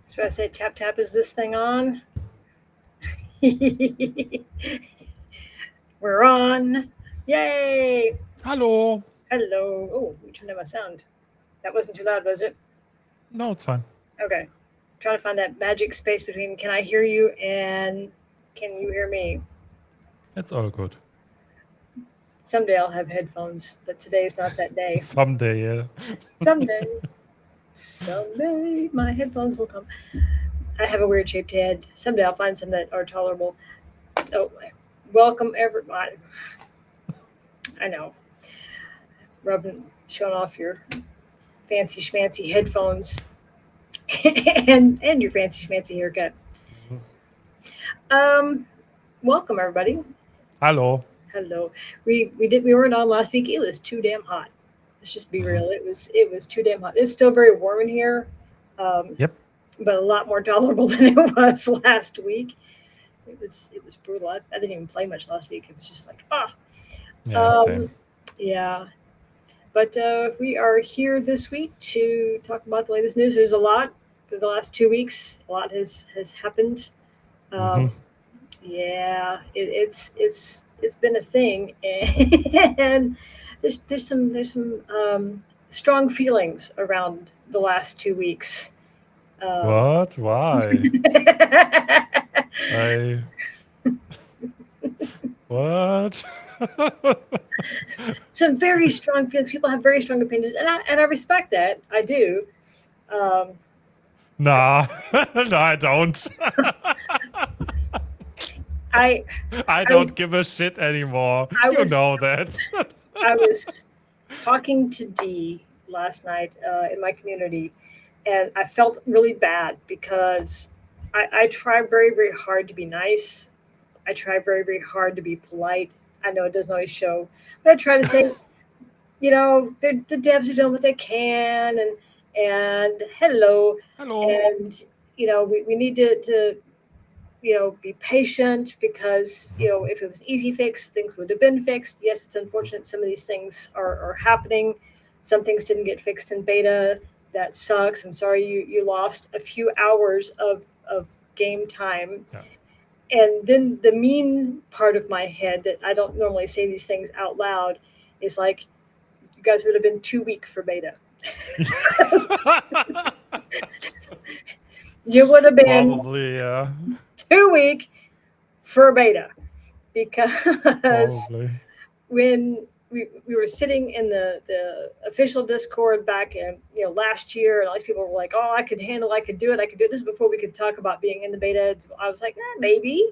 So I say tap tap, is this thing on? We're on. Yay! Hallo. Hello. Oh, we turned down my sound. That wasn't too loud, was it? No, it's fine. Okay. Trying to find that magic space between can I hear you and can you hear me? It's all good. Someday I'll have headphones, but today's not that day. Someday, yeah. Someday. Someday my headphones will come. I have a weird shaped head. Someday I'll find some that are tolerable. Oh, welcome everybody. I know. Rubbing, showing off your fancy schmancy headphones and your fancy schmancy haircut. Um, welcome everybody. Hallo. Hello. We weren't on last week. It was too damn hot. Let's just be Mhm. real. It was too damn hot. It's still very warm in here, um, Yep. but a lot more tolerable than it was last week. It was brutal. I didn't even play much last week. It was just like Yeah, um, same. yeah. But we are here this week to talk about the latest news. There's a lot for the last 2 weeks. A lot has happened. hmm Um, yeah, it's been a thing, and there's some strong feelings around the last 2 weeks. Um, What? Why? I. What? some very strong feelings. People have very strong opinions, and I respect that. I do. Um, Nah. No, I don't. I I I don't was give a shit anymore. I You was know that. I was talking to Dee last night in my community, and I felt really bad because I try very, very hard to be nice. I try very, very hard to be polite. I know it doesn't always show, but I try to say, the devs are doing what they can, and hello, Hallo. and we need to be patient because, if it was an easy fix, things would have been fixed. Yes, it's unfortunate some of these things are happening. Some things didn't get fixed in beta. That sucks. I'm sorry you lost a few hours of game time. Yeah. And then the mean part of my head that I don't normally say these things out loud is like, you guys would have been too weak for beta. You would have been Probably, yeah. too weak for beta because Probably. when we were sitting in the official Discord back in last year, and all these people were like, "Oh, I could do it, I could do it." This is before we could talk about being in the beta. I was like, maybe,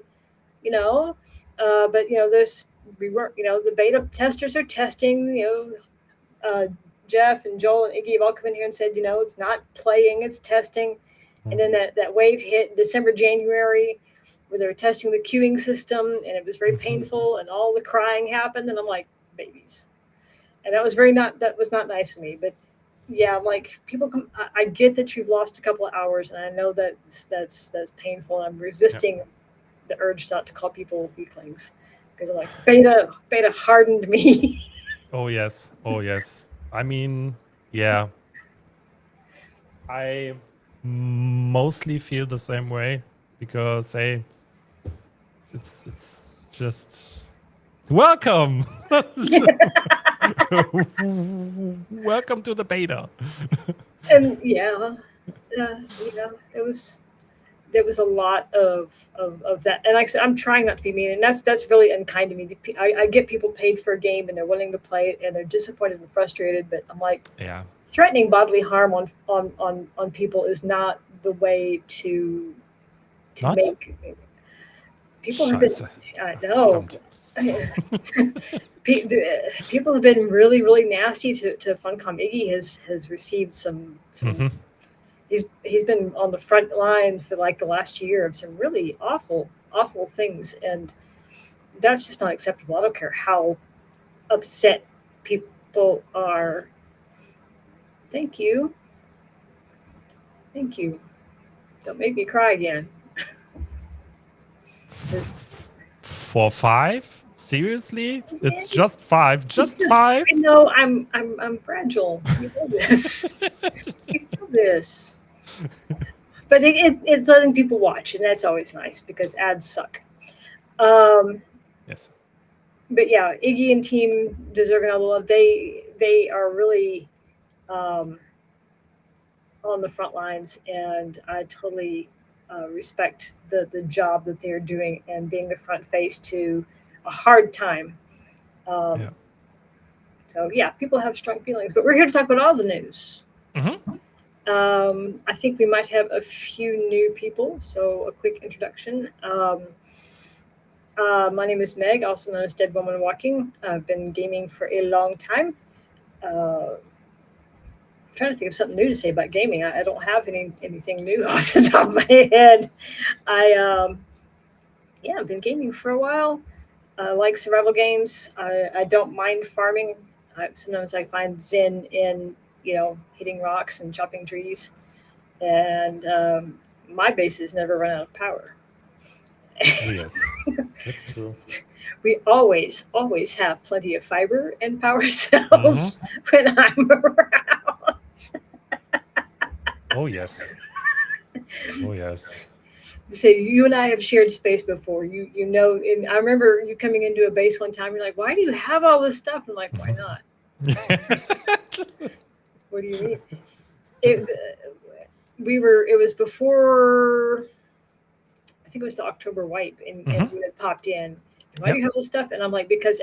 you know, but there's we weren't. The beta testers are testing. Jeff and Joel and Iggy have all come in here and said, it's not playing, it's testing. And then that wave hit December, January, where they were testing the queuing system, and it was very Mhm. painful, and all the crying happened, and I'm like, babies, and that was not nice to me. But yeah, I'm like, people come. I get that you've lost a couple of hours, and I know that's painful. And I'm Yeah. resisting the urge not to call people weaklings because I'm like, beta hardened me. Oh, yes. Oh, yes. I mean, yeah. I mostly feel the same way because hey, it's just welcome. Welcome to the beta. And yeah, it was there was a lot of that. And like I said, I'm trying not to be mean, and that's really unkind to me. I get people paid for a game and they're willing to play it and they're disappointed and frustrated, but I'm like, Yeah. threatening bodily harm on people is not the way to Not? make people have been. Scheiße. I know. Verdammt. People have been really, really nasty to Funcom. Iggy has received some. Mhm. He's been on the front line for like the last year of some really awful things, and that's just not acceptable. I don't care how upset people are. Thank you, thank you. Don't make me cry again. For 5? Seriously? It's just 5. It's Just just, I 5? know I'm fragile. You know this. You know this. but it's letting people watch, and that's always nice because ads suck. Um, Yes. but yeah, Iggy and team deserving all the love. They are really um, on the front lines, and I totally respect the job that they're doing and being the front face to a hard time. Um, Yeah. so yeah, people have strong feelings, but we're here to talk about all the news. Hmm. I think we might have a few new people, so a quick introduction. My name is Meg, also known as DeadWomanWalking. I've been gaming for a long time. I'm trying to think of something new to say about gaming. I don't have anything new off the top of my head. I Yeah, I've been gaming for a while. I like survival games. I don't mind farming. Sometimes I find zen in hitting rocks and chopping trees. And my bases never run out of power. Oh, yes. That's true. We always have plenty of fiber and power Hmm. cells when I'm around. Oh, yes. Oh, yes. So you and I have shared space before. And I remember you coming into a base one time. You're like, "Why do you have all this stuff?" I'm like, "Why not? What do you mean?" It, It was before. I think it was the October wipe, and Hmm. you had popped in. Why do Yep. you have this stuff? And I'm like, because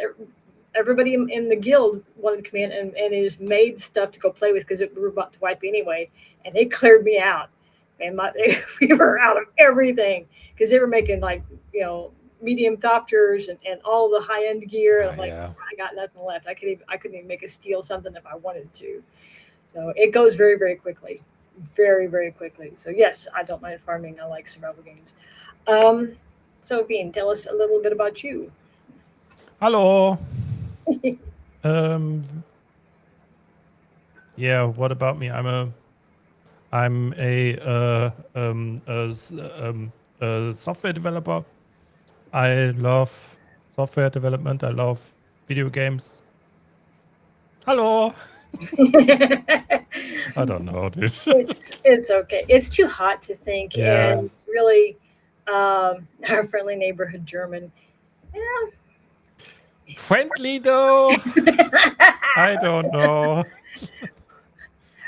everybody in the guild wanted to come in and it just made stuff to go play with because we were about to wipe anyway, and they cleared me out. And we were out of everything because they were making like medium thopters and all the high end gear. And Ah, I'm like, yeah. I got nothing left. I couldn't even make a steel something if I wanted to. So it goes very very quickly, very very quickly. So yes, I don't mind farming. I like survival games. Um, so Bean, tell us a little bit about you. Hello. Um. Yeah. What about me? I'm a software developer. I love software development. I love video games. Hello. I don't know, dude. It's okay. It's too hot to think, Yeah. and it's really our friendly neighborhood German. Yeah. Friendly though. I don't know.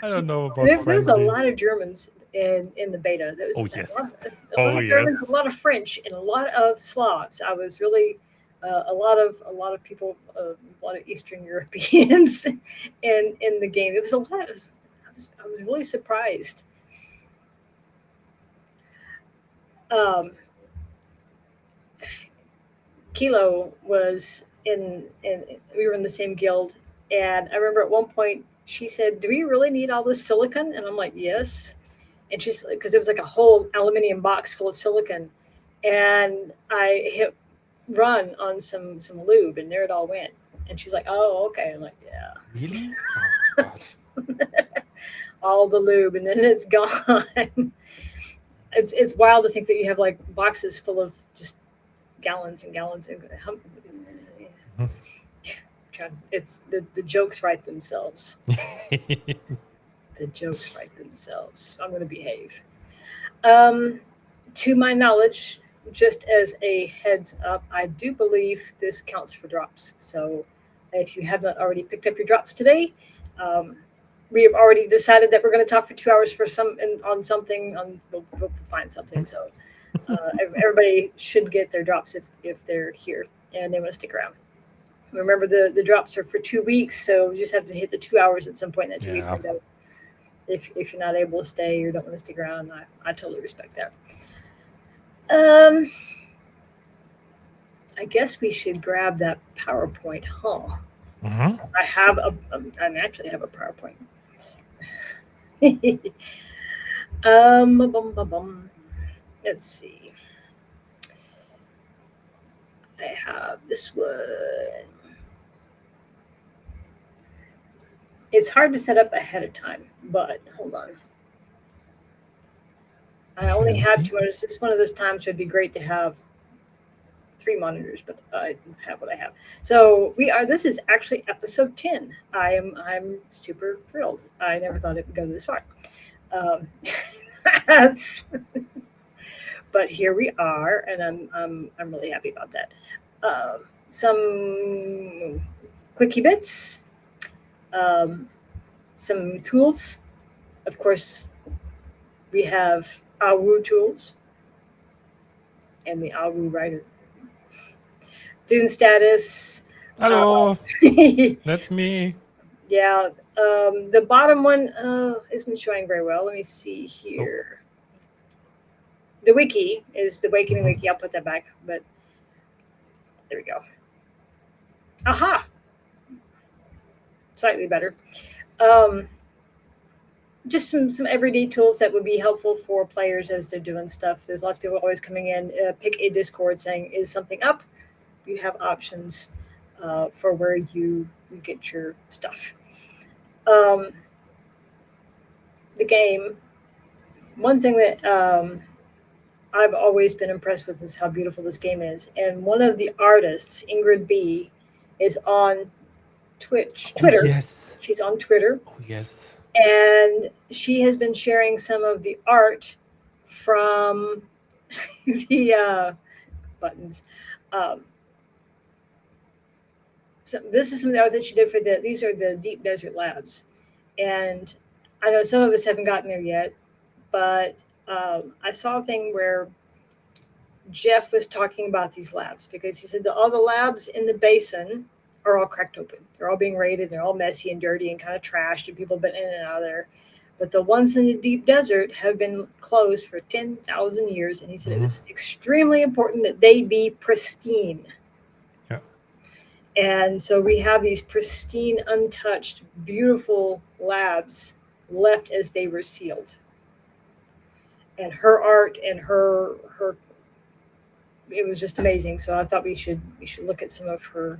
I don't know about There was a friendly. lot of Germans in the beta. There was Oh yes. a lot Oh of Germans, a yes. lot of French, and a lot of Slavs. I was really a lot of people, a lot of Eastern Europeans in the game. It was a lot. I was really surprised. Um, Kilo was in we were in the same guild, and I remember at one point she said, "Do we really need all this silicon?" And I'm like, "Yes." And she's because it was like a whole aluminium box full of silicon, and I hit run on some lube, and there it all went. And she's like, "Oh, okay." I'm like, "Yeah." Really? Oh my god. All the lube, and then it's gone. It's wild to think that you have like boxes full of just gallons and gallons of it's the jokes write themselves. The jokes write themselves. I'm going to behave. Um, to my knowledge, just as a heads up, I do believe this counts for drops. So if you have not already picked up your drops today, um, we have already decided that we're going to talk for 2 hours for on something. We'll find something. So everybody should get their drops if they're here and they want to stick around. Remember, the drops are for 2 weeks, so you just have to hit the 2 hours at some point in that 2 week Yeah. window. If you're not able to stay or don't want to stick around, I totally respect that. Um, I guess we should grab that PowerPoint, huh? Hmm. I naturally have a PowerPoint. Bum, bum, bum. Let's see. I have this one. It's hard to set up ahead of time, but hold on. I only have Fancy. two monitors. This is one of those times where it'd be great to have three monitors, but I have what I have. So we are. This is actually episode 10. I'm super thrilled. I never thought it would go this far. Um, That's, but here we are, and I'm really happy about that. Some quickie bits, um, some tools. Of course, we have Awu tools and the Awu writer. Dune status. Hello, Yeah, that's me. the bottom one isn't showing very well. Let me see Oh, here. The wiki is the Awakening mhm. wiki. I'll put that back, but there we go. Aha, slightly better. Um, just some everyday tools that would be helpful for players as they're doing stuff. There's lots of people always coming in. Pick a Discord saying, "Is something up?" You have options for where you get your stuff. Um, the game. One thing that I've always been impressed with is how beautiful this game is. And one of the artists, Ingrid B, is on Oh Twitter. yes, She's on Twitter, oh yes. and she has been sharing some of the art from the buttons. Um, so this is some of the art that she did for the. These are the Deep Desert Labs, and I know some of us haven't gotten there yet, but I saw a thing where Jeff was talking about these labs because he said that all the labs in the basin are all cracked open. They're all being raided. They're all messy and dirty and kind of trashed, and people have been in and out of there. But the ones in the deep desert have been closed for 10,000 years. And he said it Hmm. was extremely important that they be pristine. Yeah. And so we have these pristine, untouched, beautiful labs left as they were sealed. And her art and her it was just amazing. So I thought we should look at some of her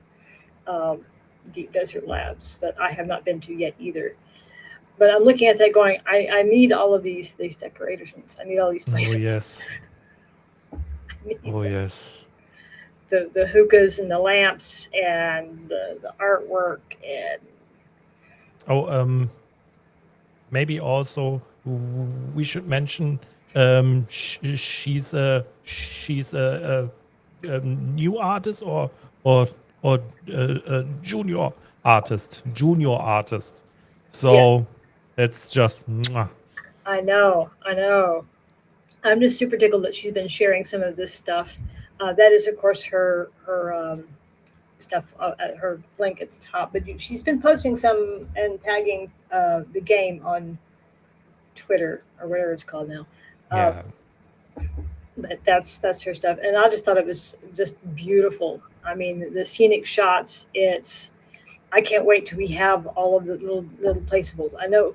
um, deep desert labs that I have not been to yet either. But I'm looking at that going, I need all of these decorations. I need all these Oh places. yes, I need oh yes. the hookahs and the lamps and the artwork and Oh, maybe also we should mention she's a new artist or or a junior artist. So yes, it's just mwah. I know. I'm just super tickled that she's been sharing some of this stuff. That is, of course, her stuff at her link at the top. But she's been posting some and tagging the game on Twitter or whatever it's called now. Um, Yeah. that's her stuff, and I just thought it was just beautiful. I mean, the scenic shots. It's I can't wait till we have all of the little placeables. I know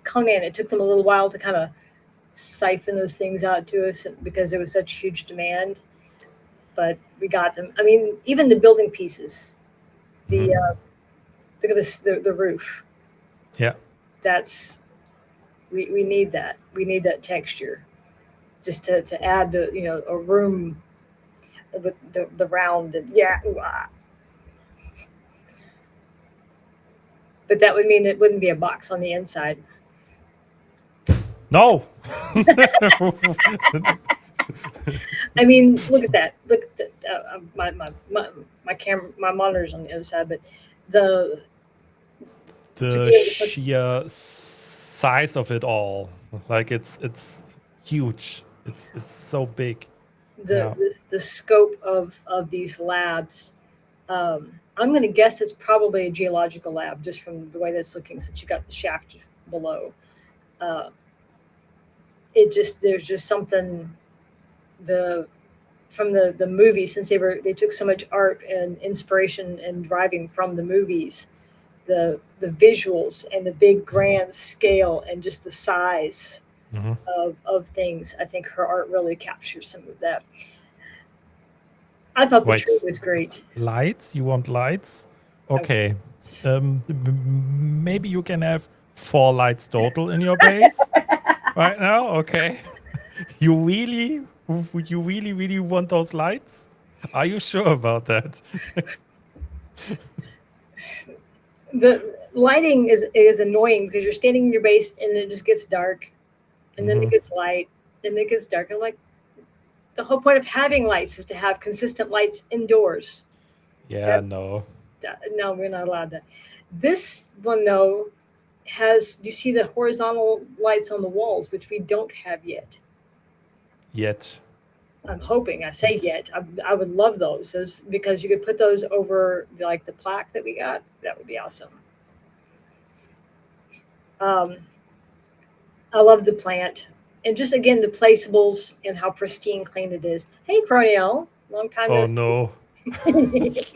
Conan. It took them a little while to kind of siphon those things out to us because there was such huge demand, but we got them. I mean, even the building pieces. Hmm. The look at this the roof. Yeah. That's we need that. We need that texture just to add the a room with the round and yeah, ooh, ah. But that would mean it wouldn't be a box on the inside. No. I mean, look at that. Look at my camera, my monitor's on the other side, but the to The be able to put sheer size of it all, like it's huge. It's so big. Yeah. the scope of these labs. I'm going to guess it's probably a geological lab just from the way that's looking, since you got the shaft below. Uh, it just there's just something the from the movies, since they took so much art and inspiration and driving from the movies, the visuals and the big grand scale and just the size Hmm. of things. I think her art really captures some of that. I thought the tree Wait, was great. lights? You want lights? I, Okay. Maybe you can have 4 lights total in your base right now. Okay. You really, really want those lights? Are you sure about that? the lighting is annoying because you're standing in your base and it just gets dark. and then it Hmm. gets light, and it gets dark. I'm like, the whole point of having lights is to have consistent lights indoors. Yeah, That's no. no, we're not allowed that. This one though has, you see the horizontal lights on the walls, which we don't have yet. Yet. I'm hoping. I say Yet. yet. I would love those because you could put those over like the plaque that we got. That would be awesome. Um, I love the plant, and just again the placeables and how pristine, clean it is. Hey, Croniel, long time no Oh see. no.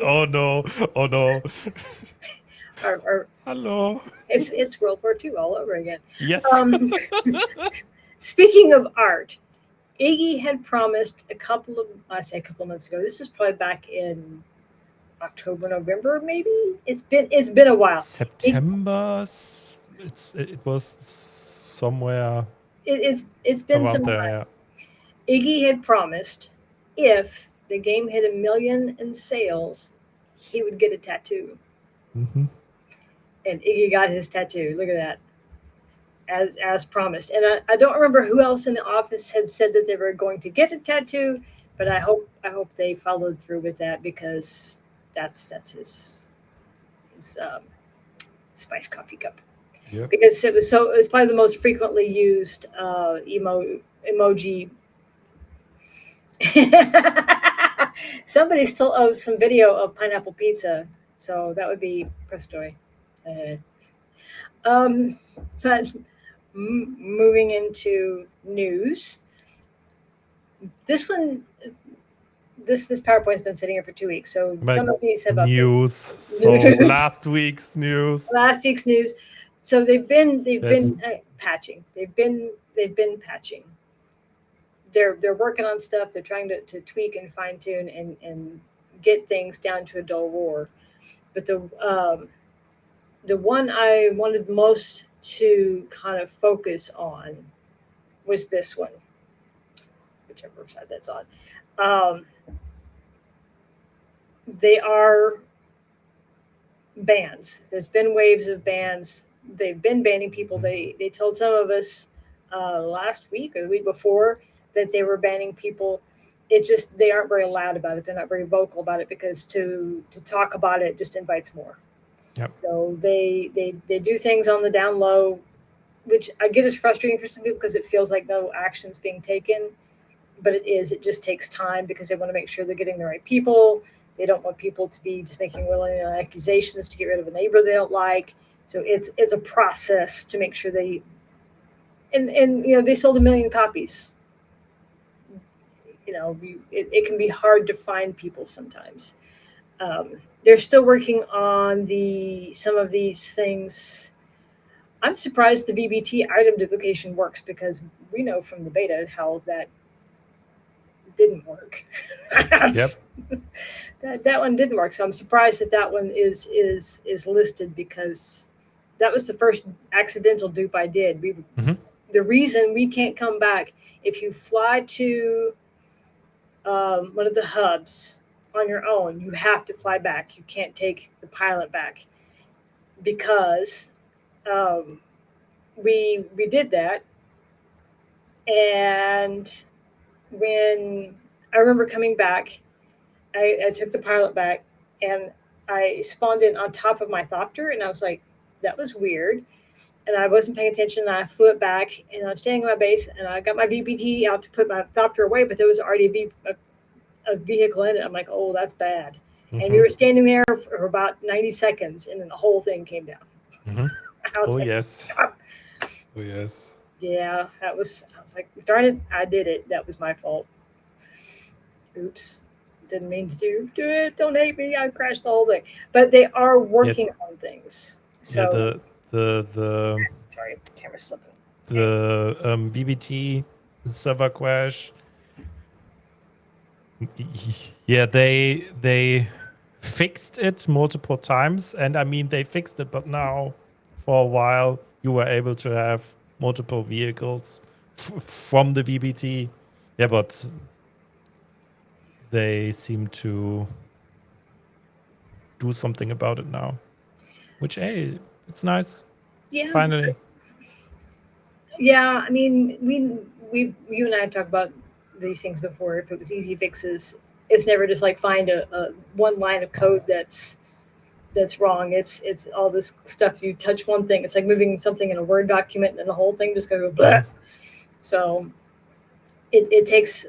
Oh no. Oh no. Or Hello. it's World War II all over again. Yes. Um, speaking of art, Iggy had promised I say a couple of months ago. This was probably back in October, November, maybe. It's been a while. It, September. It was somewhere it's been around some there. time. Yeah. Iggy had promised if the game hit 1 million in sales, he would get a tattoo. Hmm. And Iggy got his tattoo. Look at that, as promised. And I don't remember who else in the office had said that they were going to get a tattoo, but I hope they followed through with that because that's his spice coffee cup. Yep. Because it was probably the most frequently used emoji. Somebody still owes some video of pineapple pizza, so that would be presto. Uh, um, but moving into news, this one, this PowerPoint's been sitting here for 2 weeks, so Like some of these have updated. news. So News, last week's news. last week's news. So they've That's been patching. They've been patching. They're working on stuff. They're trying to tweak and fine tune and get things down to a dull roar. But the one I wanted most to kind of focus on was this one, whichever side that's on. Um, they are bans. There's been waves of bans. They've been banning people. They told some of us last week or the week before that they were banning people. It just, they aren't very loud about it. They're not very vocal about it because to talk about it just invites more. yep. So they do things on the down low, which I get is frustrating for some people because it feels like no action's being taken, but it is. It just takes time because they want to make sure they're getting the right people. They don't want people to be just making willy accusations to get rid of a neighbor they don't like. So it's a process to make sure they and they sold 1 million copies. It can be hard to find people sometimes. They're still working on some of these things. I'm surprised the VBT item duplication works because we know from the beta how that didn't work. Yep. that one didn't work. So I'm surprised that one is listed because that was the first accidental dupe I did. Hmm. The reason we can't come back if you fly to one of the hubs on your own, you have to fly back. You can't take the pilot back because um, we did that, and when I remember coming back, I took the pilot back and I spawned in on top of my Thopter, and I was like, that was weird. And I wasn't paying attention, and I flew it back, and I'm standing on my base, and I got my VPT out to put my Thopter away, but there was already a vehicle in it. I'm like, oh, that's bad. And we Hmm. were standing there for about 90 seconds, and then the whole thing came down. Hmm. I was Oh like, yes. "Ah." Oh yes. Yeah, I was like, darn it, I did it. That was my fault. Oops. Didn't mean to do it. Don't hate me. I crashed the whole thing. But they are Yeah. working on things. Yeah. So, The sorry, camera's slipping. VBT server crash. Yeah, they fixed it multiple times, and I mean they fixed it, but now for a while you were able to have multiple vehicles from the VBT. Yeah, but they seem to do something about it now, which hey, it's nice. Yeah, Finally, Yeah, I mean, you and I have talked about these things before. If it was easy fixes, it's never just like find a one line of code that's wrong. It's all this stuff. You touch one thing, it's like moving something in a Word document, and then the whole thing just goes blah. Mhm. So it takes.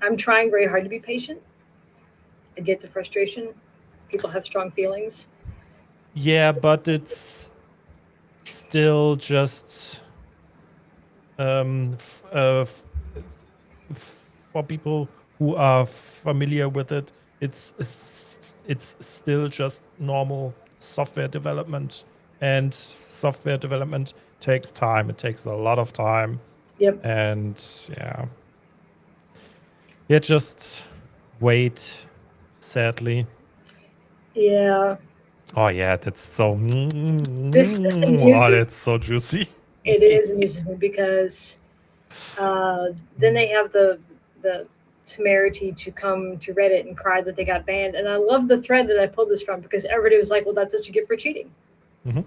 I'm trying very hard to be patient. I get the frustration. People have strong feelings. Yeah, but it's still just f- for people who are familiar with it. It's still just normal software development, and software development takes time. It takes a lot of time, Yep. and yeah, just wait. Sadly. Yeah. Oh yeah, that's so. This Oh, amuses. that's so juicy. It is amuses me because then they have the temerity to come to Reddit and cry that they got banned. And I love the thread that I pulled this from because everybody was like, "Well, that's what you get for cheating." Mhm.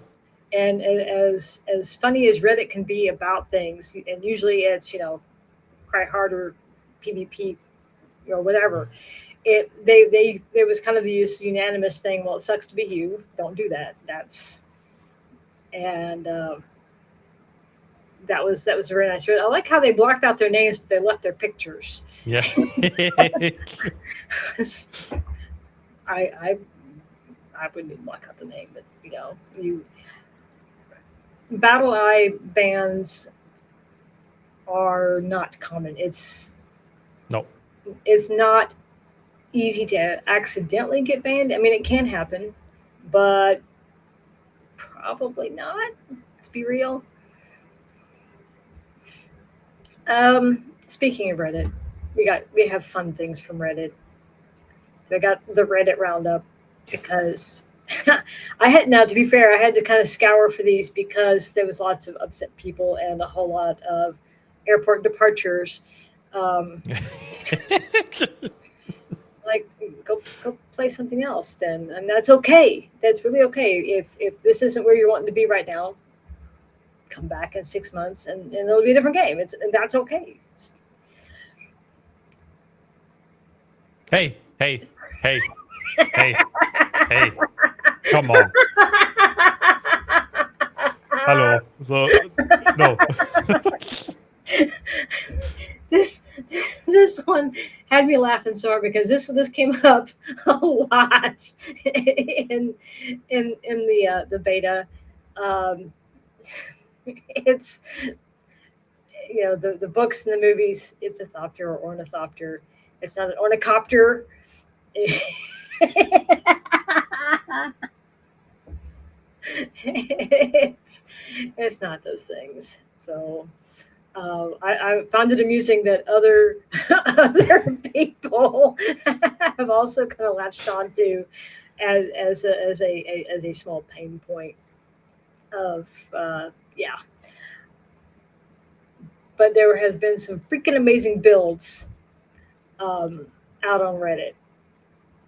And as funny as Reddit can be about things, and usually it's cry harder, PvP, whatever. They there was kind of this unanimous thing. Well, it sucks to be you. Don't do that. That's and that was very nice. I like how they blocked out their names, but they left their pictures. Yeah. I I I wouldn't even block out the name, but you battle eye bans are not common. No. It's not easy to accidentally get banned. I mean, it can happen, but probably not. Let's be real. Speaking of Reddit, we have fun things from Reddit. We got the Reddit roundup Yes. because I had now to be fair, I had to kind of scour for these because there was lots of upset people and a whole lot of airport departures. Um, like go play something else then, and that's okay. That's really okay. If this isn't where you're wanting to be right now, come back in 6 months and it'll be a different game. And that's okay. Hey, hey, hey, hey, hey. Come on. Hello. So no. this this one had me laughing so hard because this came up a lot in the beta. Um, it's the books and the movies. It's a thopter or ornithopter. It's not an ornicopter. it's it's not those things. So I found it amusing that other other people have also kind of latched onto as a small pain point of yeah. But there has been some freaking amazing builds um, out on Reddit.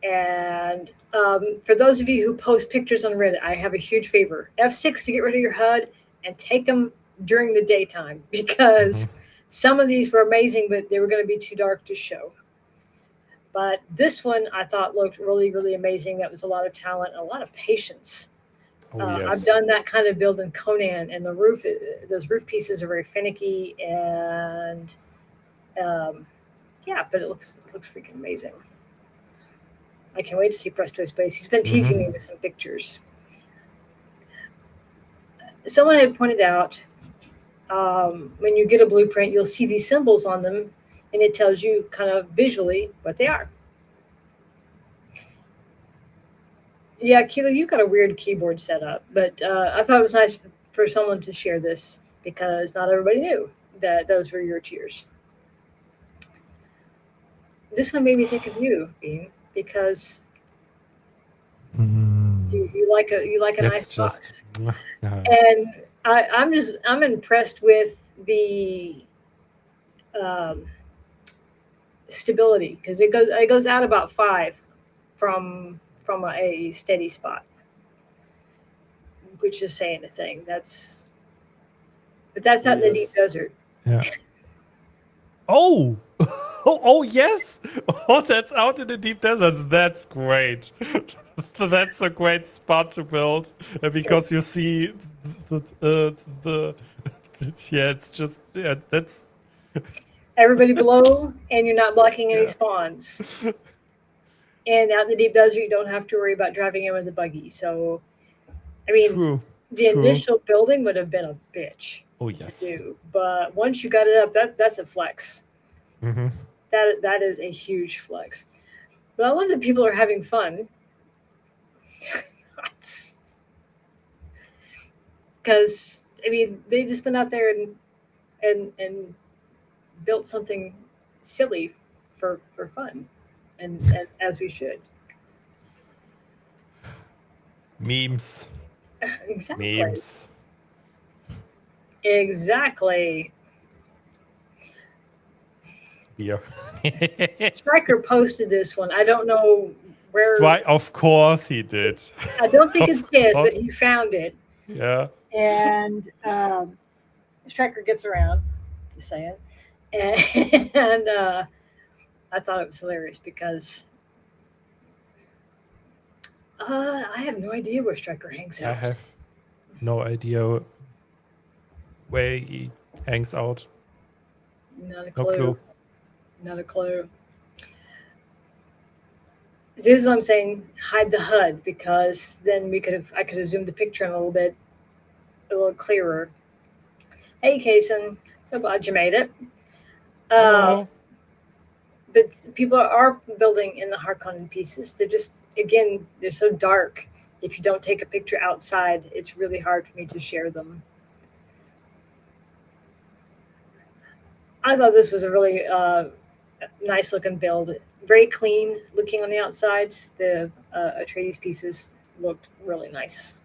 And for those of you who post pictures on Reddit, I have a huge favor: F6 to get rid of your HUD and take them during the daytime Mhm. because some of these were amazing, but they were going to be too dark to show. But this one I thought looked really, really amazing. That was a lot of talent, and a lot of patience. Oh I've yes. done that kind of build in Conan, and those roof pieces are very finicky, and um, yeah, but it looks freaking amazing. I can't wait to see Presto Space. He's been teasing me Mhm. with some pictures. Someone had pointed out when you get a blueprint, you'll see these symbols on them, and it tells you kind of visually what they are. Yeah, Kilo, you got a weird keyboard setup, but I thought it was nice for someone to share this because not everybody knew that those were your tears. This one made me think of you, Bean, because Mm. you like an It's ice just. box, Yeah. and I'm impressed with the um, stability because it goes out about 5 from a steady spot, which is saying a thing. That's But that's out in the deep Yes. desert. Yeah. Oh. Oh yes. Oh, that's out in the deep desert. That's great. That's a great spot to build because Yes. you see the yeah. It's just yeah. That's Everybody below, and you're not blocking any yeah. spawns. And out in the deep desert, you don't have to worry about driving in with a buggy. So, I mean, True. the True. initial building would have been a bitch Oh to yes. do, but once you got it up, that's a flex. Hmm. That is a huge flex. But I love that people are having fun. Because I mean, they just went out there and built something silly for fun, and as we should. Memes. Exactly. Memes. Exactly. Beer. Striker posted this one. I don't know where. Of course he did. I don't think Of it's his, course. but he found it. Yeah. And Striker gets around. Just saying. And I thought it was hilarious because I have no idea where Striker hangs I out. have no idea where he hangs out. Not a No clue. clue. Not a clue. So this is what I'm saying. Hide the HUD because then I could have zoomed the picture in a little clearer. Hey, Kason, so glad you made it. Uh, Hello. but people are building in the Harkonnen pieces. They're just again they're so dark. If you don't take a picture outside, it's really hard for me to share them. I thought this was a really nice looking build. Very clean looking on the outside. The Atreides pieces looked really nice.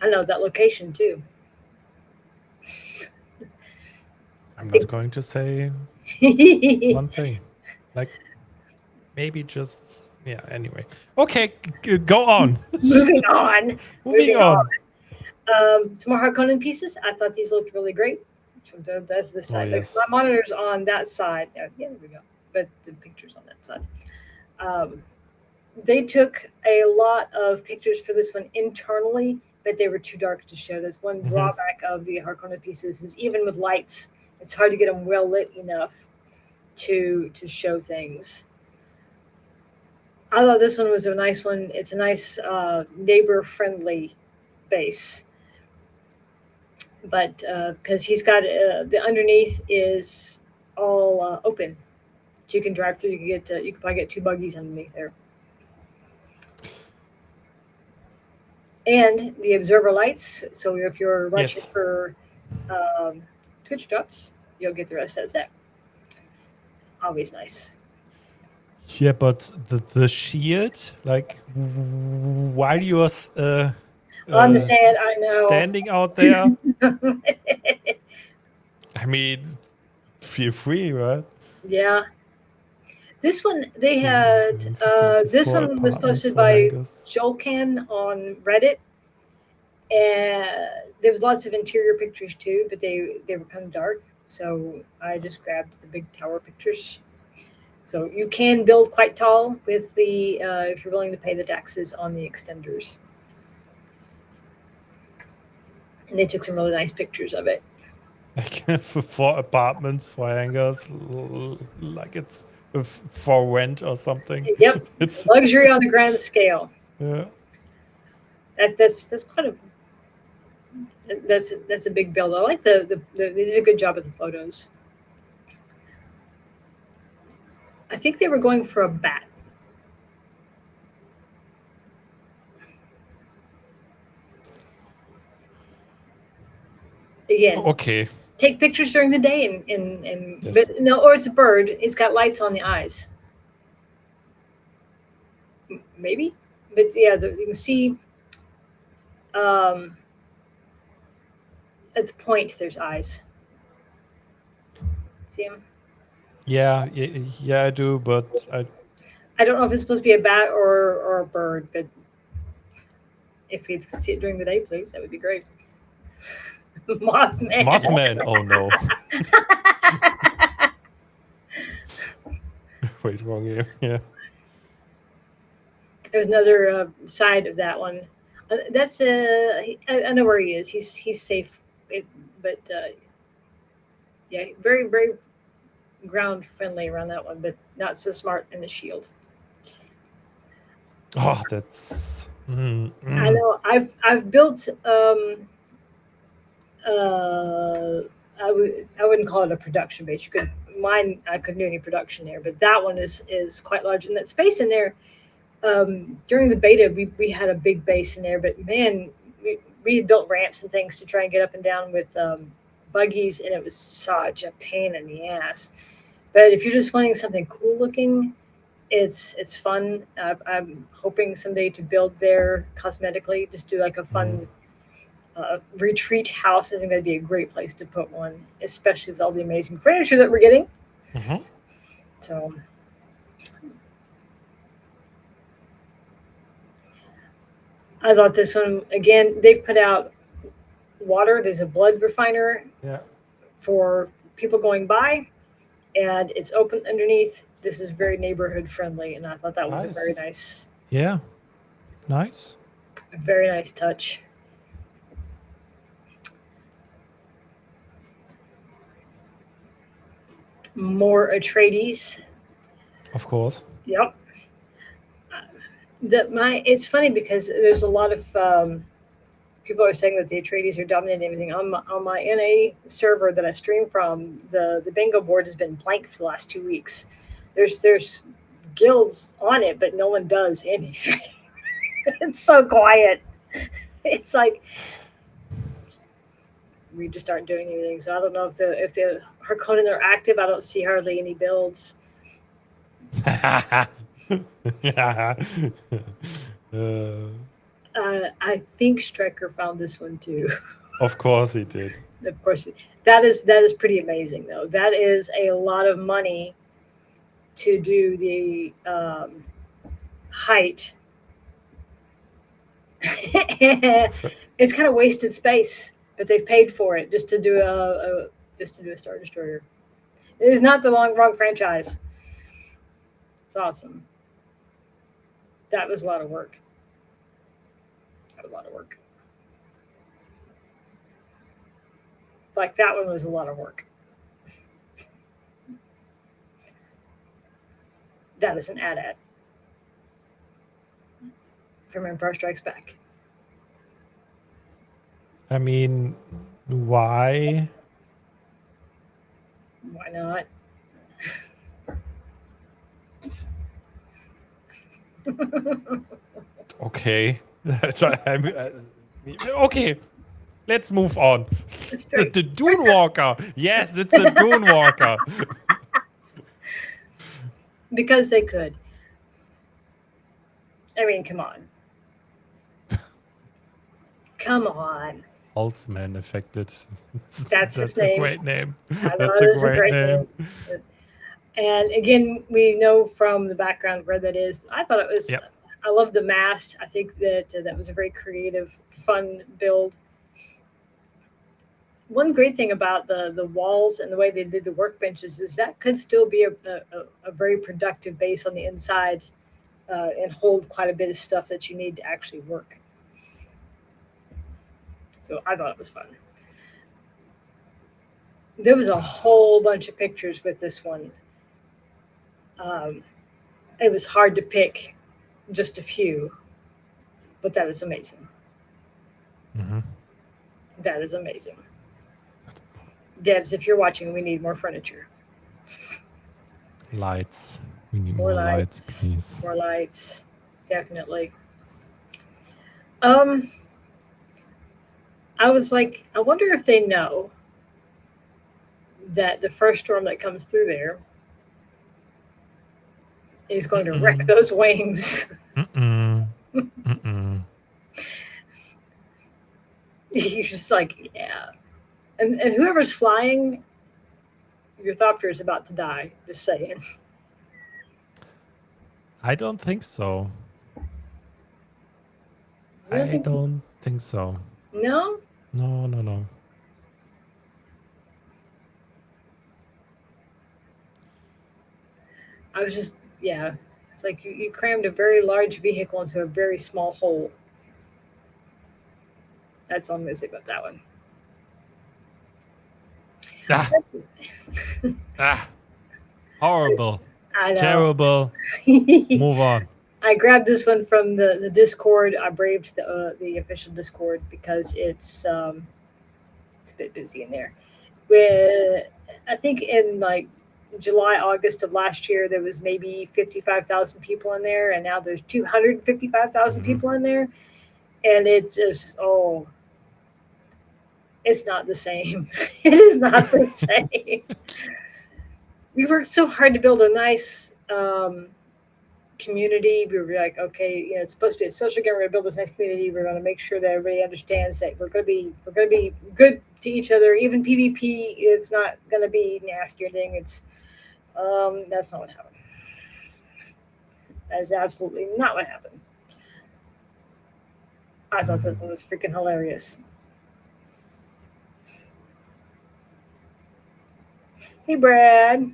I know that location too. I'm I not going to say think one thing. Like maybe just yeah. Anyway. Okay. Go on. moving on. Moving Moving on. on. Some more Harkonnen pieces. I thought these looked really great. That's this Oh side. Like, so yes. my monitor's on that side. Yeah, there we go. But the picture's on that side. Um, they took a lot of pictures for this one internally, but they were too dark to show. That's one Hmm. drawback of the Harkonnen pieces is even with lights, it's hard to get them well lit enough to show things. I thought this one was a nice one. It's a nice neighbor friendly base, but because he's got the underneath is all open, so you can drive through. You can probably get two buggies underneath there, and the observer lights. So if you're watching Yes. for um, Twitch drops, you'll get the rest of that set. Always nice. Yeah, but the shield, like, while you are On the sand, I know. standing out there, I mean, feel free, right? Yeah, this one they So had. we saw these This 4 one was apartments posted for by hangers. Jolkin on Reddit, and there was lots of interior pictures too, but they were kind of dark. So I just grabbed the big tower pictures. So you can build quite tall with the if you're willing to pay the taxes on the extenders. And they took some really nice pictures of it. Like for 4 apartments for hangers, like it's for rent or something. Yep, It's luxury on a grand scale. yeah. That's quite a that's a big build. I like the they did a good job with the photos. I think they were going for a bat. Again, Okay. take pictures during the day and Yes. but no, or it's a bird. It's got lights on the eyes. Maybe, but yeah, you can see um, at the point there's eyes. See them? Yeah, yeah, I do, but I don't know if it's supposed to be a bat or a bird, but if you could see it during the day, please, that would be great. Mothman. Mothman. Oh no. Wait, wrong game. Yeah. There's another side of that one. That's I know where he is. He's safe, but yeah, very very ground friendly around that one, but not so smart in the shield. Oh, that's. I know. I've built. I wouldn't call it a production base. You could mine. I couldn't do any production there, but that one is quite large, and that space in there. During the beta, we had a big base in there, but man, we had built ramps and things to try and get up and down with buggies, and it was such a pain in the ass. But if you're just wanting something cool looking, it's fun. I'm hoping someday to build there cosmetically, just do like a fun retreat house. I think that'd be a great place to put one, especially with all the amazing furniture that we're getting. Mm-hmm. So I thought this one again. They put out water. There's a blood refiner Yeah. for people going by, and it's open underneath. This is very neighborhood friendly, and I thought that was a very nice, Yeah. Nice. a very nice touch. More Atreides. Of course. Yep. It's funny because there's a lot of people are saying that the Atreides are dominating everything. On my NA server that I stream from, the bingo board has been blank for the last 2 weeks. There's guilds on it, but no one does anything. It's so quiet. It's like we just aren't doing anything. So I don't know if the Harkonnen are active. I don't see hardly any builds. Yeah. I think Strecker found this one too. Of course he did. Of course, that is pretty amazing though. That is a lot of money to do the height. It's kind of wasted space, but they've paid for it just to do a Star Destroyer. It is not the wrong franchise. It's awesome. That was a lot of work. That was a lot of work. Like that one was a lot of work. That is an AT-AT from Empire Strikes Back. I mean, why? Why not? Okay. Okay. Let's move on. The Dune Walker. Yes, it's the Dune Walker. Because they could. I mean, come on. Come on. Holtzman affected. That's his a name. great name. I That's know, a great name. And again, we know from the background where that is. I thought it was. Yep. I love the mast. I think that that was a very creative, fun build. One great thing about the walls and the way they did the workbenches is that could still be a very productive base on the inside and hold quite a bit of stuff that you need to actually work. So I thought it was fun. There was a whole bunch of pictures with this one. It was hard to pick just a few, but that is amazing. Mm-hmm. That is amazing. Debs, if you're watching, we need more furniture. Lights. We need more lights, please. More lights, definitely. I was like, I wonder if they know that the first storm that comes through there is going to wreck those wings. You're just like, yeah. And whoever's flying, your Thopter is about to die. Just saying. I don't think so. I don't think so. No? No. I was just, yeah. It's like you crammed a very large vehicle into a very small hole. That's all I'm going to say about that one. Ah, ah, horrible, I know. terrible. Move on. I grabbed this one from the Discord. I braved the official Discord because it's a bit busy in there. With I think in like July, August of last year, there was maybe 55,000 people in there, and now there's 255,000 Mhm. people in there, and it's just it's not the same. It is not the same. We worked so hard to build a nice community. We were like, okay, it's supposed to be a social game. We're going to build this nice community. We're going to make sure that everybody understands that we're going to be good to each other. Even PvP is not going to be nasty or anything. It's that's not what happened. That is absolutely not what happened. I thought this one was freaking hilarious. Hey, Brad.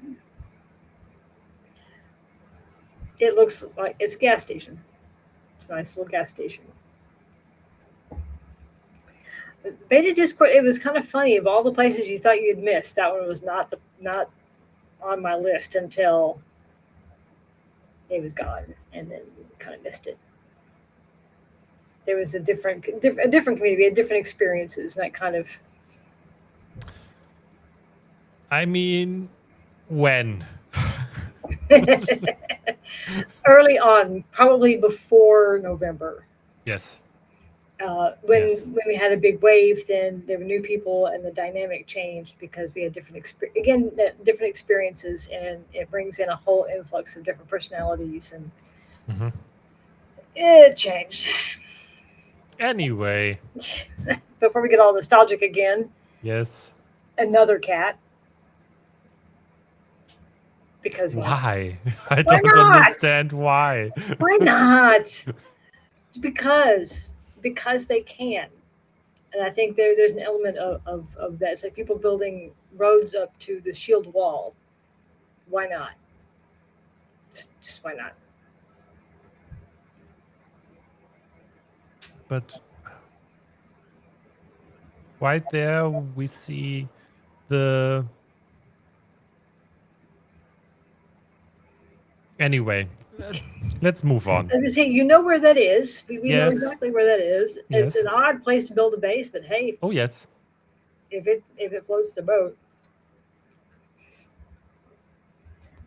It looks like it's a gas station. It's a nice little gas station. Beta Discord. It was kind of funny. Of all the places you thought you'd miss, that one was not on my list until it was gone, and then kind of missed it. There was a different community, had different experiences, and that kind of. I mean, when? Early on, probably before November. Yes. When Yes. when we had a big wave, then there were new people, and the dynamic changed because we had different experiences, and it brings in a whole influx of different personalities, and Mhm. it changed. Anyway, Before we get all nostalgic again, yes. another cat. Because why not? Why? I Why don't not? understand why. Why not? Because they can. And I think there's an element of that. It's like people building roads up to the shield wall. Why not? Just why not? But right there, we see the. Anyway, let's move on. As I say, you know where that is. We know Yes. exactly where that is. It's an Yes. odd place to build a base, but hey, Oh, yes. if it floats the boat.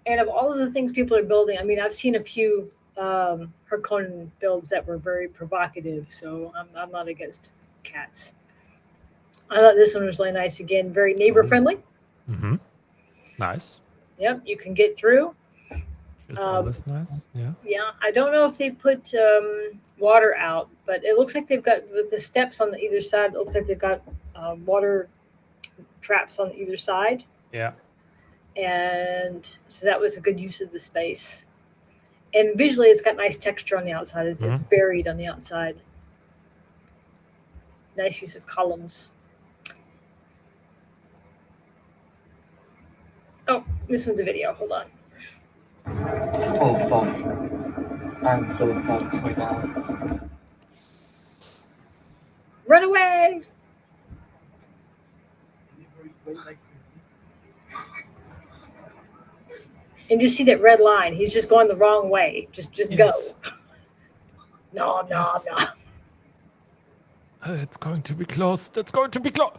And of all of the things people are building, I mean, I've seen a few Harkonnen builds that were very provocative, so I'm not against cats. I thought this one was really nice. Again, very neighbor Oh. friendly. Mm-hmm. Nice. Yep, you can get through. It's Um, always nice. Yeah. yeah, I don't know if they put water out, but it looks like they've got with the steps on the either side. It looks like they've got water traps on either side, Yeah. and so that was a good use of the space. And visually, it's got nice texture on the outside. It's buried on the outside. Nice use of columns. Oh, this one's a video. Hold on. Oh fuck. I'm so fucked right now. Run away! And you see that red line. He's just going the wrong way. Just Yes. go. No. Yes. It's going to be close. That's going to be close.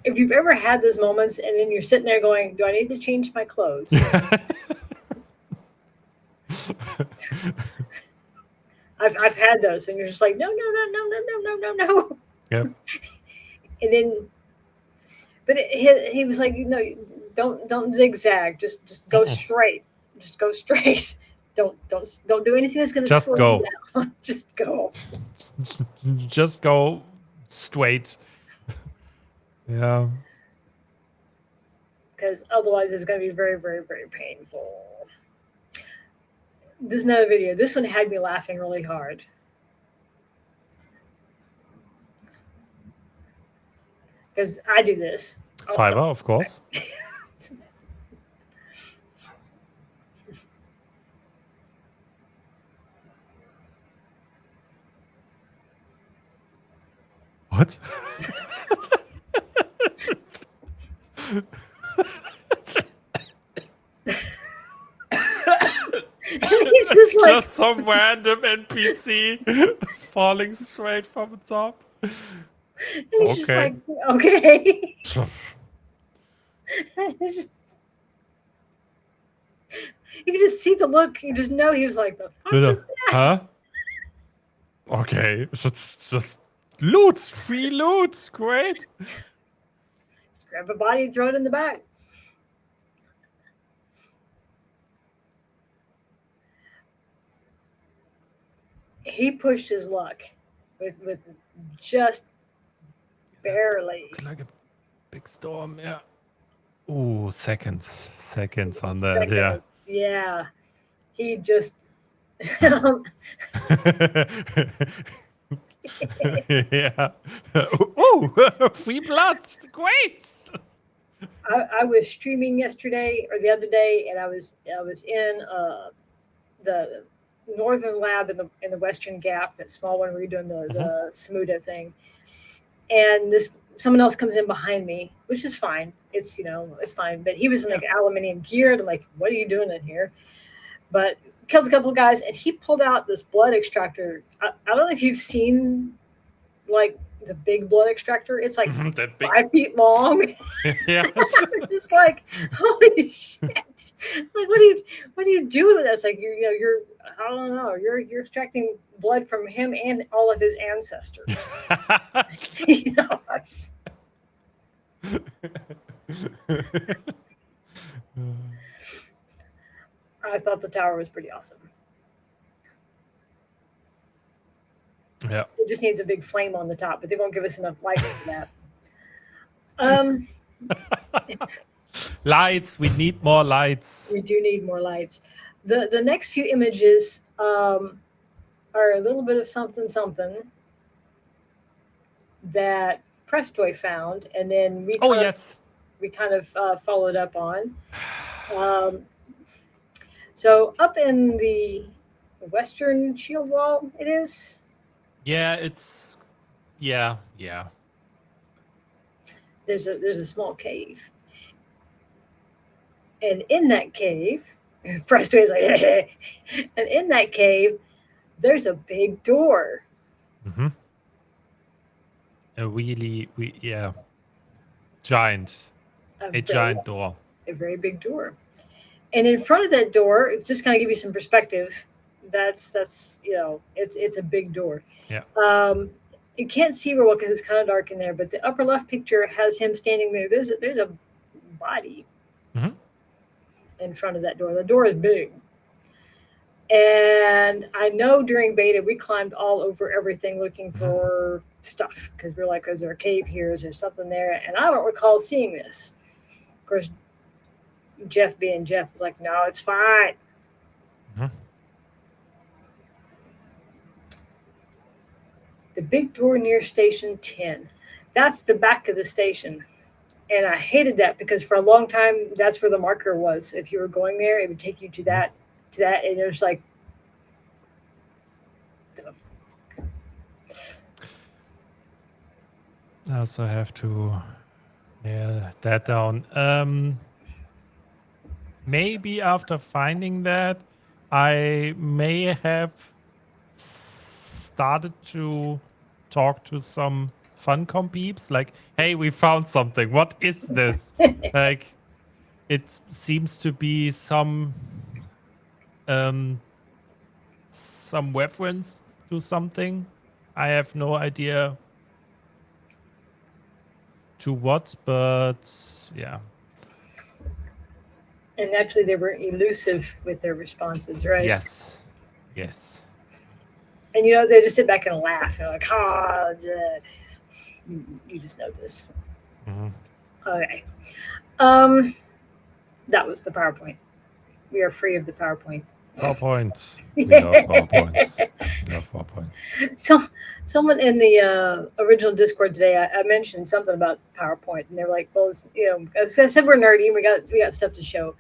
If you've ever had those moments and then you're sitting there going, do I need to change my clothes? I've had those when you're just like, no. Yep. And then, but he was like, don't zigzag. Just go straight. Just go straight. Don't do anything that's going to Just slow go. you down. Just go. Just go straight. Yeah. Because otherwise it's going to be very, very, very painful. This is another video. This one had me laughing really hard. Because I do this. I'll Fiber, stop. of course. What? And he's just like, Just some random NPC falling straight from the top. and he's just Okay. like, okay. It's just- you can just see the look. You just know he was like, the fuck is that? Huh? Okay, so it's just loot, free loot, great. Just grab a body and throw it in the back. He pushed his luck with just barely. Looks like a big storm, yeah. Ooh, seconds on that, Seconds. Yeah. He just yeah. Ooh, free blood, great. I was streaming yesterday or the other day, and I was in the northern lab in the Western Gap, that small one where you're doing the Samuda thing, and someone else comes in behind me, which is fine. It's it's fine, but he was in like aluminium gear, and I'm like, what are you doing in here? But killed a couple of guys, and he pulled out this blood extractor. I don't know if you've seen like the big blood extractor. It's like that big 5 feet long. yeah. I'm just like, holy shit! Like, what do you do with this? Like, you're I don't know. You're extracting blood from him and all of his ancestors. That's. I thought the tower was pretty awesome. Yeah. It just needs a big flame on the top, but they won't give us enough lights for that. Lights, we need more lights. We do need more lights. The next few images are a little bit of something that Prestoy found, and then we kind of followed up on. So up in the western shield wall, it is. Yeah, it's yeah. There's a small cave, and in that cave, Prestoy is like, hey. And in that cave, there's a big door. Mm-hmm. Giant. A giant door. A very big door. And in front of that door, it's just kind of give you some perspective. That's it's a big door. Yeah. You can't see real well because it's kind of dark in there, but the upper left picture has him standing there. There's a body in front of that door. The door is big. And I know during beta we climbed all over everything looking for stuff because we're like, is there a cave here? Is there something there? And I don't recall seeing this. Of course, Jeff being Jeff was like, no, it's fine. The big door near station 10. That's the back of the station. And I hated that because for a long time, that's where the marker was. If you were going there, it would take you to that. And it was like, I also have to nail that down. Maybe after finding that, I may have started to talk to some Funcom peeps. Like, hey, we found something. What is this? Like, it seems to be some reference to something. I have no idea to what, but yeah. And naturally, they were elusive with their responses, right? Yes. And they just sit back and laugh. They're like, you just know this. Okay. That was the PowerPoint. We are free of the PowerPoint. PowerPoint. We love PowerPoints. So Someone in the original Discord today, I mentioned something about PowerPoint, and they're like, "Well, it's, as I said, we're nerdy, and we got stuff to show."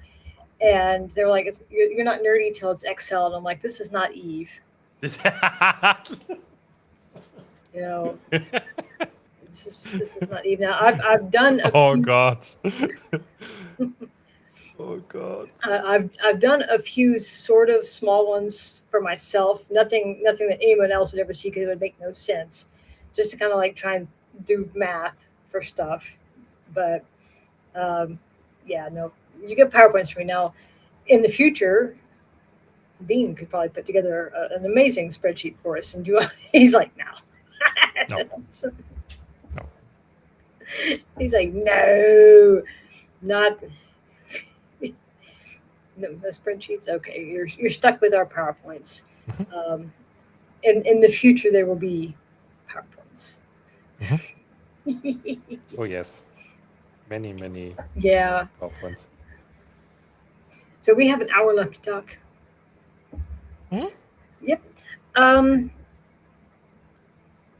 And they're like, "You're not nerdy till it's Excel," and I'm like, "This is not Eve." You know, this is not Eve. Now I've done a Oh few. God. Oh God. I've done a few sort of small ones for myself. Nothing that anyone else would ever see because it would make no sense. Just to kind of like try and do math for stuff. But yeah, no, you get PowerPoints from me now. In the future, Bean could probably put together an amazing spreadsheet for us, and do. He's like, no. No. No. He's like, no, not. No spreadsheets. Okay, you're stuck with our PowerPoints. Um, in the future, there will be PowerPoints. Oh yes. Many Yeah. PowerPoints. So we have an hour left to talk. Hmm? Yep.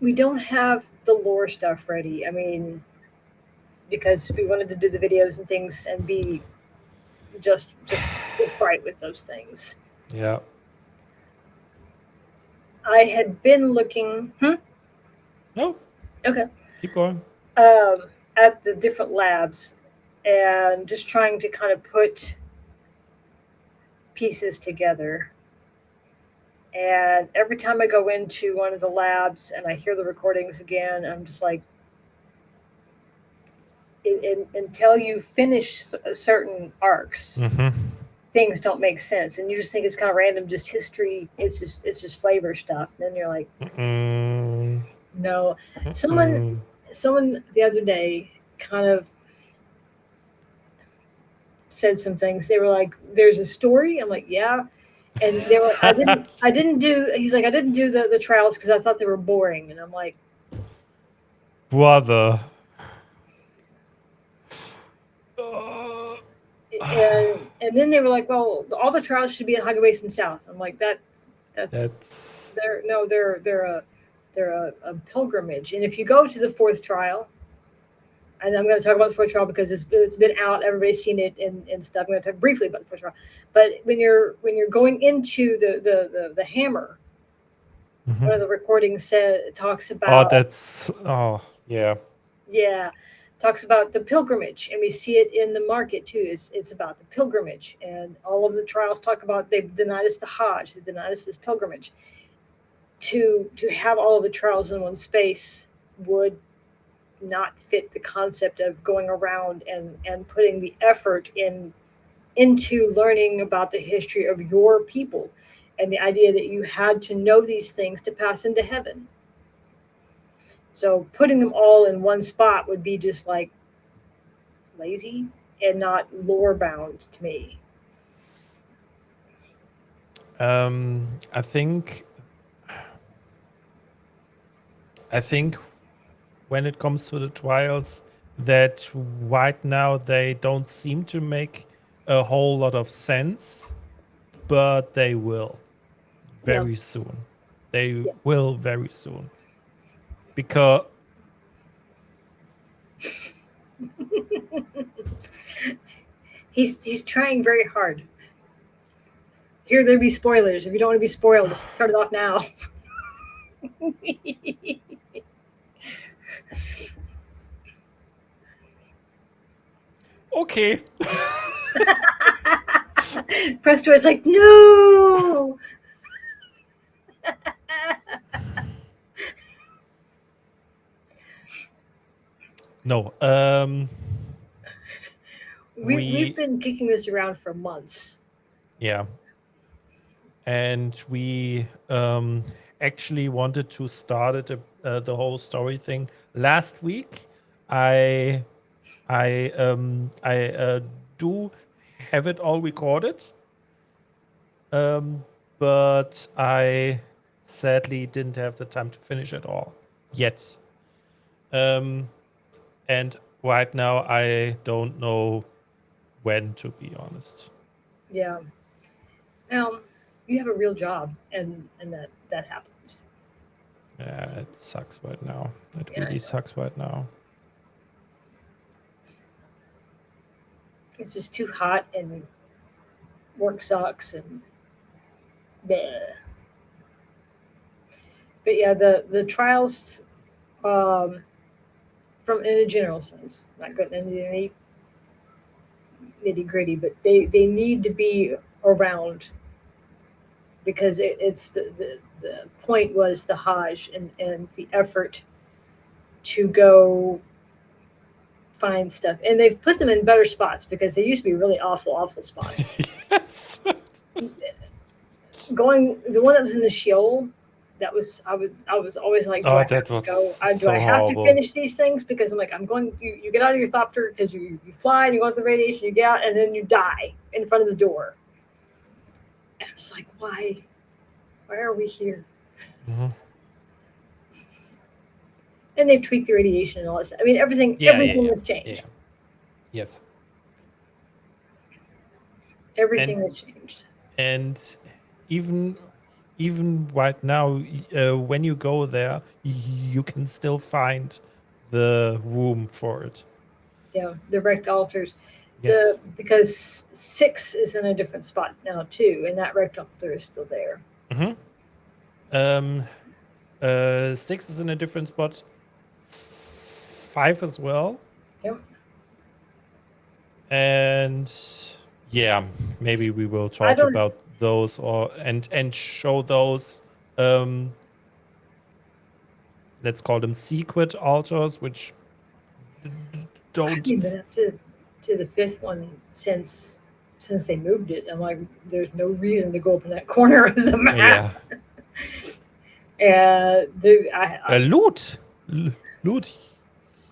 We don't have the lore stuff ready. I mean, because we wanted to do the videos and things and be just right with those things. Yeah. I had been looking. No. Okay. Keep going. At the different labs and just trying to kind of put pieces together. And every time I go into one of the labs and I hear the recordings again, I'm just like, until you finish certain arcs, things don't make sense, and you just think it's kind of random, just history. It's just flavor stuff. And then you're like, no. Someone the other day kind of said some things. They were like, "There's a story." I'm like, "Yeah," and they were. I didn't do. He's like, "I didn't do the trials because I thought they were boring," and I'm like, brother. And then they were like, "Well, all the trials should be in Hagga Basin South." I'm like, That's they're a pilgrimage, and if you go to the fourth trial, and I'm going to talk about the fourth trial because it's been out, everybody's seen it and stuff. I'm going to talk briefly about the fourth trial, but when you're going into the hammer, one of the recordings talks about yeah. Yeah, talks about the pilgrimage, and we see it in the market too. It's about the pilgrimage, and all of the trials talk about they denied us the Hajj, they denied us this pilgrimage. To have all of the trials in one space would not fit the concept of going around and putting the effort into learning about the history of your people, and the idea that you had to know these things to pass into heaven. So putting them all in one spot would be just like lazy and not lore bound to me. I think when it comes to the trials, that right now they don't seem to make a whole lot of sense, but they will very soon. They will very soon. Because He's trying very hard. Here there be spoilers. If you don't want to be spoiled, cut it off now. okay. Presto is like, no. No. We've been kicking this around for months. Yeah. And we actually wanted to start it, the whole story thing last week. I do have it all recorded, but I sadly didn't have the time to finish it all yet. And right now I don't know when, to be honest. Yeah. You have a real job, and that happens. Yeah, it sucks right now. It Yeah, I really know. sucks right now. It's just too hot and work sucks and bleh. But yeah, the trials, um, from in a general sense, not getting into any nitty gritty, but they need to be around because it's the point was the Hajj and the effort to go find stuff, and they've put them in better spots because they used to be really awful spots. Yes. Going the one that was in the Sheol, that was I was always like, do I Oh, have that to was go? Do I so have to horrible. finish these things? Because I'm like, I'm going. You get out of your thopter because you fly and you go into the radiation, you get out, and then you die in front of the door. And I was like, why are we here? Mhm. And they've tweaked the radiation and all this. I mean, everything Yeah, has yeah. changed. Yes. Everything has changed. And even right now, when you go there, you can still find the room for it. Yeah, the wrecked altars. Yes. Because 6 is in a different spot now too, and that wrecked altar is still there. Mm-hmm. 6 is in a different spot. 5 as well. Yep. And yeah, maybe we will I talk don't. about those and show those, um let's call them secret altars, which I don't. haven't been up to the 5th one since they moved it. I'm like, there's no reason to go up in that corner of the map. Yeah. And Loot.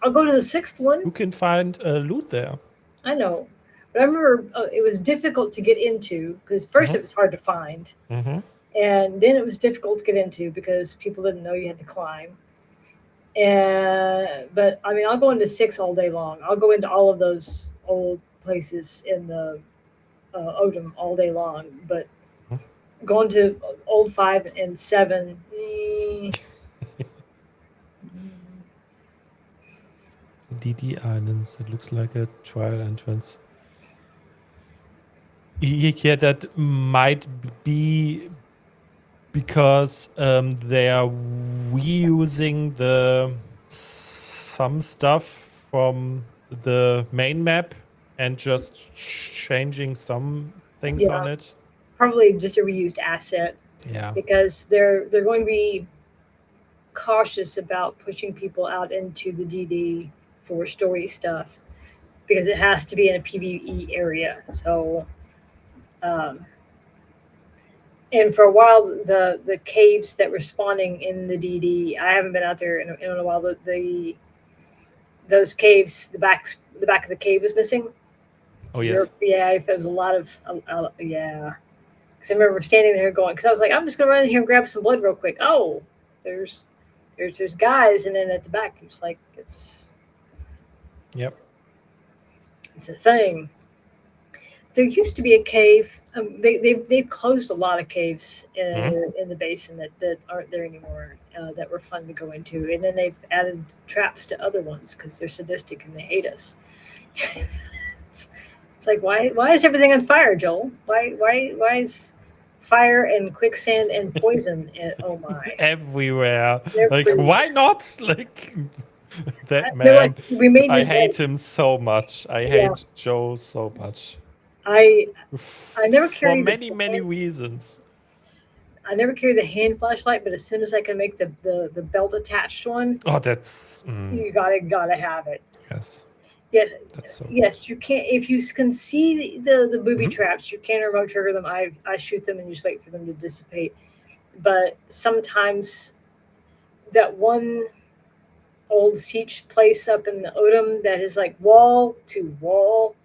I'll go to the 6th one. You can find loot there. I know, but I remember it was difficult to get into because 1st it was hard to find, Mm-hmm. and then it was difficult to get into because people didn't know you had to climb. And but I mean, I'll go into 6 all day long. I'll go into all of those old places in the Odom all day long. But going to old 5 and 7, DD Islands. It looks like a trial entrance. Yeah, that might be because they are reusing some stuff from the main map and just changing some things on yeah, it. probably just a reused asset Yeah. because they're going to be cautious about pushing people out into the DD for story stuff because it has to be in a PvE area. So, um, and for a while, the caves that were spawning in the DD, I haven't been out there in a while. Those caves, the back of the cave was missing. Oh yes. Yeah, it was a lot of yeah. Because I remember standing there going, because I was like, I'm just gonna run in here and grab some blood real quick. Oh, there's guys, and then at the back, it's like Yep. it's a thing. There used to be a cave. They've closed a lot of caves in the basin that aren't there anymore. That were fun to go into, and then they've added traps to other ones because they're sadistic and they hate us. It's like why is everything on fire, Joel? Why is fire and quicksand and poison? And, oh my! Everywhere. They're Like, pretty. why not? Like, that They're man. like, we made I this. hate him so much. I Yeah, hate Joe so much. I never For carried many reasons. I never carry the hand flashlight, but as soon as I can make the belt attached one, Oh, that's you gotta have it. yes. Yeah, That's so. yes, you can't. If you can see the booby Mhm. traps, you can remote trigger them. I shoot them and just wait for them to dissipate. But sometimes that one old siege place up in the Odom that is like wall to wall,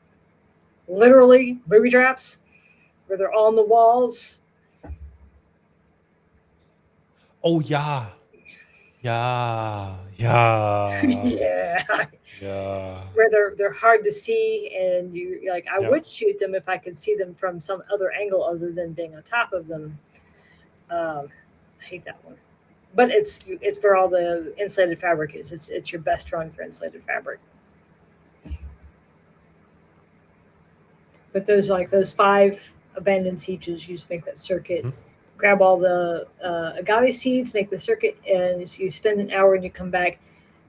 literally booby traps, where they're on the walls. Oh yeah. Yeah. Yeah. Yeah, Yeah. where they're hard to see, and you're like, I Yeah. would shoot them if I could see them from some other angle other than being on top of them. I hate that one. but it's where all the insulated fabric is. It's your best run for insulated fabric. But those 5 abandoned sieges, you just make that circuit, grab all the agave seeds, make the circuit, and you spend an hour and you come back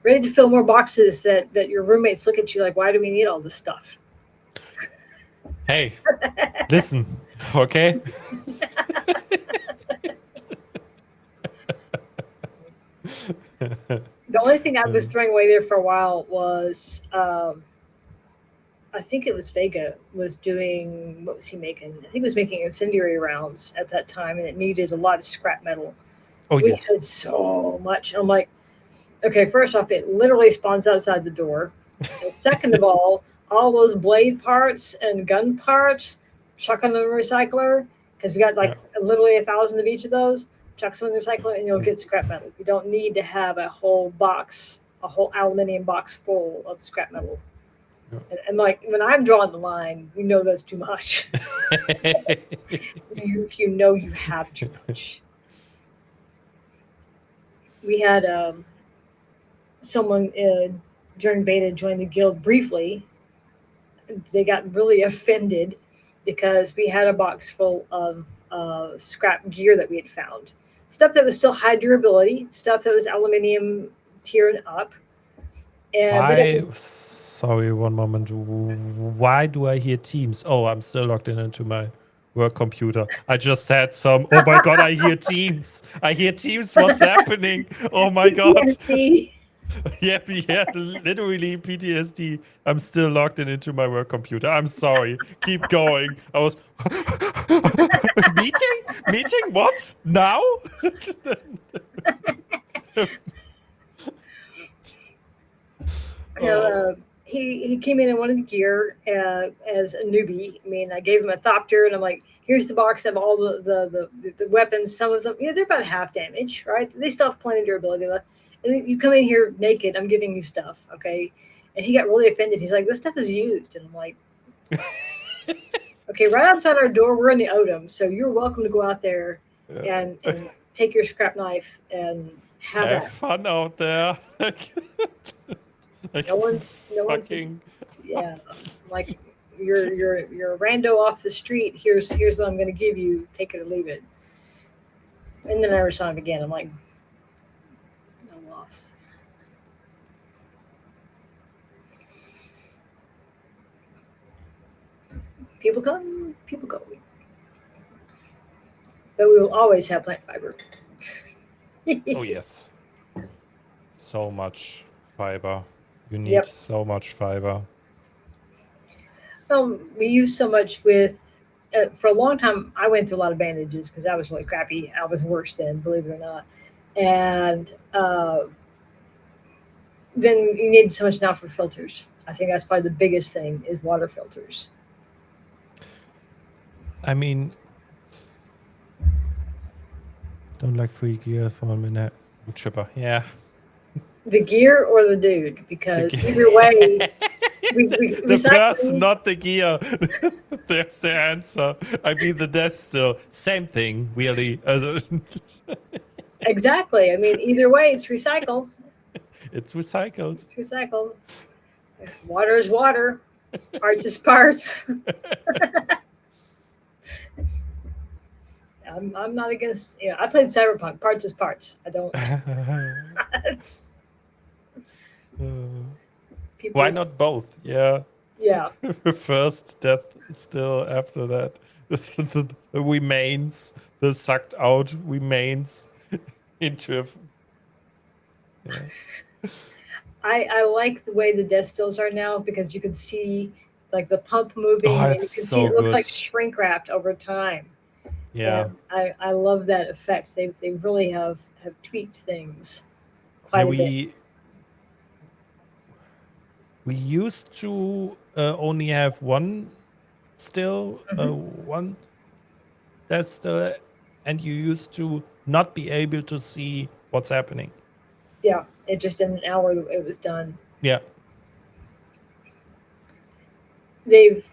ready to fill more boxes that your roommates look at you like, why do we need all this stuff? Hey, listen, okay? The only thing I was throwing away there for a while was, I think it was Vega was doing, what was he making? I think he was making incendiary rounds at that time, and it needed a lot of scrap metal. Oh, We yes. had so much. I'm like, okay, first off, it literally spawns outside the door. And second of all those blade parts and gun parts, chuck them in the recycler, because we got like literally 1,000 of each of those. Chuck some in the recycler, and you'll get scrap metal. You don't need to have a whole aluminum box full of scrap metal. And like when I'm drawing the line, you know that's too much. you know you have too much. We had someone during beta join the guild briefly. They got really offended because we had a box full of scrap gear that we had found. Stuff that was still high durability, stuff that was aluminium tiered up. And sorry, one moment. Why do I hear Teams? Oh, I'm still logged into my work computer. I just had some. Oh my God, I hear Teams. I hear Teams. What's happening? Oh my God. Yeah, literally PTSD. I'm still logged into my work computer. I'm sorry. Keep going. I was meeting. What now? He came in and wanted gear as a newbie. I mean, I gave him a Thopter, and I'm like, here's the box of all the weapons. Some of them, they're about half damage, right? They still have plenty of durability left. And you come in here naked, I'm giving you stuff, okay? And he got really offended. He's like, this stuff is used. And I'm like, okay, right outside our door, we're in the Odom, so you're welcome to go out there and take your scrap knife and have fun out there. No one's yeah. Like you're a rando off the street. Here's what I'm going to give you. Take it or leave it. And then I never saw him again. I'm like, no loss. People come, people go. But we will always have plant fiber. Oh yes, so much fiber. You need so much fiber. We use so much with. For a long time, I went through a lot of bandages because I was really crappy. I was worse then, believe it or not. And then you need so much now for filters. I think that's probably the biggest thing is water filters. I mean, don't like free gear for 1 minute. Chipper, yeah. The gear or the dude? Because either way, the person, not the gear. There's the answer. I mean, the death still. Same thing, really. Exactly. I mean, either way, it's recycled. It's recycled. It's recycled. Water is water. Parts is parts. I'm not against. I played Cyberpunk. Parts is parts. I don't. Why not both? Yeah. Yeah. First death, still after that. The remains, the sucked out remains into. I like the way the death stills are now because you can see like the pump moving, and you can see it looks like shrink wrapped over time. Yeah, and I love that effect. They really have tweaked things quite a bit. We used to only have one still, one death still, and you used to not be able to see what's happening. Yeah, it just in an hour it was done. Yeah. They've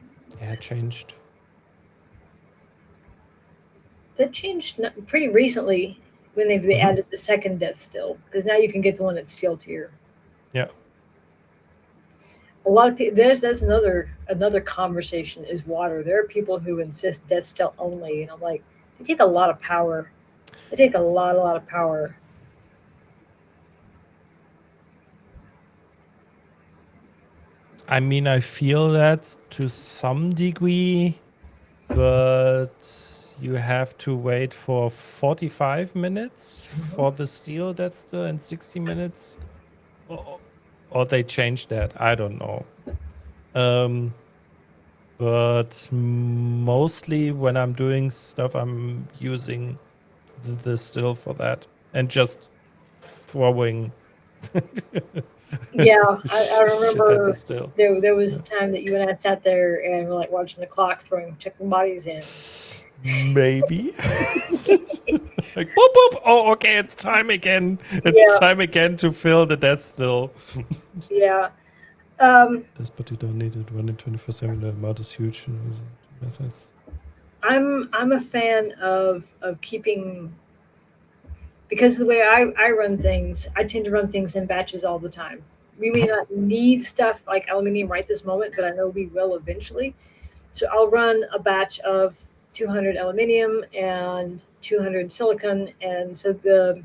changed. That changed pretty recently. when they Mhm. added the second death still, because now you can get the one that's steel tier. Yeah. A lot of people, that's another conversation is water. There are people who insist death still only, and I'm like, they take a lot of power. They take a lot of power. I mean, I feel that to some degree, but you have to wait for 45 minutes for the steel that's still in 60 minutes. Or they changed that. I don't know. But mostly when I'm doing stuff, I'm using the still for that and just throwing Yeah, I shit at the remember still. there was Yeah. a time that you and I sat there and were like watching the clock, throwing chicken bodies in. Maybe. Like boop boop. Oh, okay, it's time again. It's Yeah, time again to fill the death still. yeah. Um, That's but you don't need it running 24/7. The amount is huge and methods. I'm a fan of keeping, because the way I run things, I tend to run things in batches all the time. We may not need stuff like aluminium right this moment, but I know we will eventually. So I'll run a batch of 200 aluminium and 200 silicon, and so the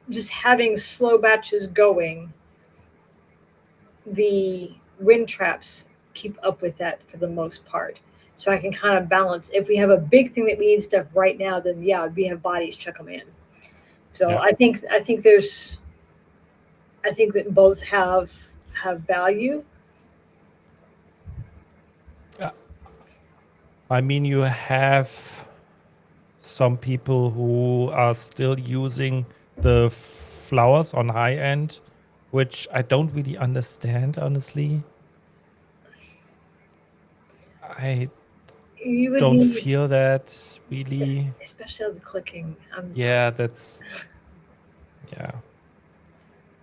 just having slow batches going, the wind traps keep up with that for the most part. So I can kind of balance. If we have a big thing that we need stuff right now, then yeah, we have bodies chuck them in. So Yeah. I think that both have value. I mean, you have some people who are still using the flowers on high end, which I don't really understand, honestly. I You would don't need, feel that really. especially the clicking. Yeah, that's. Yeah.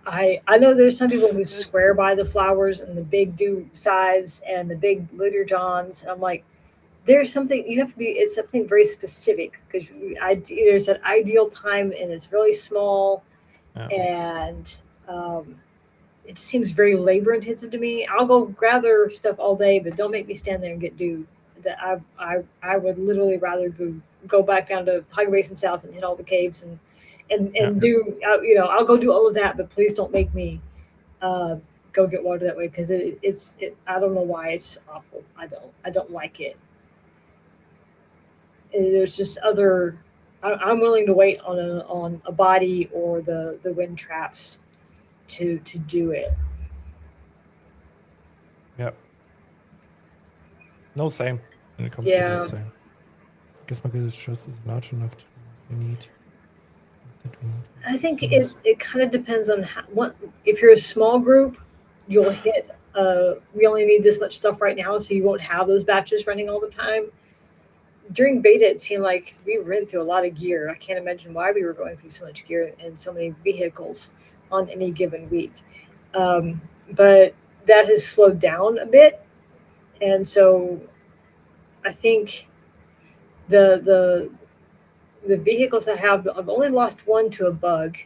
I know there's some people who swear by the flowers and the big do size and the big litter johns. I'm like, there's something you have to be. It's something very specific because there's an ideal time and it's really small, Yeah. and um, it just seems very labor intensive to me. I'll go gather stuff all day, but don't make me stand there and get dew. That I would literally rather go back down to Hagga Basin South and hit all the caves Yeah. and do I'll go do all of that, but please don't make me uh, go get water that way because it's I don't know why it's just awful. I don't like it. And there's just other. I'm willing to wait on a body or the wind traps to do it. Yeah. No, same. When it comes to that, Yeah, same. I guess my good is just as large enough to we need. That we need. I think Flowers. it kind of depends on what if you're a small group, you'll hit. We only need this much stuff right now, so you won't have those batches running all the time. During beta, it seemed like we ran through a lot of gear. I can't imagine why we were going through so much gear and so many vehicles on any given week. Um, but that has slowed down a bit, and so I think the the the vehicles I have, I've only lost one to a bug.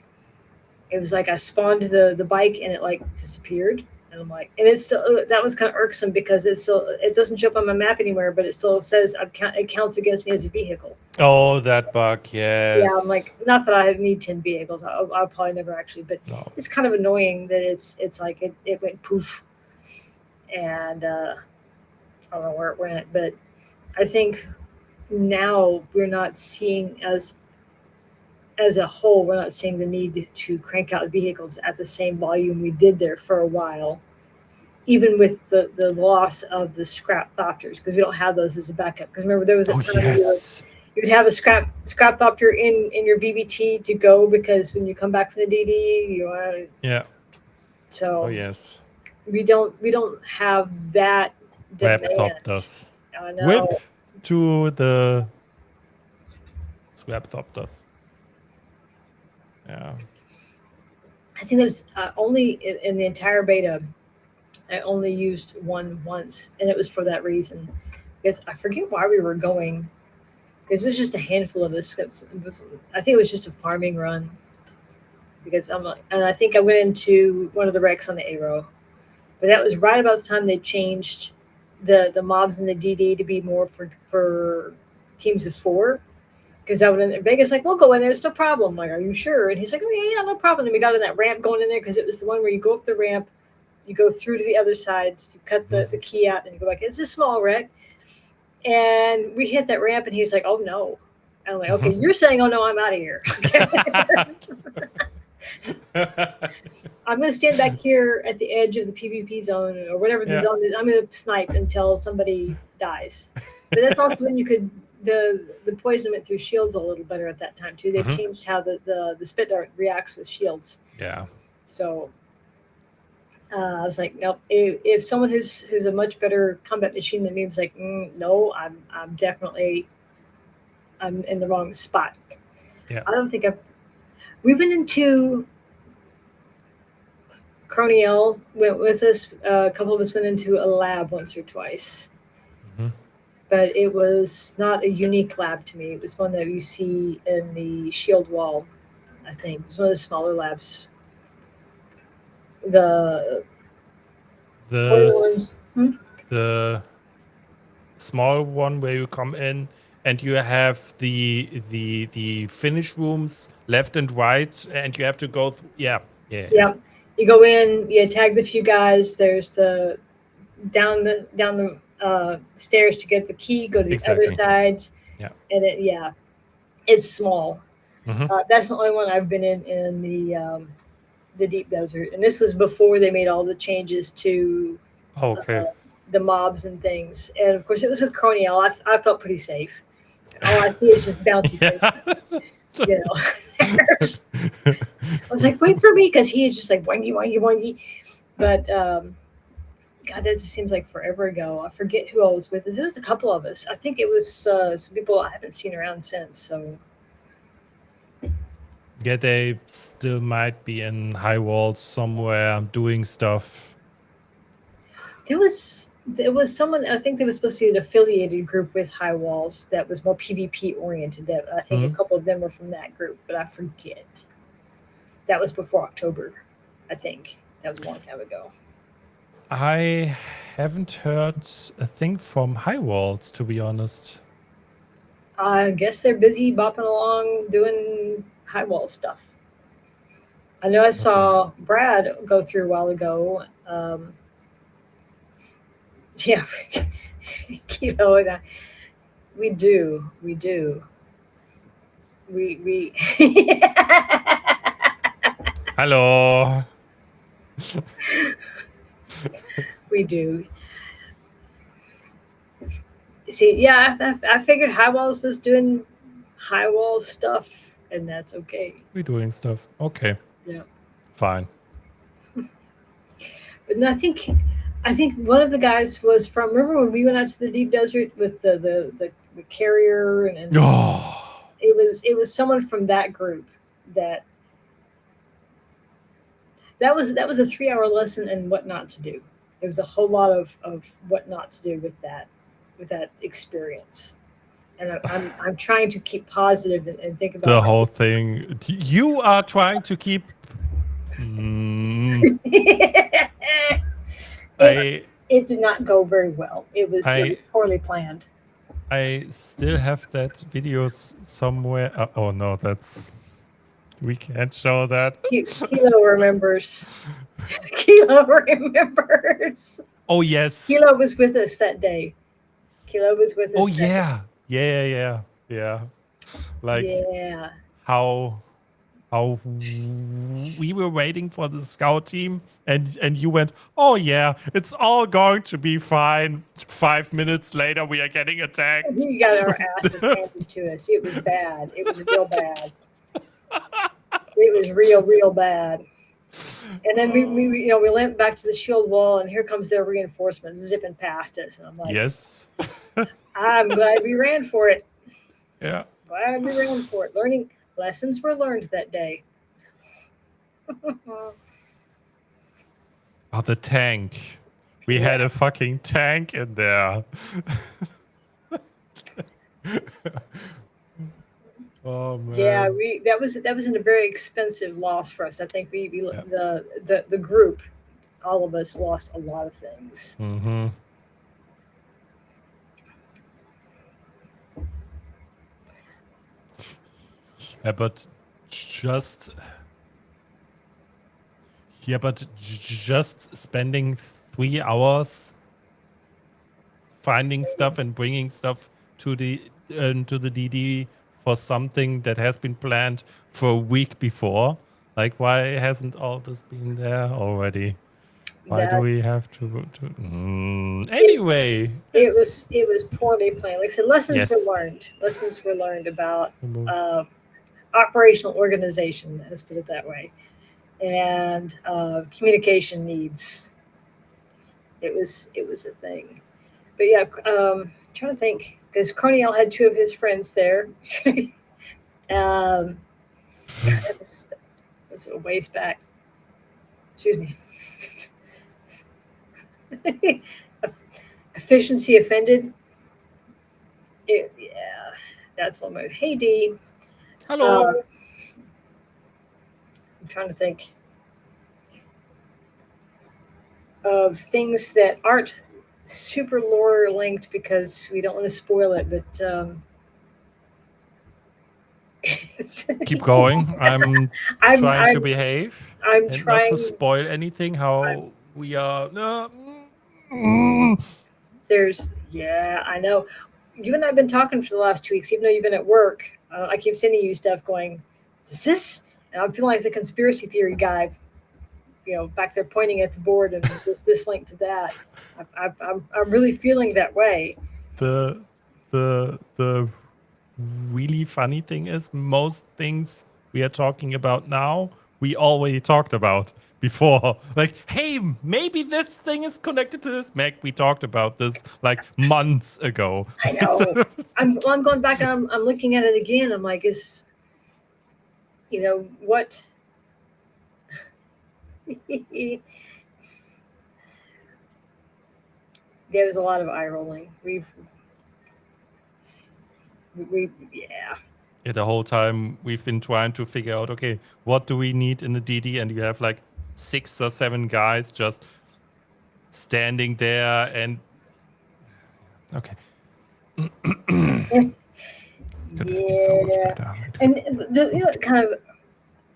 It was like I spawned the bike and it like disappeared, and I'm like, and it's still that was kind of irksome because it doesn't show up on my map anywhere, but it still says it counts against me as a vehicle. Oh, that bug. Yeah, I'm like, Yes. not that I need 10 vehicles. I'll probably never actually, but No. it's kind of annoying that it's like it went poof, and I don't know where it went, but I think now we're not seeing as a whole, we're not seeing the need to crank out vehicles at the same volume we did there for a while, even with the loss of the scrap thopters, because we don't have those as a backup. Because remember, there was a Oh, time yes. you would have a scrap thopter in your VBT to go because when you come back from the DD, you want Yeah. so Oh, yes. we don't have that Web demand. Thopters. I Whip know. to the Swap Thopters. Yeah. I think there's only in the entire beta. I only used one once, and it was for that reason. Because I forget why we were going. because it was just a handful of us. I think it was just a farming run because I'm like, and I think I went into one of the wrecks on the Arrow, but that was right about the time they changed the mobs in the DD to be more for teams of 4. Because I went in Vegas, like, we'll go in there, it's no problem. I'm like, are you sure? And he's like, oh, yeah, no problem. And we got in that ramp going in there because it was the one where you go up the ramp, you go through to the other side, you cut the key out, and you go back. It's a small wreck. And we hit that ramp, and he's like, oh, no. And I'm like, okay, you're saying, oh, no, I'm out of here. I'm going to stand back here at the edge of the PvP zone or whatever the zone is. I'm going to snipe until somebody dies. But that's also when you could the poison went through shields a little better at that time too. They've changed how the spit dart reacts with shields. Yeah. So I was like, nope. If someone who's a much better combat machine than me was like, no, I'm definitely in the wrong spot. Yeah. I don't think we went into Croniel went with us. A couple of us went into a lab once or twice. But it was not a unique lab to me. It was one that you see in the shield wall, I think. It was one of the smaller labs. The small one where you come in and you have the finish rooms left and right, and you have to go through. Yeah. You go in, you tag the few guys. There's the down the stairs to get the key. Go to the other side. Yeah. And it's small. That's the only one I've been in the deep desert, and this was before they made all the changes to the mobs and things. And of course, it was with Croniel. I felt pretty safe. All I see is just bouncy things. You know, I was like, wait for me, because he is just like wangy, wangy, wangy. But God, that just seems like forever ago. I forget who I was with. It was a couple of us. I think it was some people I haven't seen around since. So yeah, they still might be in High Walls somewhere doing stuff. There was someone, I think there was supposed to be an affiliated group with High Walls that was more PvP oriented. That I think a couple of them were from that group, but I forget. That was before October, I think. That was a long time ago. I haven't heard a thing from High Walls, to be honest. I guess they're busy bopping along doing High Wall stuff. I know I saw Brad go through a while ago. Yeah, Kilo and I, we do. We Hello. We do. See, yeah, I figured High Walls was doing High Wall stuff, and that's okay. We're doing stuff. Okay. Yeah. Fine. But no, I think one of the guys was from. Remember when we went out to the deep desert with the carrier and it was someone from that group that was a 3-hour lesson in what not to do. There was a whole lot of what not to do with that experience. And I'm trying to keep positive and think about the whole thing. You are trying to keep. It did not go very well. It was poorly planned. I still have that video somewhere. Oh no, we can't show that. Kilo remembers. Kilo remembers. Oh yes. Kilo was with us that day. Kilo was with us. Oh yeah. Yeah. Like how we were waiting for the scout team and you went, oh yeah, it's all going to be fine. 5 minutes later, we are getting attacked. We got our asses handed to us. It was bad. It was real bad. It was real bad. And then we went back to the shield wall, and here comes their reinforcements zipping past us. And I'm like, yes. I'm glad we ran for it. Yeah. Glad we ran for it. Learning lessons were learned that day. Oh, the tank. We had a fucking tank in there. Oh man. Yeah, that was a very expensive loss for us. I think we Yeah. the group, all of us lost a lot of things. Mm-hmm. Yeah, but just just spending 3 hours finding stuff and bringing stuff to the DD for something that has been planned for a week before. Like, why hasn't all this been there already? Why do That we have to? Anyway, it was poorly planned. Like I said, lessons were yes. learned. Lessons were learned about operational organization. Let's put it that way, and communication needs. It was a thing. But yeah, trying to think because Cornell had two of his friends there. um, God, that was a ways back. Excuse me. Efficiency offended. Yeah, that's one move. Hey D, Hello. I'm trying to think of things that aren't super lore linked because we don't want to spoil it, but Keep going. I'm I'm trying to I'm behave I'm and not to trying. spoil anything. I'm, How we are. yeah, I know. You and I've been talking for the last 2 weeks, even though you've been at work. I keep sending you stuff going, does this? And I'm feeling like the conspiracy theory guy, back there pointing at the board and this link to that. I'm really feeling that way. the the really funny thing is most things we are talking about now we already talked about before. Like, hey, maybe this thing is connected to this. Meg, we talked about this like months ago. I know. I'm going back and I'm looking at it again. I'm like, what? There was a lot of eye rolling. Yeah. Yeah, the whole time we've been trying to figure out, okay, what do we need in the DD? And you have like 6 or 7 guys just standing there and okay. Could have been so much Yeah. better. And kind of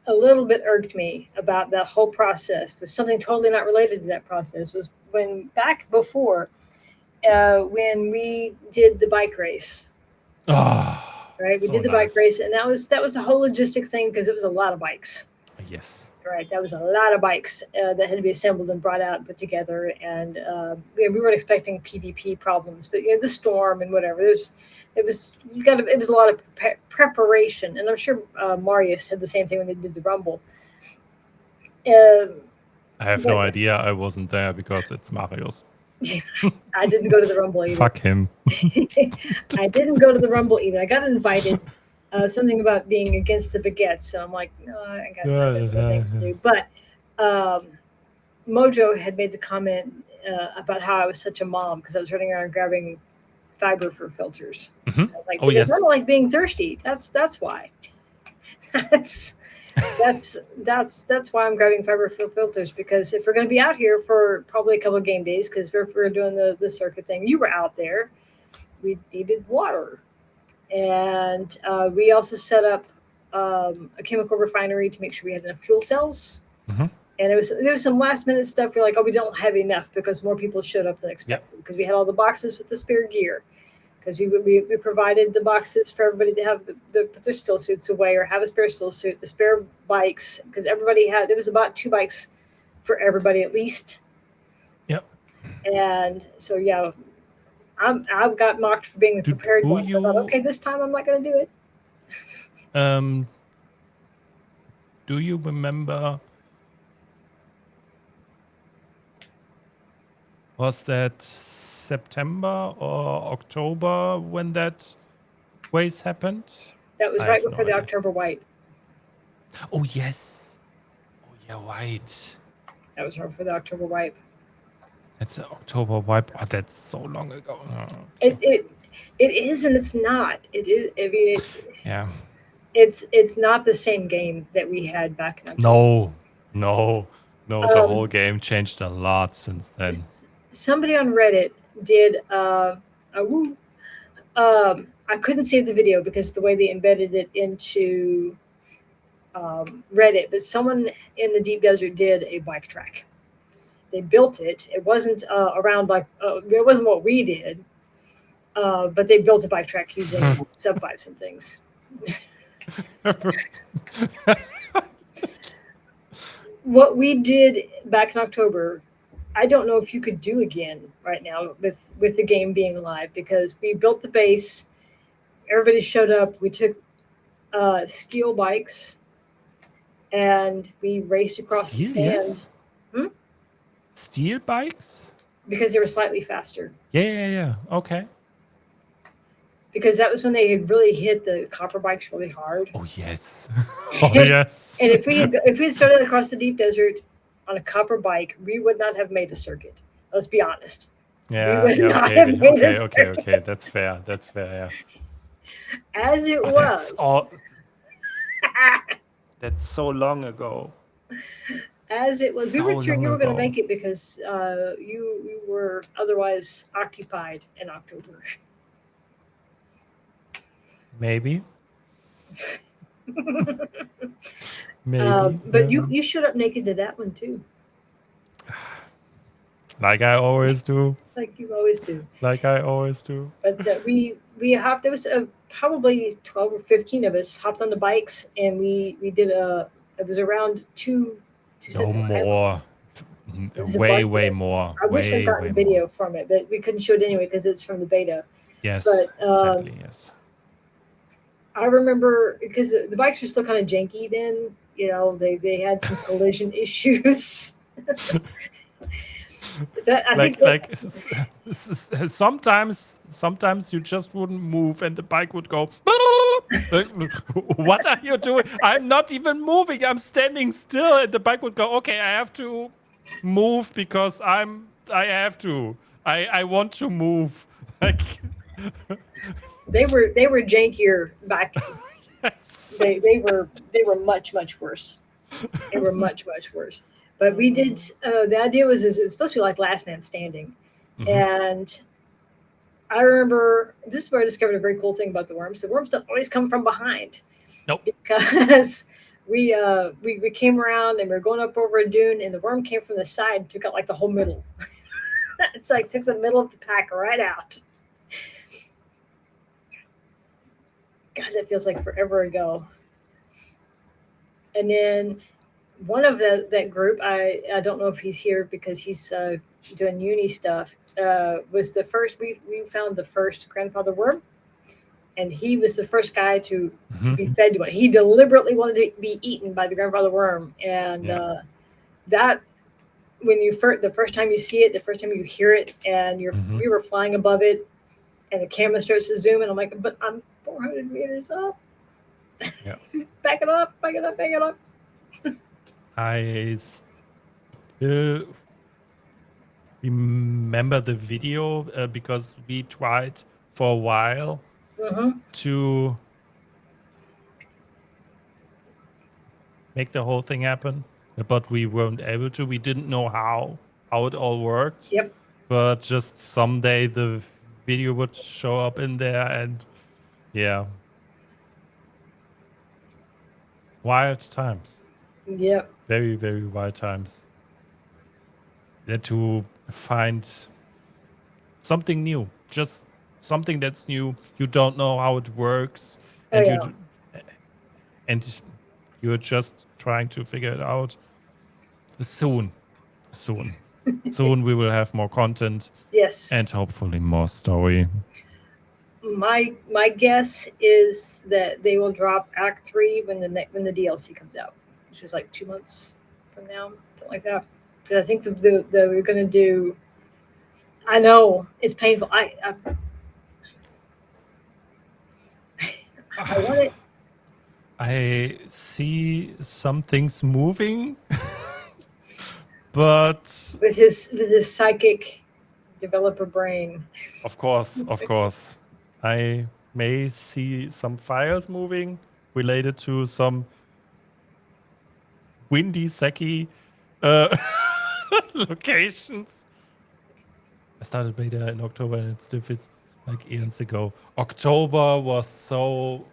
a little bit irked me about that whole process was something totally not related to that process was when back before when we did the bike race. Oh, Right, we so did the bike nice. race, and that was a whole logistic thing because it was a lot of bikes. Yes. Right, that was a lot of bikes that had to be assembled and brought out and put together, and we weren't expecting PvP problems, but the storm and whatever. It was a lot of preparation, and I'm sure Marius had the same thing when they did the Rumble. I have no idea. I wasn't there because it's Mario's. I didn't go to the Rumble either. Fuck him. I didn't go to the Rumble either. I got invited. Something about being against the baguettes. So I'm like, no, I got other things to do. But Mojo had made the comment about how I was such a mom because I was running around grabbing fiber for filters. Mm-hmm. Like, oh yes, I don't like being thirsty. That's why. that's why I'm grabbing fiber for filters because if we're going to be out here for probably a couple of game days because we're doing the circuit thing, you were out there. We needed water. And we also set up a chemical refinery to make sure we had enough fuel cells. Mm-hmm. And there was some last minute stuff. We're like, oh, we don't have enough because more people showed up than expected. Because we had all the boxes with the spare gear. Because we provided the boxes for everybody to have put their still suits away or have a spare still suit, the spare bikes. Because there was about 2 bikes for everybody at least. Yep. And so yeah. I've got mocked for being the prepared one. So I thought, okay, this time I'm not going to do it. Do you remember? Was that September or October when that race happened? That was right before the October White. Oh yes. Oh yeah, right. That was right before the October Wipe. That's an October wipe. Oh, that's so long ago. Okay. It is and it's not. It is. I mean, yeah. It's not the same game that we had back in October. No. The whole game changed a lot since then. Somebody on Reddit did a woo. I couldn't save the video because the way they embedded it into Reddit, but someone in the deep desert did a bike track. They built it. It wasn't around like it wasn't what we did, but they built a bike track using sub fives and things. What we did back in October, I don't know if you could do again right now with the game being live, because we built the base. Everybody showed up. We took steel bikes and we raced across the sand. Yes. Steel bikes? Because they were slightly faster. Yeah. Okay. Because that was when they had really hit the copper bikes really hard. Oh yes. Yes. And if we had started across the deep desert on a copper bike, we would not have made a circuit. Let's be honest. Yeah. Okay. That's fair. Yeah. As it was. That's so long ago. As it was, So we were sure you were going to long make it because you were otherwise occupied in October. Maybe. But you showed up naked to that one too. Like I always do. Like you always do. But we hopped. There was probably 12 or 15 of us hopped on the bikes, and we did it was around two sets of highlights. Way more. I wish I'd gotten video from it, but we couldn't show it anyway because it's from the beta. Yes, but, exactly. Yes. I remember because the bikes were still kind of janky then. You know, they had some collision issues. Sometimes you just wouldn't move and the bike would go. What are you doing? I'm not even moving. I'm standing still, and the bike would go. Okay, I have to move because I have to. I want to move. Like they were jankier back. Yes. They were much worse. They were much worse. But we did. The idea was it was supposed to be like Last Man Standing, and I remember this is where I discovered a very cool thing about the worms. The worms don't always come from behind. Nope. Because we came around and we were going up over a dune, and the worm came from the side and took out like the whole middle. It's like took the middle of the pack right out. God, that feels like forever ago. And then one of that group, I don't know if he's here because he's doing uni stuff, was the first, we found the first grandfather worm, and he was the first guy to be fed to one. He deliberately wanted to be eaten by the grandfather worm, and that when the first time you see it, the first time you hear it, and we were flying above it, and the camera starts to zoom, and I'm like, but I'm 400 meters up. Yeah. Back it up. I still remember the video because we tried for a while to make the whole thing happen, but we weren't able to. We didn't know how it all worked. Yep. But just someday the video would show up in there, and yeah. Wild times. Yep. Very, very wild times. That to find something new, just something that's new. You don't know how it works, and you're just trying to figure it out. Soon we will have more content. Yes. And hopefully more story. My guess is that they will drop Act 3 when the DLC comes out, which is like 2 months from now, something like that. But I think we're going to do. I know it's painful. I want it. I see some things moving, but with his psychic developer brain. Of course. I may see some files moving, related to some windy, sacky uh, locations. I started beta in October and it still feels like eons ago. October was so...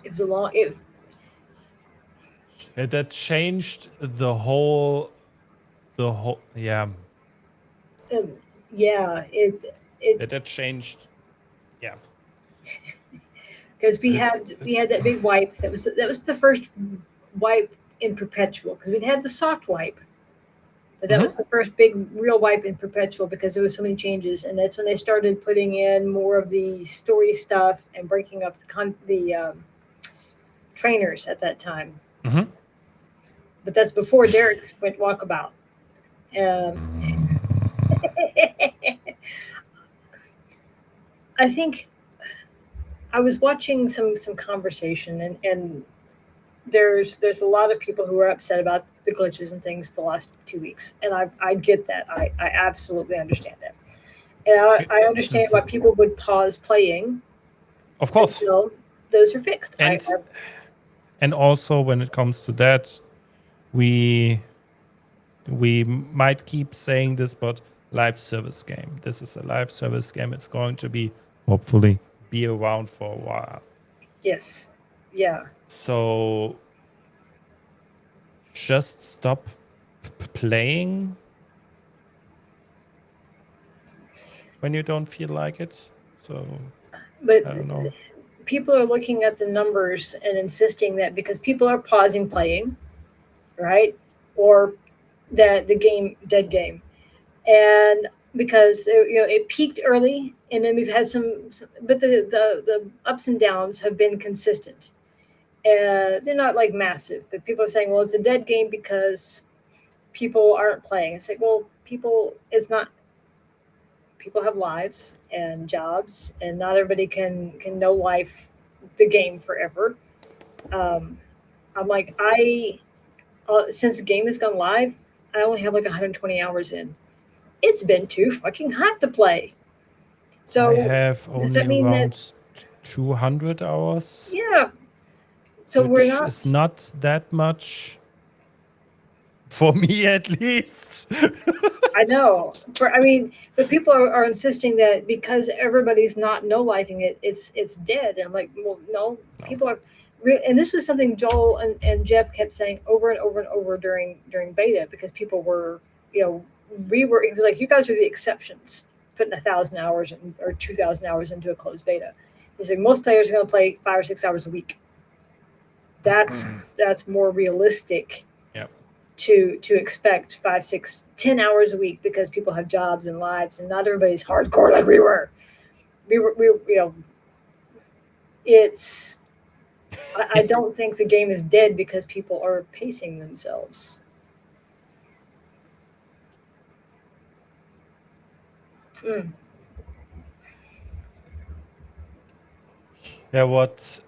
It was a long. that changed the whole... Yeah. Yeah. That changed... Yeah. Because we had that big wipe. That was the first wipe in perpetual. Because we'd had the soft wipe, but that was the first big real wipe in perpetual because there was so many changes, and that's when they started putting in more of the story stuff and breaking up the trainers at that time. Mm-hmm. But that's before Derek's went walkabout. I think I was watching some conversation, and there's a lot of people who are upset about the glitches and things the last 2 weeks, and I get that. I absolutely understand that, and I understand why people would pause playing. Of course. Until those are fixed. And also when it comes to that, we might keep saying this, but live service game. This is a live service game. It's going to be, hopefully, be around for a while. Yes. Yeah. So just stop playing when you don't feel like it. So but I don't know. People are looking at the numbers and insisting that because people are pausing playing, right? Or that the dead game. And because it peaked early, and then we've had some but the ups and downs have been consistent. They're not like massive, but people are saying, well, it's a dead game because people aren't playing. It's like, well, people have lives and jobs, and not everybody can know life the game forever. I'm like, since the game has gone live, I only have like 120 hours in. It's been too fucking hot to play. So I have does only that mean around 200 hours. Yeah. So which is not that much for me, at least. I know. But people are insisting that because everybody's not no-lifing it, it's dead. And I'm like, well, no. People are, and this was something Joel and Jeff kept saying over and over and over during beta, because people were, it was like, you guys are the exceptions, putting 1,000 hours or 2,000 hours into a closed beta. He said most players are going to play 5 or 6 hours a week. That's more realistic. Yep. To expect 5, 6, 10 hours a week, because people have jobs and lives, and not everybody's hardcore like we were. It's. I don't think the game is dead because people are pacing themselves. Yeah, what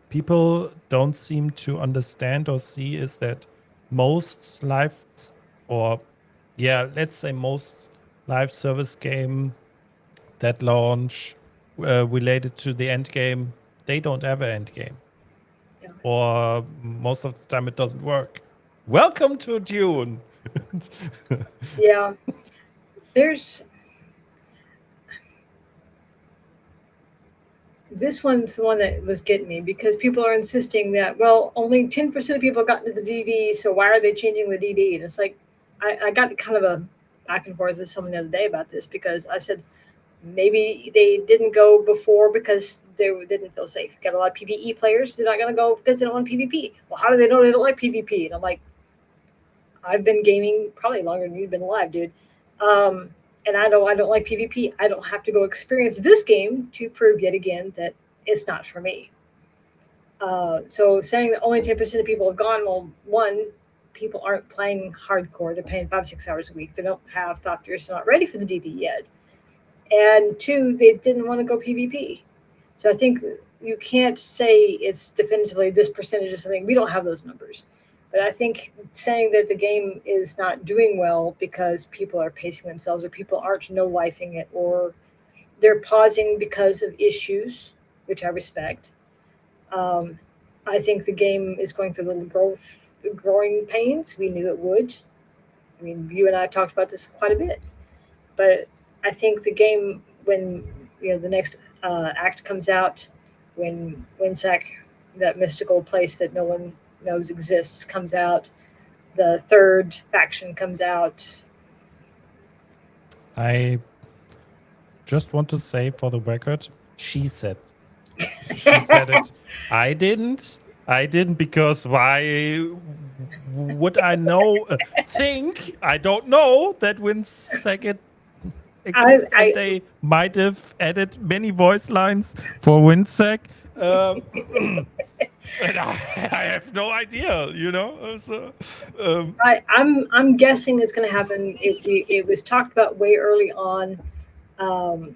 people don't seem to understand or see is that most live, let's say most live service game that launch related to the end game, they don't have an end game. Yeah. Or most of the time it doesn't work. Welcome to Dune. Yeah. This one's the one that was getting me, because people are insisting that, well, only 10% of people got into the DD, so why are they changing the DD? And it's like, I got kind of a back and forth with someone the other day about this, because I said, maybe they didn't go before because they didn't feel safe. Got a lot of PvE players. They're not going to go because they don't want PvP. Well, how do they know they don't like PvP? And I'm like, I've been gaming probably longer than you've been alive, dude. And I know I don't like PvP. I don't have to go experience this game to prove yet again that it's not for me. So saying that only 10% of people have gone, well, one, people aren't playing hardcore. They're playing 5, 6 hours a week. They don't have doctors. They're not ready for the DD yet. And two, they didn't want to go PvP. So I think you can't say it's definitively this percentage of something. We don't have those numbers. But I think saying that the game is not doing well because people are pacing themselves, or people aren't no-lifing it, or they're pausing because of issues, which I respect. Um, I think the game is going through little growing pains. We knew it would. I mean, you and I talked about this quite a bit. But I think the game, when the next act comes out, when Winsack, that mystical place that no one knows exists, comes out, the third faction comes out. I just want to say for the record, she said it. I didn't. I didn't because why would I know? Think I don't know that Winsack exists, and I they might have added many voice lines for Winsack. And I have no idea, So, I'm guessing it's going to happen. It was talked about way early on. Um,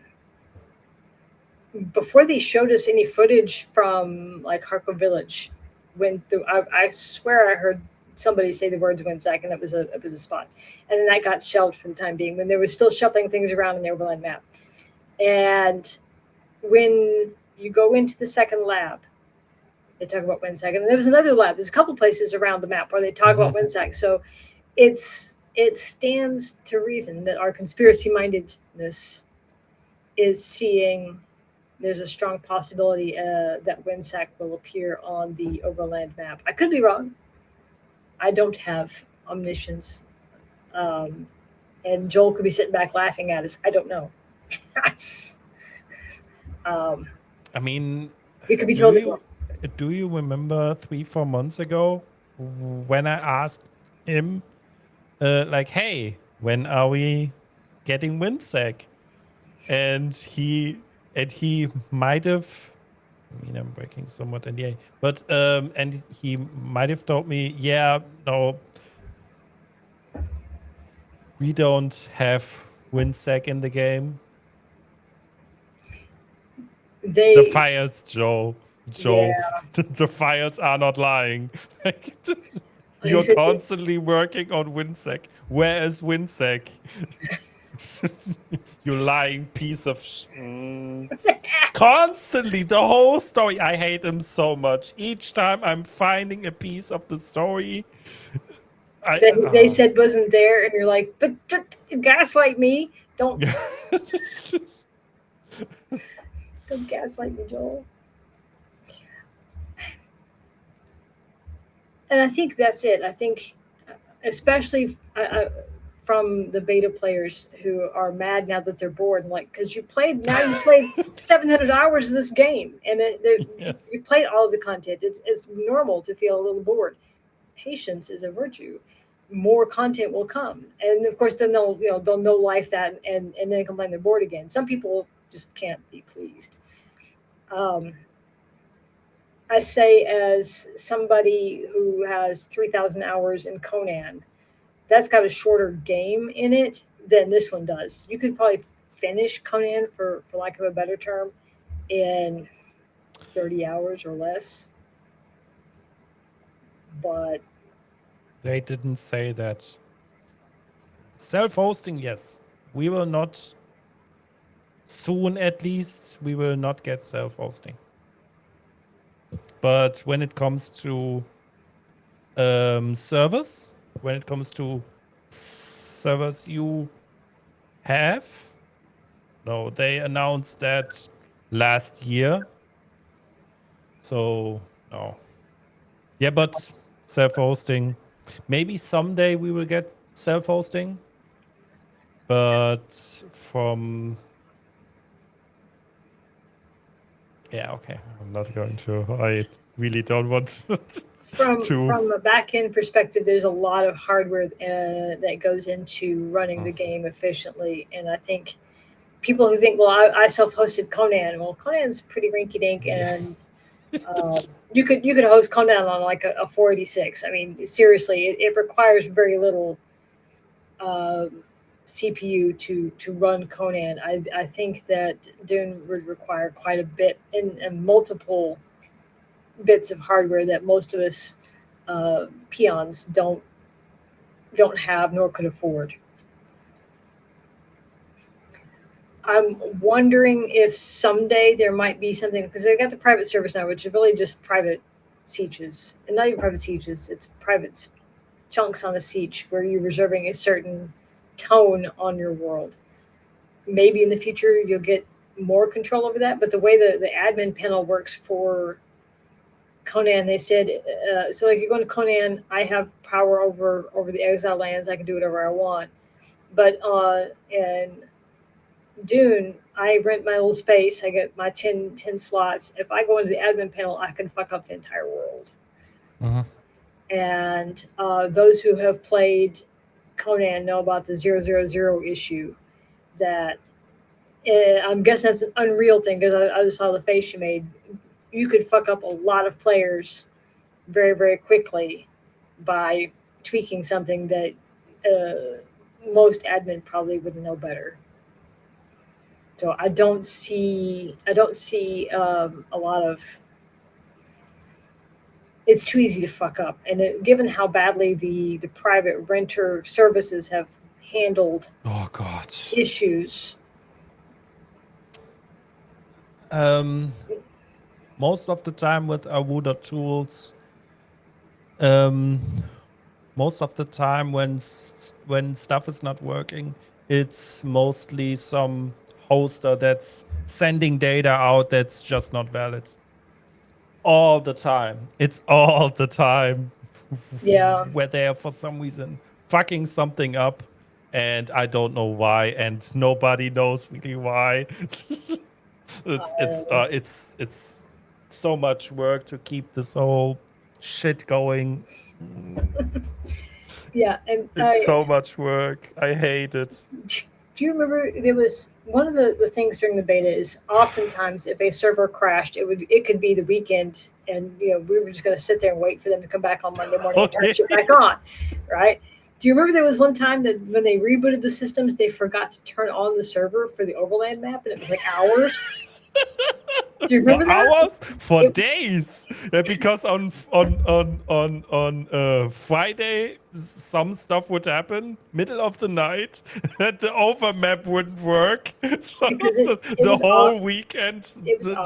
Before they showed us any footage from like Harko Village, I swear I heard somebody say the words Winsack, and it was a spot, and then that got shelved for the time being when they were still shuffling things around in the overland map. And when you go into the second lab, they talk about Winsack, and there was another lab. There's a couple places around the map where they talk about Winsack. So it stands to reason that our conspiracy mindedness is seeing there's a strong possibility that Winsack will appear on the overland map. I could be wrong. I don't have omniscience. And Joel could be sitting back laughing at us. I don't know. I mean, We could be do totally wrong. you remember 3-4 months ago when I asked him, like, hey, when are we getting Winsack? And he might have. I mean, I'm breaking somewhat NDA, but and he might have told me, yeah, no, we don't have Winsack in the game. The files, Joe, Yeah. the files are not lying. They You're said- constantly working on Winsack. Where is Winsack? You lying piece of constantly the whole story. I hate him so much. Each time I'm finding a piece of the story, they said wasn't there, and you're like, but you gaslight me. Don't gaslight me, Joel. And I think that's it. I think, especially from the beta players who are mad now that they're bored, like because you played 700 hours of this game, and Yes. you played all of the content. It's normal to feel a little bored. Patience is a virtue. More content will come, and of course, then they'll know life that and then complain they're bored again. Some people just can't be pleased. I say, as somebody who has 3,000 hours in Conan, that's got a shorter game in it than this one does. You could probably finish Conan, for lack of a better term, in 30 hours or less. But They didn't say that. Self-hosting, yes. We will not, soon at least, we will not get self-hosting. But when it comes to servers, when it comes to servers you have, no, they announced that last year. So, no. Yeah, but self-hosting, maybe someday we will get self-hosting. But from... Yeah, okay. I'm not going to. I really don't want to. from a back end perspective, there's a lot of hardware that goes into running the game efficiently. And I think people who think, well, I self-hosted Conan. Well, Conan's pretty rinky-dink, and you could host Conan on like a 486. I mean, seriously, it requires very little CPU to run Conan. I think that Dune would require quite a bit and multiple bits of hardware that most of us peons don't have nor could afford. I'm wondering if someday there might be something, because they got the private service now, which is really just private sieges, and not even private sieges. It's private chunks on a siege where you're reserving a certain tone on your world. Maybe in the future you'll get more control over that. But the way the admin panel works for Conan, they said, so like you're going to Conan, I have power over the exile lands. I can do whatever I want. But in Dune, I rent my little space. I get my 10 slots. If I go into the admin panel, I can fuck up the entire world. Mhm. And those who have played Conan know about the 000 issue. That I'm guessing that's an Unreal thing, because I just saw the face you made. You could fuck up a lot of players very, very quickly by tweaking something that most admin probably would know better. So I don't see a lot of. It's too easy to fuck up, and given how badly the private renter services have handled Oh God. issues. Most of the time with Awuda tools, most of the time when stuff is not working, it's mostly some hoster that's sending data out that's just not valid. All the time. It's all the time. Yeah. Where they are for some reason fucking something up, and I don't know why, and nobody knows really why. It's so much work to keep this whole shit going. Yeah, and It's so much work. I hate it. do you remember there was one of the things during the beta is oftentimes if a server crashed, it could be the weekend, and we were just going to sit there and wait for them to come back on Monday morning and turn shit back on, right? Do you remember there was one time that when they rebooted the systems, they forgot to turn on the server for the overland map, and it was like hours? Do you remember For that? hours, for days, because on Friday some stuff would happen middle of the night that the overmap wouldn't work. So Because it the was whole off. weekend, It was off.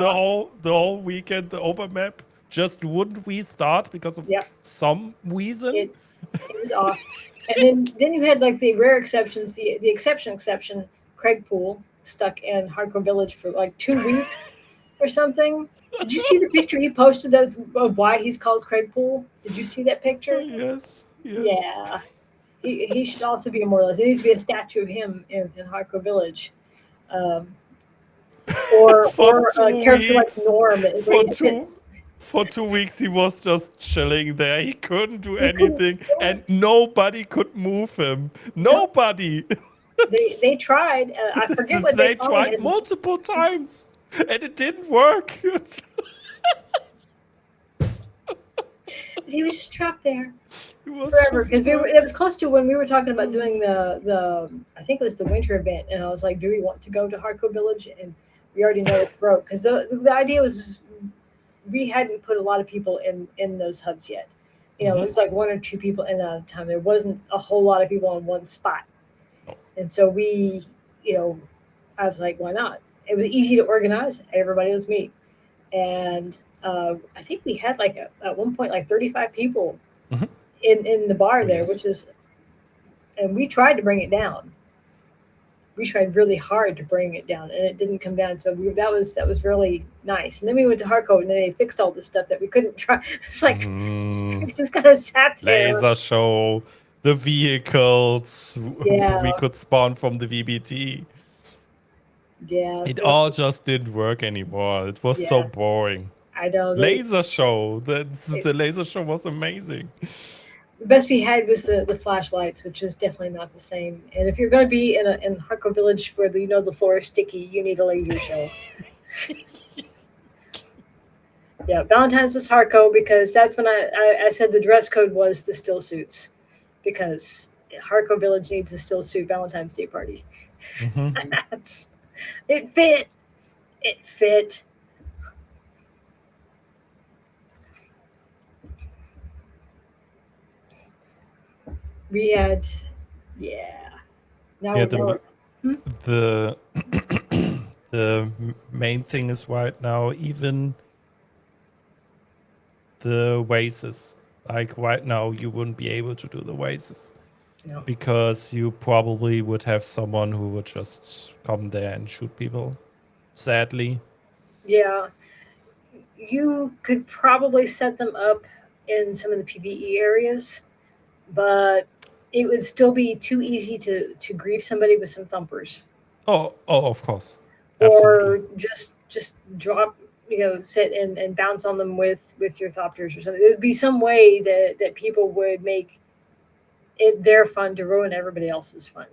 the whole weekend, the overmap just wouldn't restart because of Yep. some reason. It was off. And then you had like the rare exceptions, the exception, Craig Poole stuck in Hardcore Village for like 2 weeks or something. Did you see the picture he posted of why he's called Craig Poole? Did you see that picture? Yes. Yeah. He should also be immortalized. There needs to be a statue of him in Hardcore Village. Or For a 2 character like weeks. Norm where For he sits. For 2 weeks, he was just chilling there. He couldn't do He couldn't anything, do and it. nobody could move him. Nope. Nobody. They tried. I forget what they They finally tried had. multiple times, and it didn't work. He was just trapped there He was forever, just because trapped. it was close to when we were talking about doing the I think it was the winter event, and I was like, do we want to go to Hardcore Village? And we already know it's broke, because the idea was we hadn't put a lot of people in those hubs yet. It was like 1 or 2 people in at a time. There wasn't a whole lot of people in one spot, and so we, I was like, why not? It was easy to organize. Everybody was meet, and I think we had like at one point like 35 people Mhm. in the bar there, Yes. which is, and we tried to bring it down. We tried really hard to bring it down, and it didn't come down. So that was really nice. And then we went to Hardcore, and then they fixed all the stuff that we couldn't try. It's like we just kind of sat there. Laser show, the vehicles Yeah. we could spawn from the VBT. Yeah, It all just didn't work anymore. It was so Yeah. boring. I know. Laser show. The laser show was amazing. The best we had was the flashlights, which is definitely not the same. And if you're going to be in Hardcore Village where the floor is sticky, you need a laser show. Yeah, Valentine's was hardcore, because that's when I said the dress code was the still suits, because Hardcore Village needs a still suit Valentine's Day party. It fit. It fit. We had, yeah. Now Yeah, we're the the main thing is right now, even the races. Like right now, you wouldn't be able to do the races No. because you probably would have someone who would just come there and shoot people. Sadly. Yeah. You could probably set them up in some of the PvE areas, but it would still be too easy to grief somebody with some thumpers. Oh, of course. Or Absolutely. just drop, sit and bounce on them with your thopters or something. There would be some way that people would make it their fun to ruin everybody else's fun,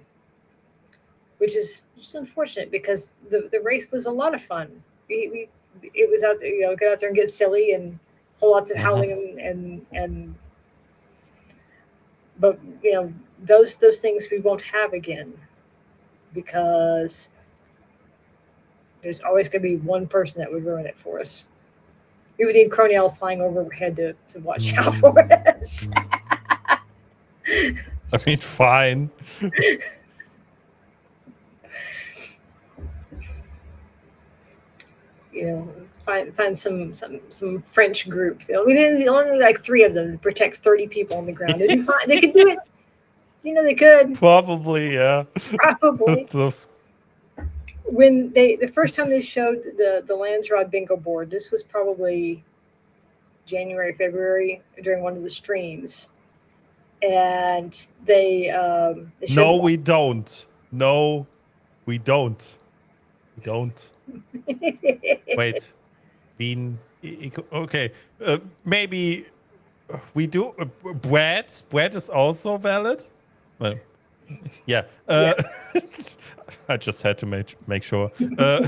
which is just unfortunate because the race was a lot of fun. We it was out there, get out there and get silly and whole lots of howling and but those things we won't have again because there's always going to be one person that would ruin it for us. We would need Croniel flying overhead to watch out for us. I mean, fine. Find some French group. We need only like 3 of them to protect 30 people on the ground. It'd be fine. They could do it. They could. Probably, yeah. Probably. Those, When the first time they showed the Landsrod bingo board, this was probably January, February during one of the streams, and they showed. no, we don't. No, we don't. We don't. Wait. Bean. Okay. Maybe we do. Bread. Bread is also valid. Well, yeah. I just had to make sure. Yeah,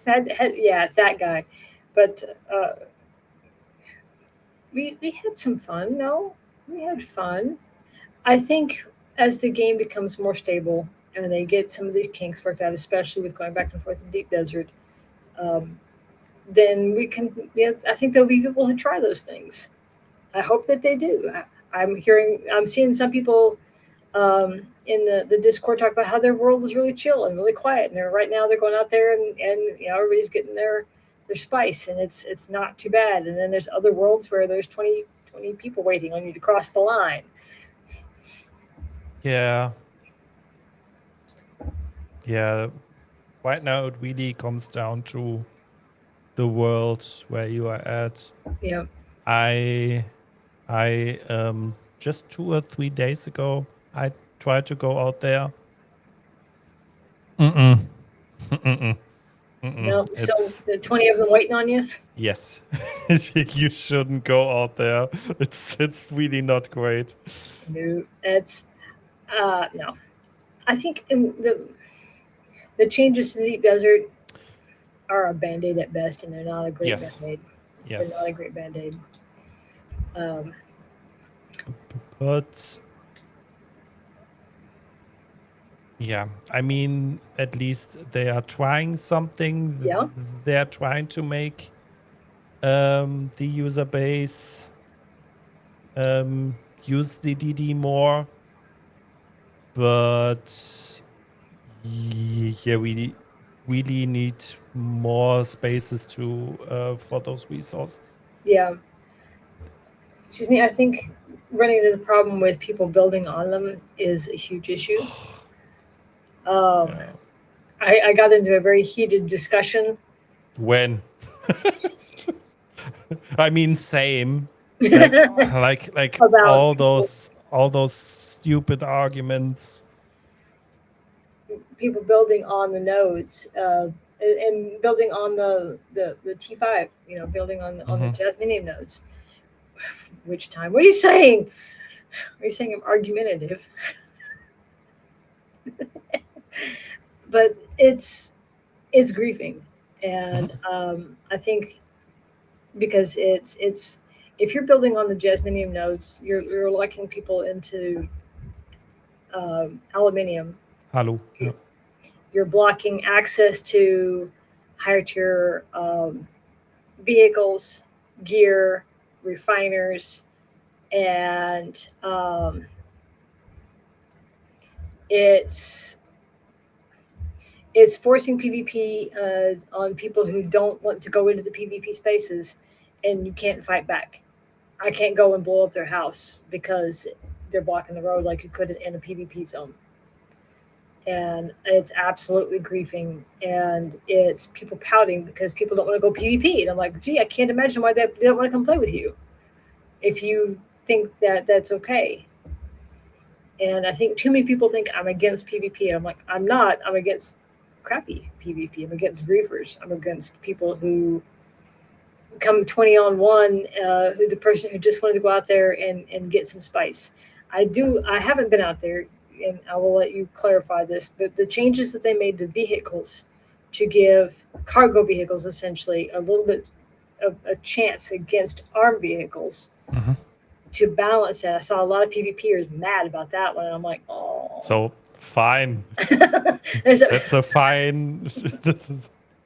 that guy. But we had some fun. No, we had fun. I think as the game becomes more stable and they get some of these kinks worked out, especially with going back and forth in Deep Desert, then we can. Yeah, I think there'll be people who try those things. I hope that they do. I'm seeing some people in the Discord talk about how their world is really chill and really quiet, and right now they're going out there and everybody's getting their spice, and it's not too bad. And then there's other worlds where there's 20 people waiting on you to cross the line. Yeah. Yeah. Right now, it really comes down to the world where you are at. Yeah. I just 2 or 3 days ago, I tried to go out there. No, so the 20 of them waiting on you. Yes, you shouldn't go out there. It's really not great. No, it's no. I think the changes to the Deep Desert are a band-aid at best, and they're not a great Yes. band-aid. Yes. They're not a great band-aid. But yeah, I mean, at least they are trying something. Yeah. They are trying to make the user base use the DD more. But yeah, we really need more spaces to for those resources. Yeah. Excuse me. I think running into the problem with people building on them is a huge issue. Yeah. I got into a very heated discussion. When? I mean, same. Like About all those stupid arguments. people building on the nodes and building on the T5, building on the Jasminium nodes. Which time? What are you saying? Are you saying I'm argumentative? But it's griefing, and I think because it's if you're building on the Jasminium nodes, you're locking people into aluminium. Hello. Yeah. You're blocking access to higher tier vehicles, gear, refiners, and it's is forcing PvP on people who don't want to go into the PvP spaces, and you can't fight back. I can't go and blow up their house because they're blocking the road like you could in a PvP zone. And it's absolutely griefing, and it's people pouting because people don't want to go PvP. And I'm like, gee, I can't imagine why they don't want to come play with you if you think that that's okay. And I think too many people think I'm against PvP. And I'm like, I'm not. I'm against crappy PvP. I'm against griefers. I'm against people who come 20 on 1, who the person who just wanted to go out there and get some spice. I haven't been out there, and I will let you clarify this, but the changes that they made to vehicles to give cargo vehicles essentially a little bit of a chance against armed vehicles to balance that. I saw a lot of PvPers mad about that one, and I'm like, oh. So fine. There's a- That's a fine.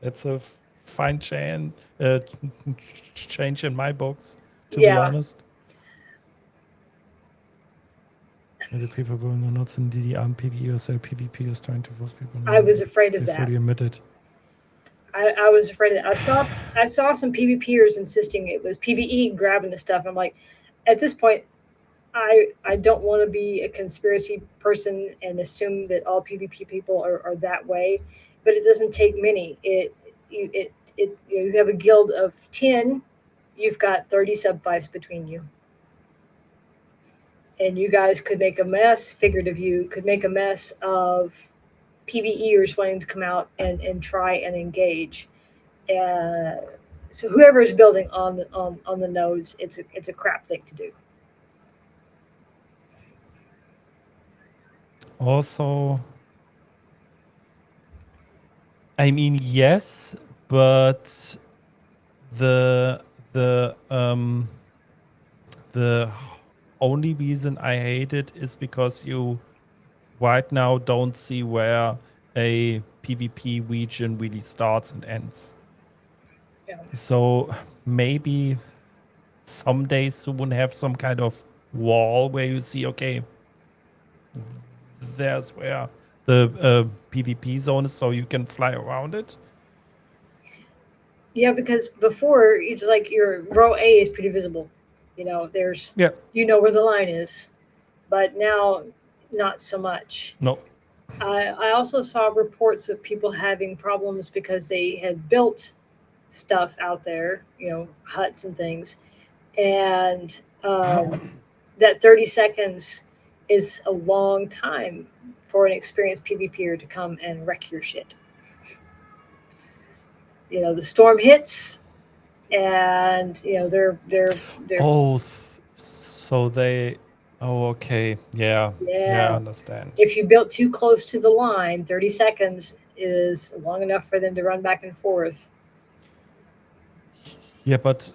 That's a fine change in my books. To be Yeah. honest. The people going on nuts in DDR and PvE or PvP is trying to force people. I was afraid of They that. fully admit it. I was afraid of that. I saw some PvPers insisting it was PvE grabbing the stuff. I'm like, at this point, I don't want to be a conspiracy person and assume that all PvP people are that way, but it doesn't take many. You have a guild of 10, you've got 30 sub-fives between you. And you guys could make a mess, figurative you could make a mess of PvEers wanting to come out and try and engage. So whoever is building on the nodes, it's a crap thing to do. Also, I mean, yes, but the only reason I hate it is because you right now don't see where a PvP region really starts and ends. Yeah. So maybe someday soon have some kind of wall where you see, okay, there's where the PvP zone is, so you can fly around it. Yeah, because before it's like your row A is pretty visible. There's where the line is, but now not so much. No. I also saw reports of people having problems because they had built stuff out there, huts and things, and that 30 seconds is a long time for an experienced PvPer to come and wreck your shit. The storm hits, and they're so they okay, yeah, I understand. If you built too close to the line, 30 seconds is long enough for them to run back and forth. Yeah, but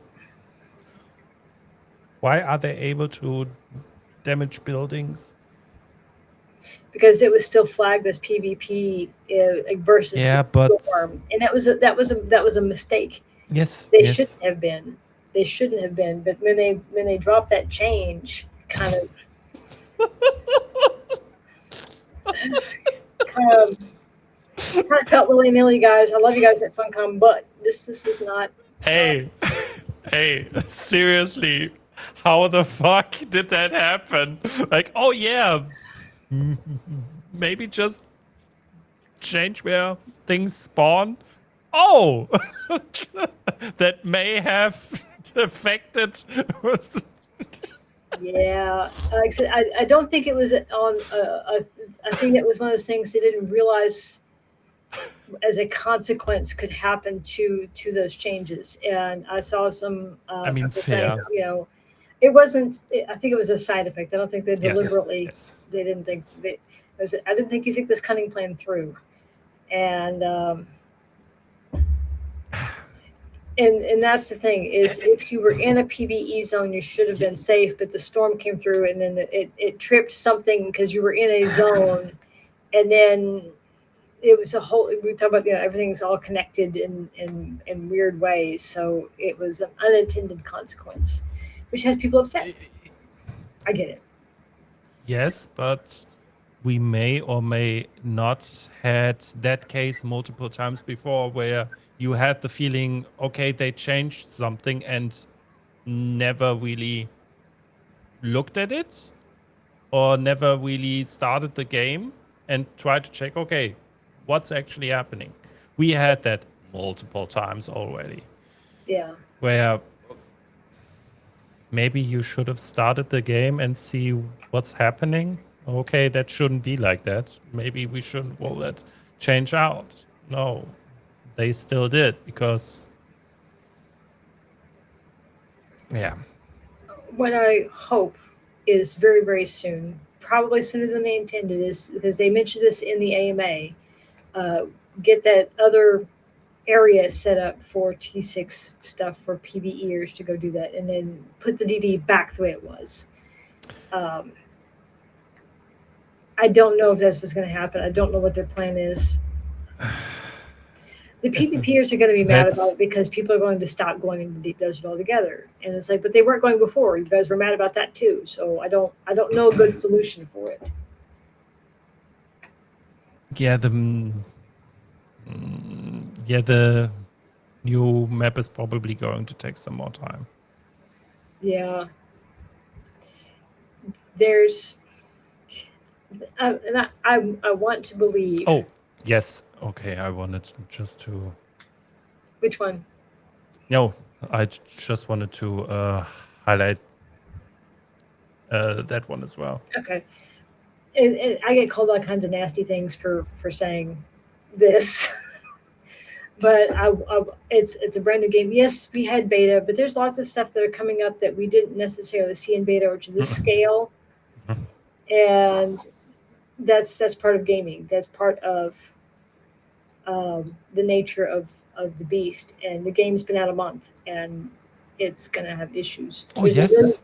why are they able to damage buildings? Because it was still flagged as PvP versus the storm, and that was a mistake. Yes, they shouldn't have been. They shouldn't have been. But when they dropped that change, kind of felt willy-nilly, guys. I love you guys at Funcom, but this was not. Hey, seriously, how the fuck did that happen? Like, oh yeah, maybe just change where things spawn. Oh, that may have affected. Yeah, like I said, I don't think it was on. I think it was one of those things they didn't realize as a consequence could happen to those changes. And I saw some. I mean, fair. Saying, it wasn't. I think it was a side effect. I don't think they deliberately. Yes. They didn't think. I didn't think you think this cunning plan through, and. And that's the thing is, if you were in a PvE zone, you should have been safe. But the storm came through, and then it tripped something because you were in a zone, and then it was a whole. We talk about everything's all connected in weird ways. So it was an unintended consequence, which has people upset. I get it. Yes, but we may or may not had that case multiple times before where you had the feeling, okay, they changed something and never really looked at it or never really started the game and tried to check, okay, what's actually happening. We had that multiple times already Yeah. where maybe you should have started the game and see what's happening. Okay, that shouldn't be like that. Maybe we shouldn't roll that change out. No, they still did because, yeah. What I hope is very, very soon, probably sooner than they intended, is because they mentioned this in the AMA. Get that other area set up for T6 stuff for PvEers to go do that, and then put the DD back the way it was. I don't know if that's what's going to happen. I don't know what their plan is. The PvPers are going to be mad about it because people are going to stop going into the deep desert altogether. And it's like, but they weren't going before. You guys were mad about that too. So I don't know a good solution for it. Yeah, the new map is probably going to take some more time. Yeah. There's, and I want to believe. Oh, yes. Okay, I wanted just to. Which one? No, I just wanted to highlight that one as well. Okay. And I get called all kinds of nasty things for saying this. But it's a brand new game. Yes, we had beta, but there's lots of stuff that are coming up that we didn't necessarily see in beta or to this scale, and that's part of gaming. That's part of the nature of the beast. And the game's been out a month, and it's gonna have issues. Oh, yes. It's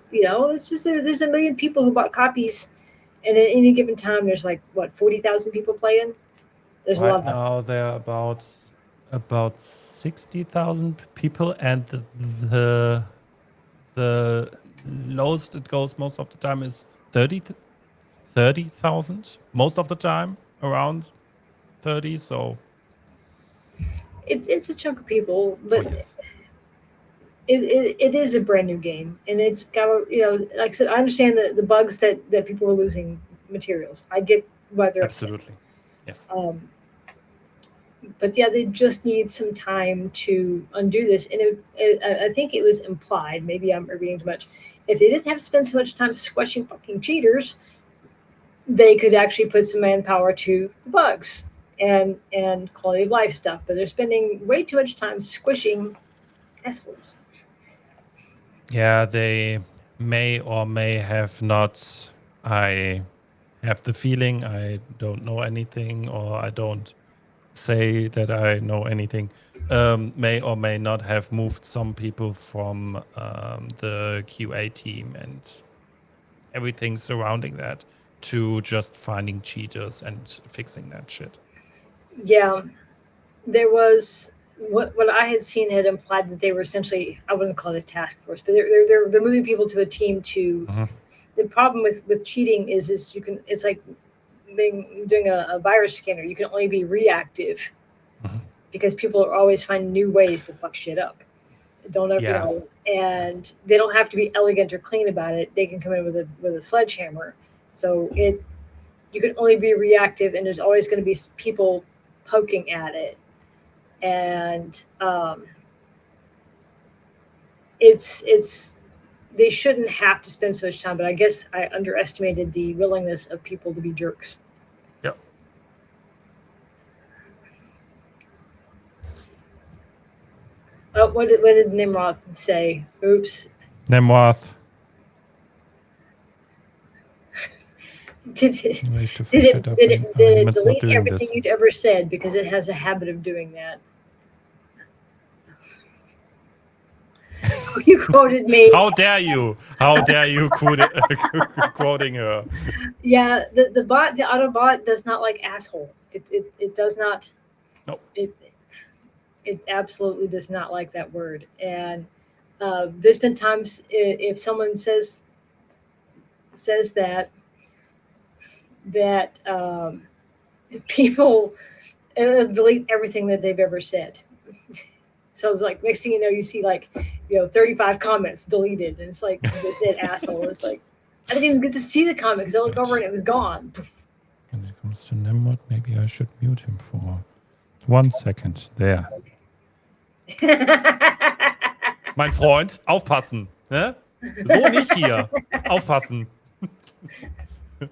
just there's a million people who bought copies, and at any given time, there's like what 40,000 people playing. There's a lot of now there are about 60,000 people, and the lowest it goes most of the time is 30,000. Most of the time, around 30. So it's a chunk of people, but yes. it is a brand new game, and it's got like I said, I understand the bugs that people are losing materials. I get why they're Absolutely, yes. But yeah, they just need some time to undo this. And I think it was implied, maybe I'm reading too much, if they didn't have to spend so much time squashing fucking cheaters, they could actually put some manpower to the bugs and quality of life stuff. But they're spending way too much time squishing assholes. Yeah, they may or may have not. I have the feeling I don't know anything, or I don't say that I know anything. May or may not have moved some people from the QA team and everything surrounding that to just finding cheaters and fixing that shit. Yeah, there was what I had seen had implied that they were essentially, I wouldn't call it a task force, but they're moving people to a team to. The problem with cheating is you can, it's like doing a virus scanner. You can only be reactive because people are always finding new ways to fuck shit up. Don't ever and they don't have to be elegant or clean about it. They can come in with a sledgehammer. So you can only be reactive, and there's always going to be people poking at it. And it's they shouldn't have to spend so much time, but I guess I underestimated the willingness of people to be jerks. Yep. Oh, what did Nimroth say? Oops. Nimroth. Did it delete everything you'd ever said, because it has a habit of doing that? You quoted me. How dare you? How dare you quoting her? Yeah, the bot, the Autobot does not like asshole. It does not. No. It absolutely does not like that word. And there's been times if someone says that, that people delete everything that they've ever said. So it's like next thing you know, you see 35 comments deleted, and it's like they said asshole. It's like I didn't even get to see the comment because I looked over and it was gone. When it comes to Nimrod, maybe I should mute him for 1 second. There. Mein Freund, aufpassen. Ne? So nicht hier. Aufpassen. At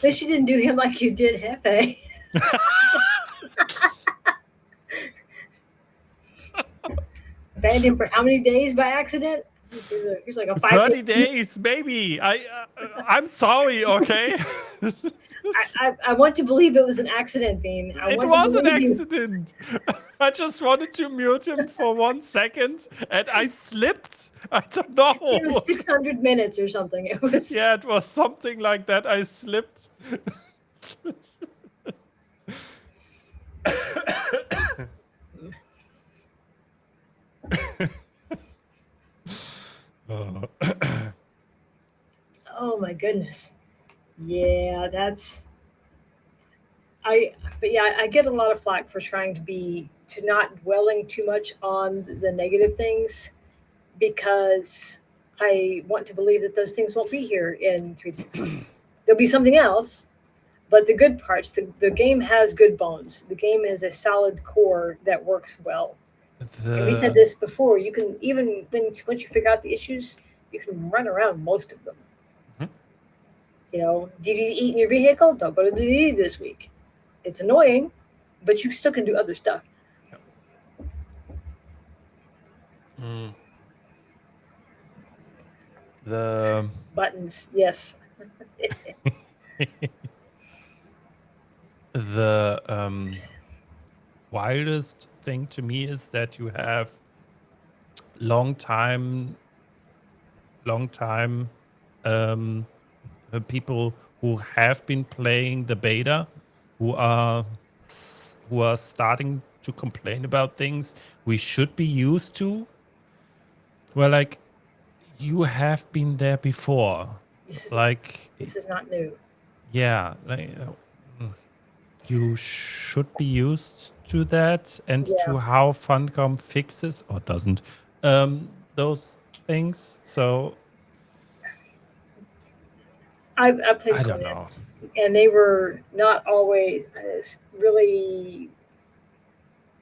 least you didn't do him like you did Hefe. Banned him for how many days by accident? Here's like a 30 days, maybe. I'm sorry, okay? I want to believe it was an accident, Bean. It was an accident. I just wanted to mute him for 1 second, and I slipped. I don't know. It was 600 minutes or something. It was. Yeah, it was something like that. I slipped. Oh my goodness. Yeah, I get a lot of flack for trying to not dwelling too much on the negative things, because I want to believe that those things won't be here in 3 to 6 months. There'll be something else, but the good parts, the game has good bones. The game has a solid core that works well. And we said this before, you can, even once you figure out the issues, you can run around most of them. You know, DD's eating your vehicle, don't go to the DD this week. It's annoying, but you still can do other stuff. The buttons, yes. The wildest thing to me is that you have long time people who have been playing the beta, who are starting to complain about things we should be used to. Well, like, you have been there before. This is not new. Yeah, like, you should be used to that and to how Funcom fixes or doesn't those things. So I played. I don't know. And they were not always really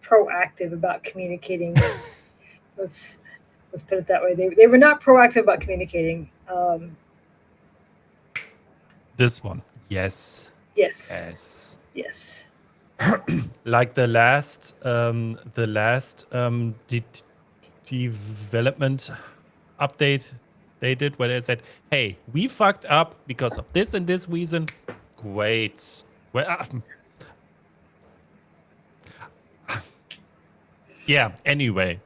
proactive about communicating. let's put it that way. They were not proactive about communicating. This one, yes. Yes. Like the last development update they did, where they said, "Hey, we fucked up because of this and this reason." Great. Well, yeah. Anyway,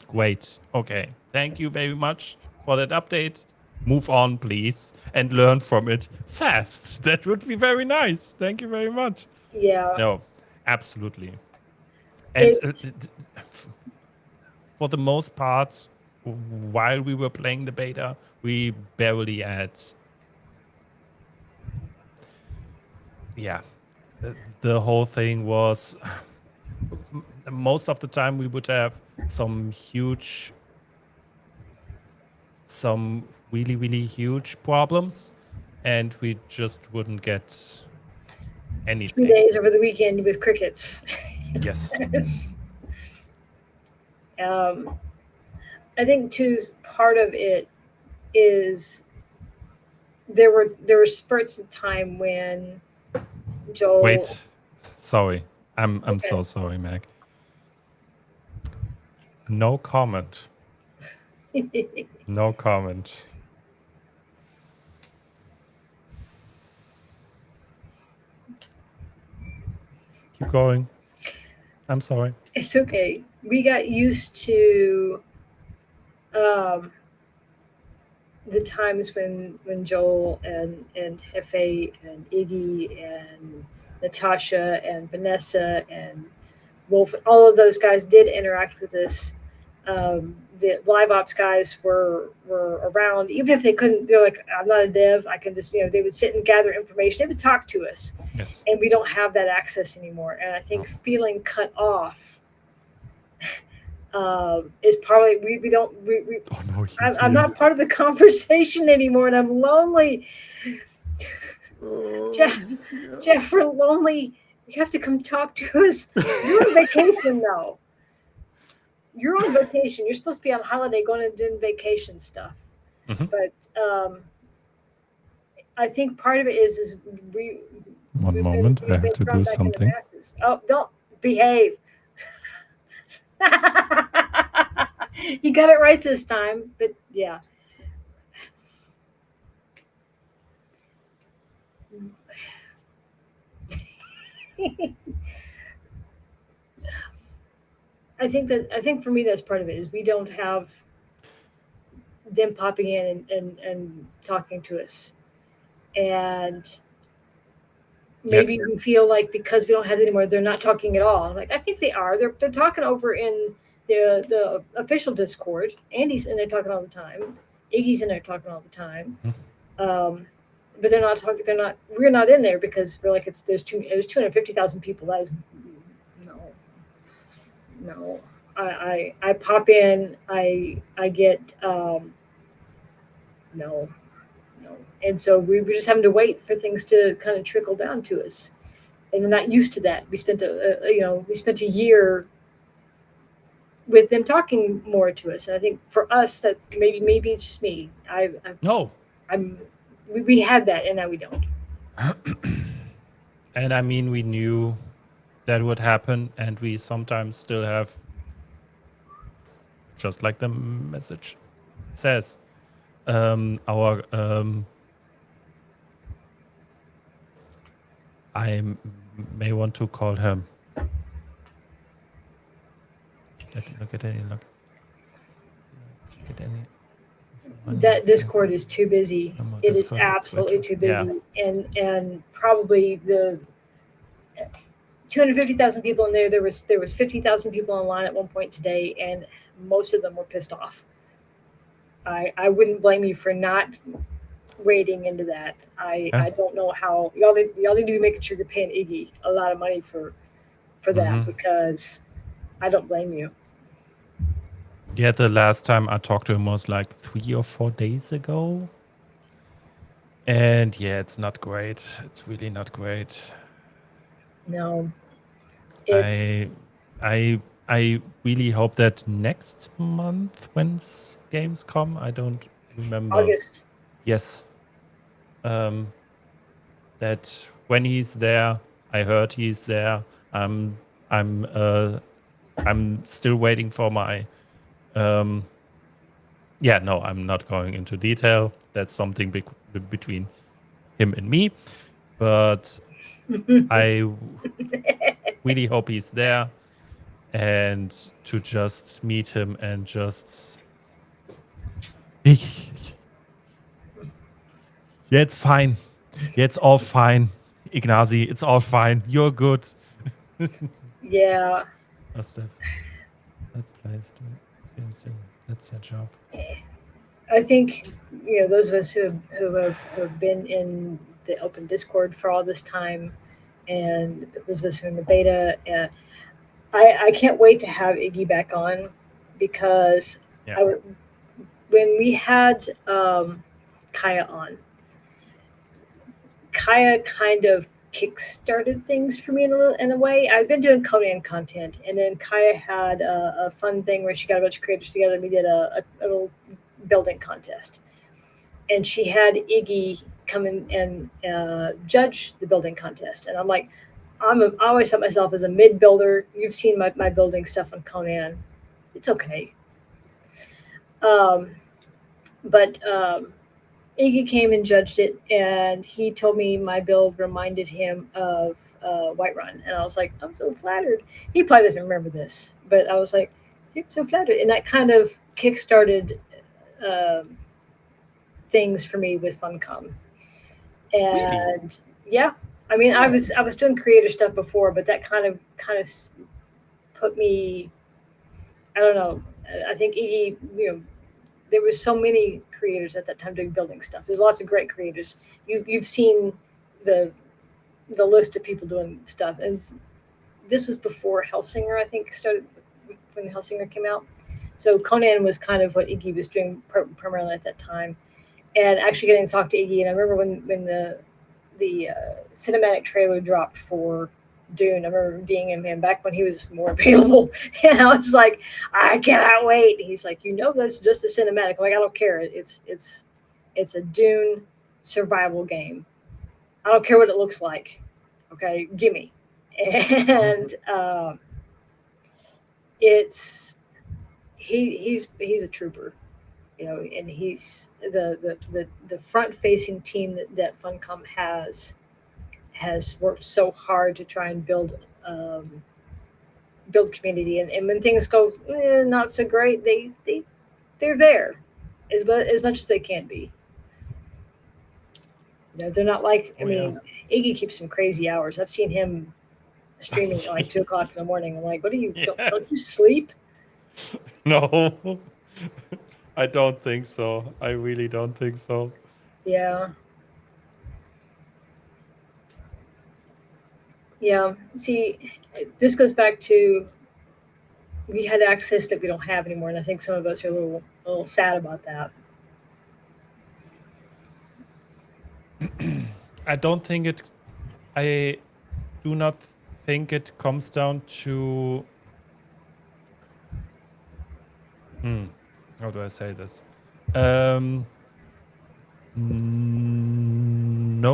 great. Okay. Thank you very much for that update. Move on, please, and learn from it fast. That would be very nice. Thank you very much. Yeah. No, absolutely. And for the most part, while we were playing the beta, we barely had. Yeah, the whole thing was. Most of the time, we would have some really, really huge problems, and we just wouldn't get anything. 2 days over the weekend with crickets. Yes. I think too, part of it is there were spurts of time when Joel. Wait, sorry, I'm okay. So sorry, Meg. No comment. No comment. Keep going. I'm sorry. It's okay. We got used to the times when Joel and Hefe and Iggy and Natasha and Vanessa and Wolf, all of those guys did interact with us the live ops guys were around, even if they couldn't, they're like, I'm not a dev, I can just, they would sit and gather information, they would talk to us. Yes. And we don't have that access anymore. And I think feeling cut off is probably, we don't, Oh no, I'm not part of the conversation anymore, and I'm lonely. Jeff, we're lonely. You have to come talk to us. You're on vacation now. You're on vacation. You're supposed to be on holiday going and doing vacation stuff. But I think part of it is One moment, I have to do something. Oh, don't behave. You got it right this time, but yeah. I think for me that's part of it is we don't have them popping in and talking to us, and maybe we feel like because we don't have it anymore, they're not talking at all. I'm like, I think they are. They're talking over in the official Discord. Andy's in there talking all the time. Iggy's in there talking all the time. But they're not talking. We're not in there because we're like there's 250,000 people. That is no. I pop in. I get no. And so we're just having to wait for things to kind of trickle down to us, and we're not used to that. We spent a year with them talking more to us, and I think for us that's maybe it's just me. We had that, and now we don't. And I mean, we knew that would happen, and we sometimes still have, just like the message says, our I may want to call her. That Discord is too busy. It is absolutely too busy, and probably the 250,000 people in there. There was 50,000 people online at one point today, and most of them were pissed off. I wouldn't blame you for not wading into that. I don't know how y'all need to be making sure you're paying Iggy a lot of money for that, because I don't blame you. Yeah, the last time I talked to him was like 3 or 4 days ago. And yeah, it's not great. It's really not great. No. I really hope that next month, when games come, I don't remember. August. Yes. That when he's there, I heard he's there. I'm still waiting for my. I'm not going into detail. That's something between him and me, but I really hope he's there, and to just meet him and just. Yeah, it's fine. Yeah, it's all fine, Ignazi. It's all fine. You're good. Yeah. Oh, Steph. That place. That's your job. I think those of us who have been in the open Discord for all this time, and those of us who are in the beta, I can't wait to have Iggy back on, because when we had Kaya on, Kaya kind of kickstarted things for me in a way. I've been doing Conan content, and then Kaya had a fun thing where she got a bunch of creators together, and we did a little building contest, and she had Iggy come in and judge the building contest. And I'm like, I always thought myself as a mid builder. You've seen my building stuff on Conan. It's okay. But Iggy came and judged it, and he told me my build reminded him of Whiterun, and I was like, I'm so flattered. He probably doesn't remember this, but I was like, I'm so flattered, and that kind of kickstarted things for me with Funcom. And yeah, I mean, I was doing creator stuff before, but that kind of put me, I don't know, I think Iggy, there was so many creators at that time doing building stuff. There's lots of great creators. You've seen the the list of people doing stuff, and this was before Hellsinger, I think, started when Hellsinger came out. So Conan was kind of what Iggy was doing primarily at that time, and actually getting to talk to Iggy. And I remember when the cinematic trailer dropped for Dune. I remember DMing him back when he was more available, and I was like, I cannot wait. He's like, that's just a cinematic. I'm like, I don't care. It's a Dune survival game. I don't care what it looks like. Okay, gimme. And it's he's a trooper, and he's the front facing team that Funcom has worked so hard to try and build community, and when things go not so great, they're there as much as they can be. They're not like Iggy keeps some crazy hours. I've seen him streaming at like 2 o'clock in the morning. I'm like, what do you don't you sleep? No, I don't think so. I really don't think so. Yeah. Yeah. See, this goes back to we had access that we don't have anymore, and I think some of us are a little sad about that. I do not think it comes down to how do I say this? No,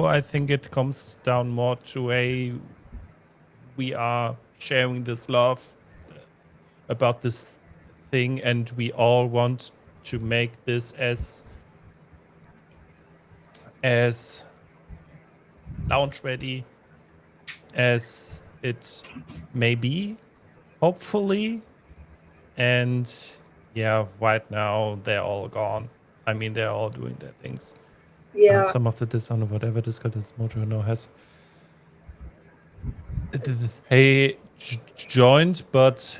I think it comes down more to we are sharing this love about this thing, and we all want to make this as launch ready as it may be, hopefully. And yeah, right now they're all gone. I mean, they're all doing their things. Yeah. And some of the Dishonored or whatever Discord is Mojo now has. He joined, but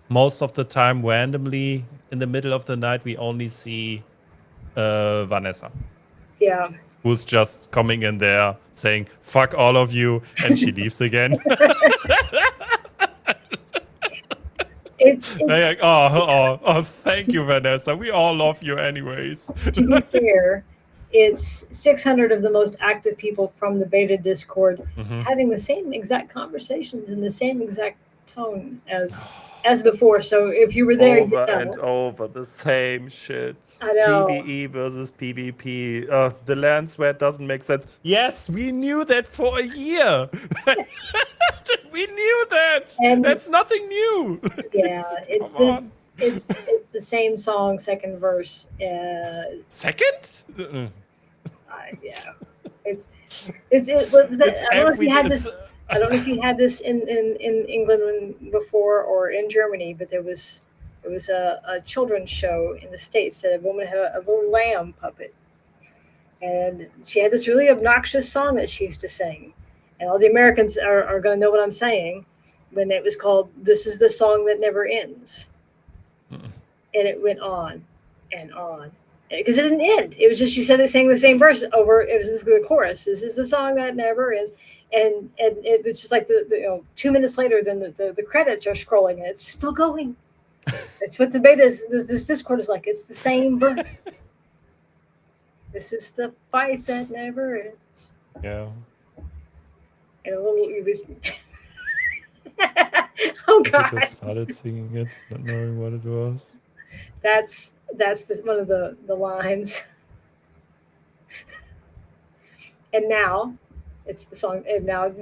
most of the time randomly in the middle of the night we only see Vanessa. Yeah. Who's just coming in there saying, fuck all of you, and she leaves again. It's like, oh, thank you, Vanessa. We all love you anyways. To be fair, it's 600 of the most active people from the beta Discord having the same exact conversations in the same exact tone as before. So if you were there, over and over the same shit. I know. PvE versus PvP. The lands where it doesn't make sense. Yes, we knew that for a year. We knew that. And that's nothing new. Yeah, it's the same song, second verse. Second? Yeah, what was that? I don't know if you had this. I don't know if you had this in England before or in Germany, but it was a children's show in the States that a woman had a little lamb puppet, and she had this really obnoxious song that she used to sing, and all the Americans are going to know what I'm saying when it was called "This Is the Song That Never Ends," and it went on and on. Because it didn't end. It was just she said they sang the same verse over. It was the chorus. This is the song that never ends, and it was just like the 2 minutes later. Then the credits are scrolling and it's still going. It's what the beta is. This Discord is like. It's the same verse. This is the fight that never ends. Yeah. And a little. It was. Oh God! I just started singing it, not knowing what it was. That's one of the lines. And now it's the song. And now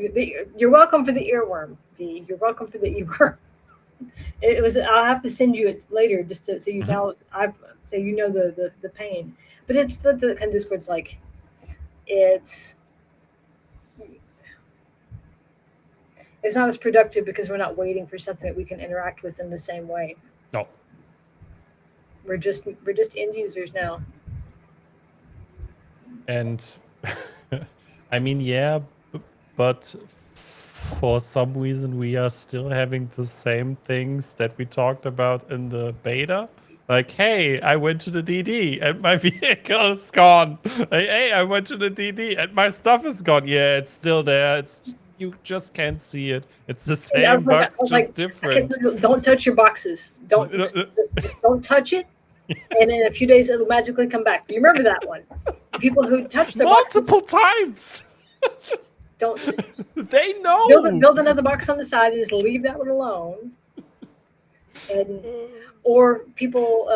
you're welcome for the earworm, D. You're welcome for the earworm. It was. I'll have to send you it later, just so you know. So you know the pain. But it's what the kind of Discord's like. It's not as productive because we're not waiting for something that we can interact with in the same way. No. We're just end users now. And I mean, yeah, but for some reason we are still having the same things that we talked about in the beta. Like, hey, I went to the DD and my vehicle is gone. Hey, I went to the DD and my stuff is gone. Yeah, it's still there. You just can't see it. It's the And I same was like, bugs, just I kept different. telling people, don't touch your boxes. Don't just don't touch it. And in a few days, it'll magically come back. You remember that one? The people who touch the Multiple boxes, times. don't just They know. build another box on the side and just leave that one alone. And or people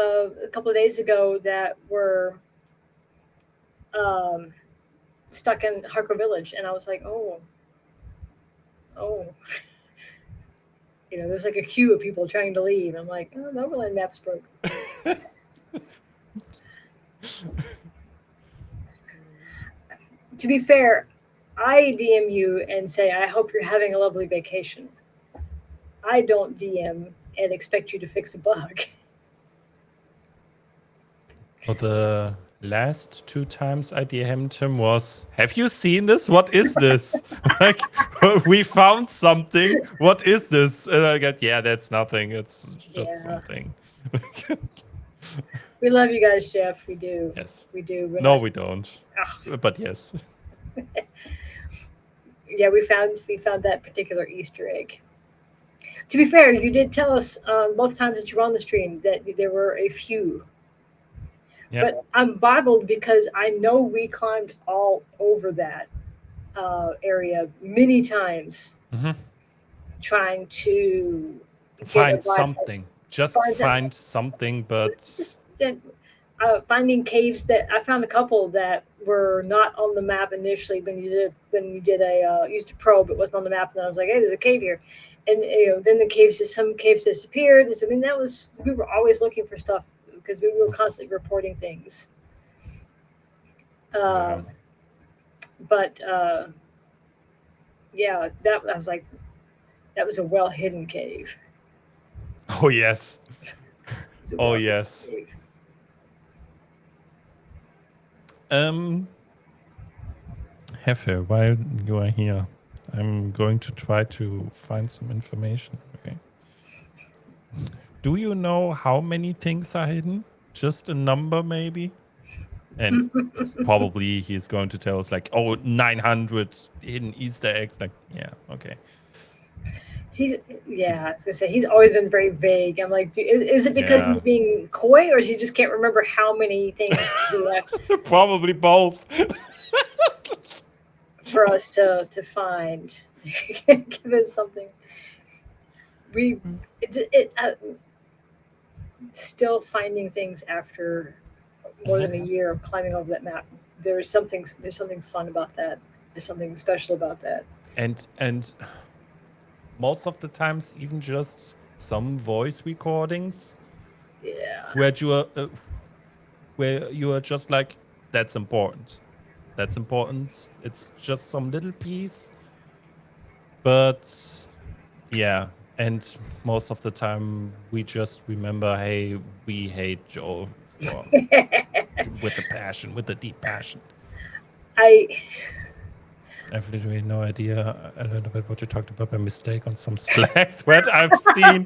a couple of days ago that were stuck in Hagga Village, and I was like, oh, there's like a queue of people trying to leave. I'm like, oh, the overland map's broke. To be fair, I DM you and say, I hope you're having a lovely vacation. I don't DM and expect you to fix a bug. Well, the last 2 times I DM'd him was, have you seen this? What is this? Like, we found something. What is this? And I get, yeah, that's nothing. It's just something. We love you guys, Jeff. We do. Yes. We do. No, we don't. But yes. Yeah, we found that particular Easter egg. To be fair, you did tell us both times that you were on the stream that there were a few. Yep. But I'm boggled because I know we climbed all over that area many times, trying to find something. Just find something, but finding caves that I found a couple that were not on the map initially when you used a probe. It wasn't on the map, and I was like, hey, there's a cave here, and then some caves disappeared. And so we were always looking for stuff because we were constantly reporting things. But yeah, I was like, that was a well hidden cave. Oh yes. Oh yes. Cave. Hefe, while you are here, I'm going to try to find some information. Okay. Do you know how many things are hidden? Just a number, maybe? And probably he's going to tell us like, 900 hidden Easter eggs. Like, yeah, okay. I was gonna say he's always been very vague. I'm like, is it because he's being coy, or is he just can't remember how many things he left? Probably both. For us to find, give us something. Still finding things after more than a year of climbing over that map. There's something fun about that. There's something special about that. And most of the times, even just some voice recordings. Yeah. Where you are just like, that's important. That's important. It's just some little piece. But yeah, and most of the time we just remember, hey, we hate Joel with a deep passion. I have literally no idea. I learned about what you talked about by mistake on some Slack thread I've seen.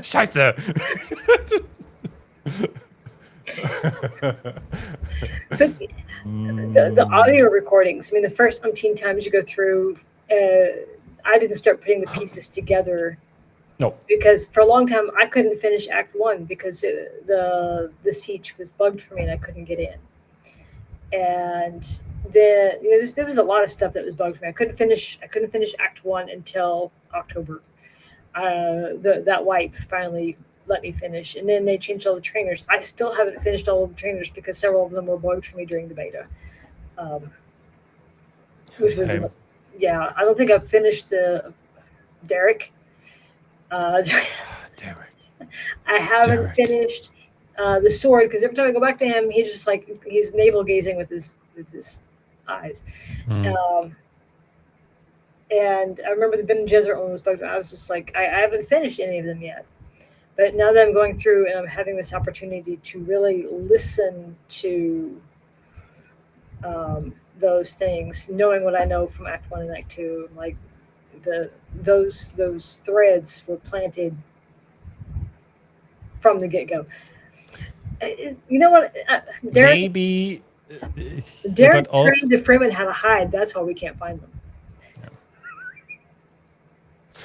Scheiße. But the audio recordings, I mean, the first umpteen times you go through, I didn't start putting the pieces together. No. Because for a long time, I couldn't finish Act 1 because the siege was bugged for me and I couldn't get in. And then there was a lot of stuff that was bugged for me. I couldn't finish Act 1 until October. That wipe finally let me finish, and then they changed all the trainers. I still haven't finished all of the trainers because several of them were bugged for me during the beta. I don't think I've finished the Derek. Derek. I haven't finished the sword because every time I go back to him, he's just like he's navel gazing with his eyes. And I remember the Ben Gesserit one was bugged. I was just like, I haven't finished any of them yet. But now that I'm going through and I'm having this opportunity to really listen to those things, knowing what I know from Act 1 and Act 2. Like those threads were planted from the get go. You know what? Derek, Maybe. Derek But also, trained the Freeman how to hide. That's why we can't find them.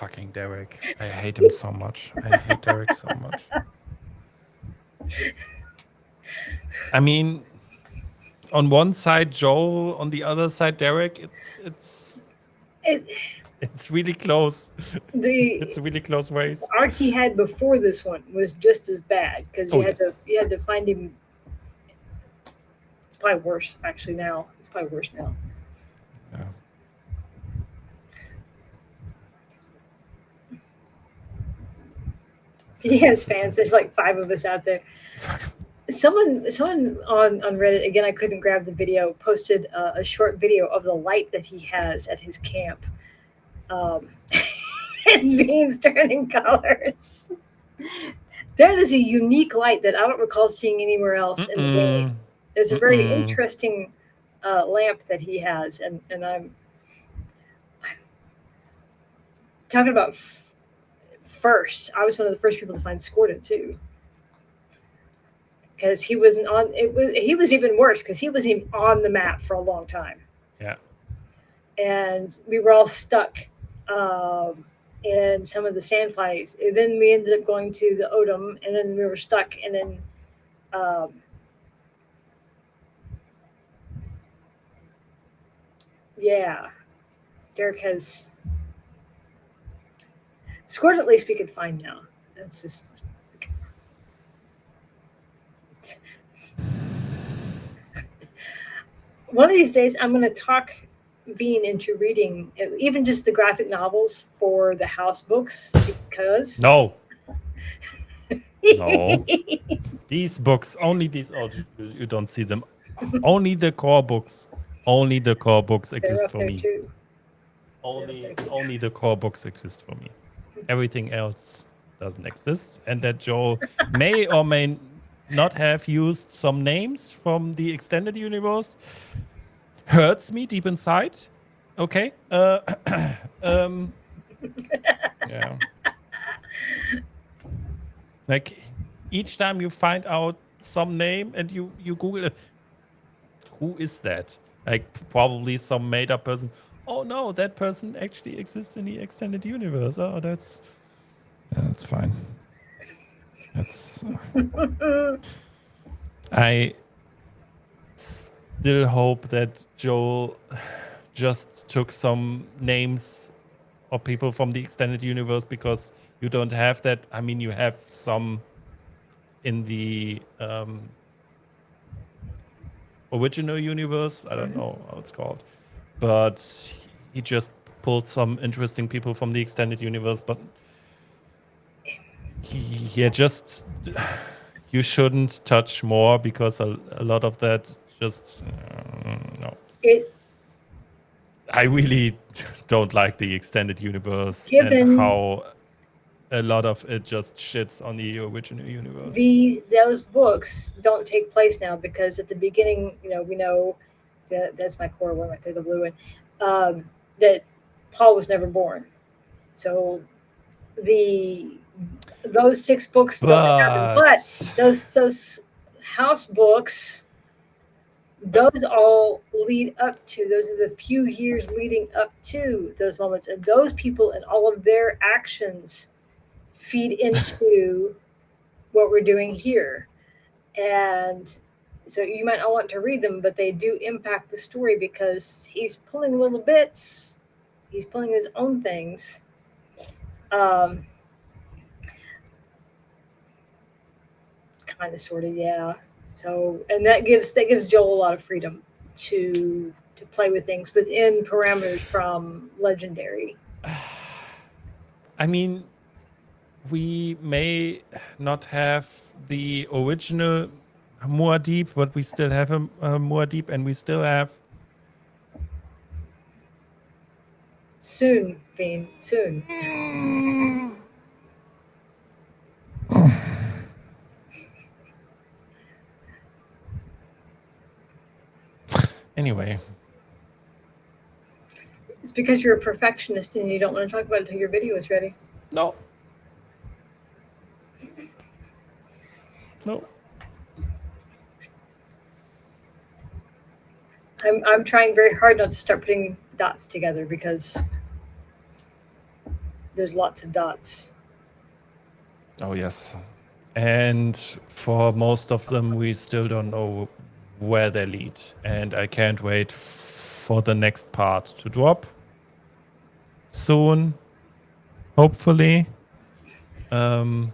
fucking Derek. I hate him so much. I hate Derek so much. I mean, on one side Joel, on the other side Derek. It's really close. It's The really close race. arc he had before this one was just as bad because Oh yes. you had to find him. It's probably worse actually now. It's probably worse now. Yeah. He has fans. There's like 5 of us out there. Someone on Reddit, again, I couldn't grab the video, posted a short video of the light that he has at his camp. And beans turning colors. That is a unique light that I don't recall seeing anywhere else in the game. It's a very interesting lamp that he has, and I'm talking about first. I was one of the first people to find Scorda too, because he wasn't on. He was even worse because he wasn't even on the map for a long time. Yeah. And we were all stuck in some of the sandflies. And then we ended up going to the Odom, and then we were stuck, and then yeah, Derek has scored. At least we could find now. That's just one of these days. I'm going to talk Bean into reading even just the graphic novels for the house books because No. No. These books, only these. Oh, you don't see them. Only the core books. Only the core books exist for me. Too. Only the core books exist for me. Everything else doesn't exist. And that Joel may or may not have used some names from the extended universe hurts me deep inside. Okay. Yeah. Like each time you find out some name and you Google it, who is that? Like probably some made up person. Oh no, that person actually exists in the extended universe. Oh, that's fine. That's I still hope that Joel just took some names of people from the extended universe because you don't have that. I mean, you have some in the original universe. I don't know how it's called, but he just pulled some interesting people from the extended universe. But just you shouldn't touch more because a lot of that just no. I really don't like the extended universe and how a lot of it just shits on the original universe. Those books don't take place now because at the beginning, we know that's my core one right there, the blue one, that Paul was never born. So those 6 books don't happen, but those house books, those all lead up to, those are the few years leading up to those moments, and those people and all of their actions feed into what we're doing here. And so you might not want to read them, but they do impact the story because he's pulling little bits, he's pulling his own things. Kind of, sort of, yeah. So, and that gives Joel a lot of freedom to play with things within parameters from Legendary. I mean, we may not have the original Muad'Dib, but we still have a Muad'Dib, and we still have soon, Bean, soon. Anyway, It's because you're a perfectionist and you don't want to talk about it until your video is ready. No. No. I'm trying very hard not to start putting dots together because there's lots of dots. Oh, yes. And for most of them, we still don't know where they lead. And I can't wait for the next part to drop soon, hopefully. Yeah.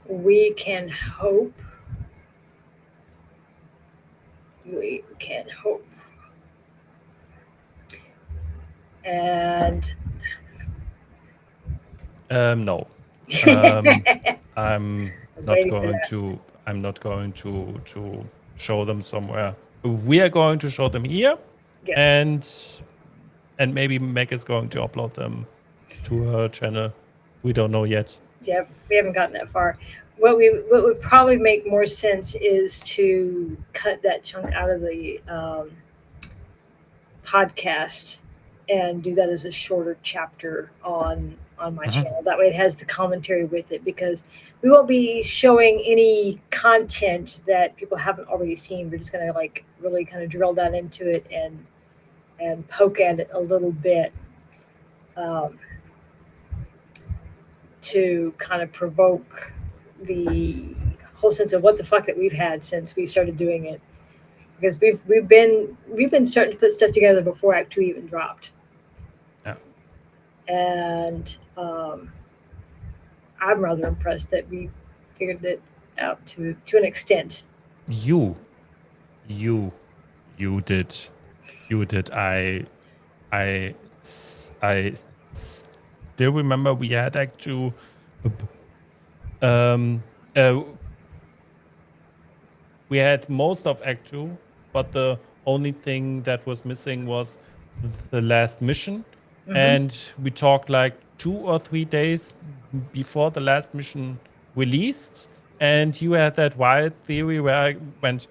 We can hope. We can hope. And No. I'm was not waiting for going that. to. I'm not going to show them somewhere. We are going to show them here, Yes. and maybe Meg is going to upload them to her channel. We don't know yet. Yeah, we haven't gotten that far. What would probably make more sense is to cut that chunk out of the podcast and do that as a shorter chapter on my channel. That way it has the commentary with it, because we won't be showing any content that people haven't already seen. We're just gonna like really kind of drill down into it and poke at it a little bit, to kind of provoke the whole sense of what the fuck that we've had since we started doing it, because we've been starting to put stuff together before Act 2 even dropped. Yeah. And I'm rather impressed that we figured it out to an extent. You did. I still remember we had Act 2. We had most of Act 2, but the only thing that was missing was the last mission. And we talked like 2 or 3 days before the last mission released. And you had that wild theory where I went,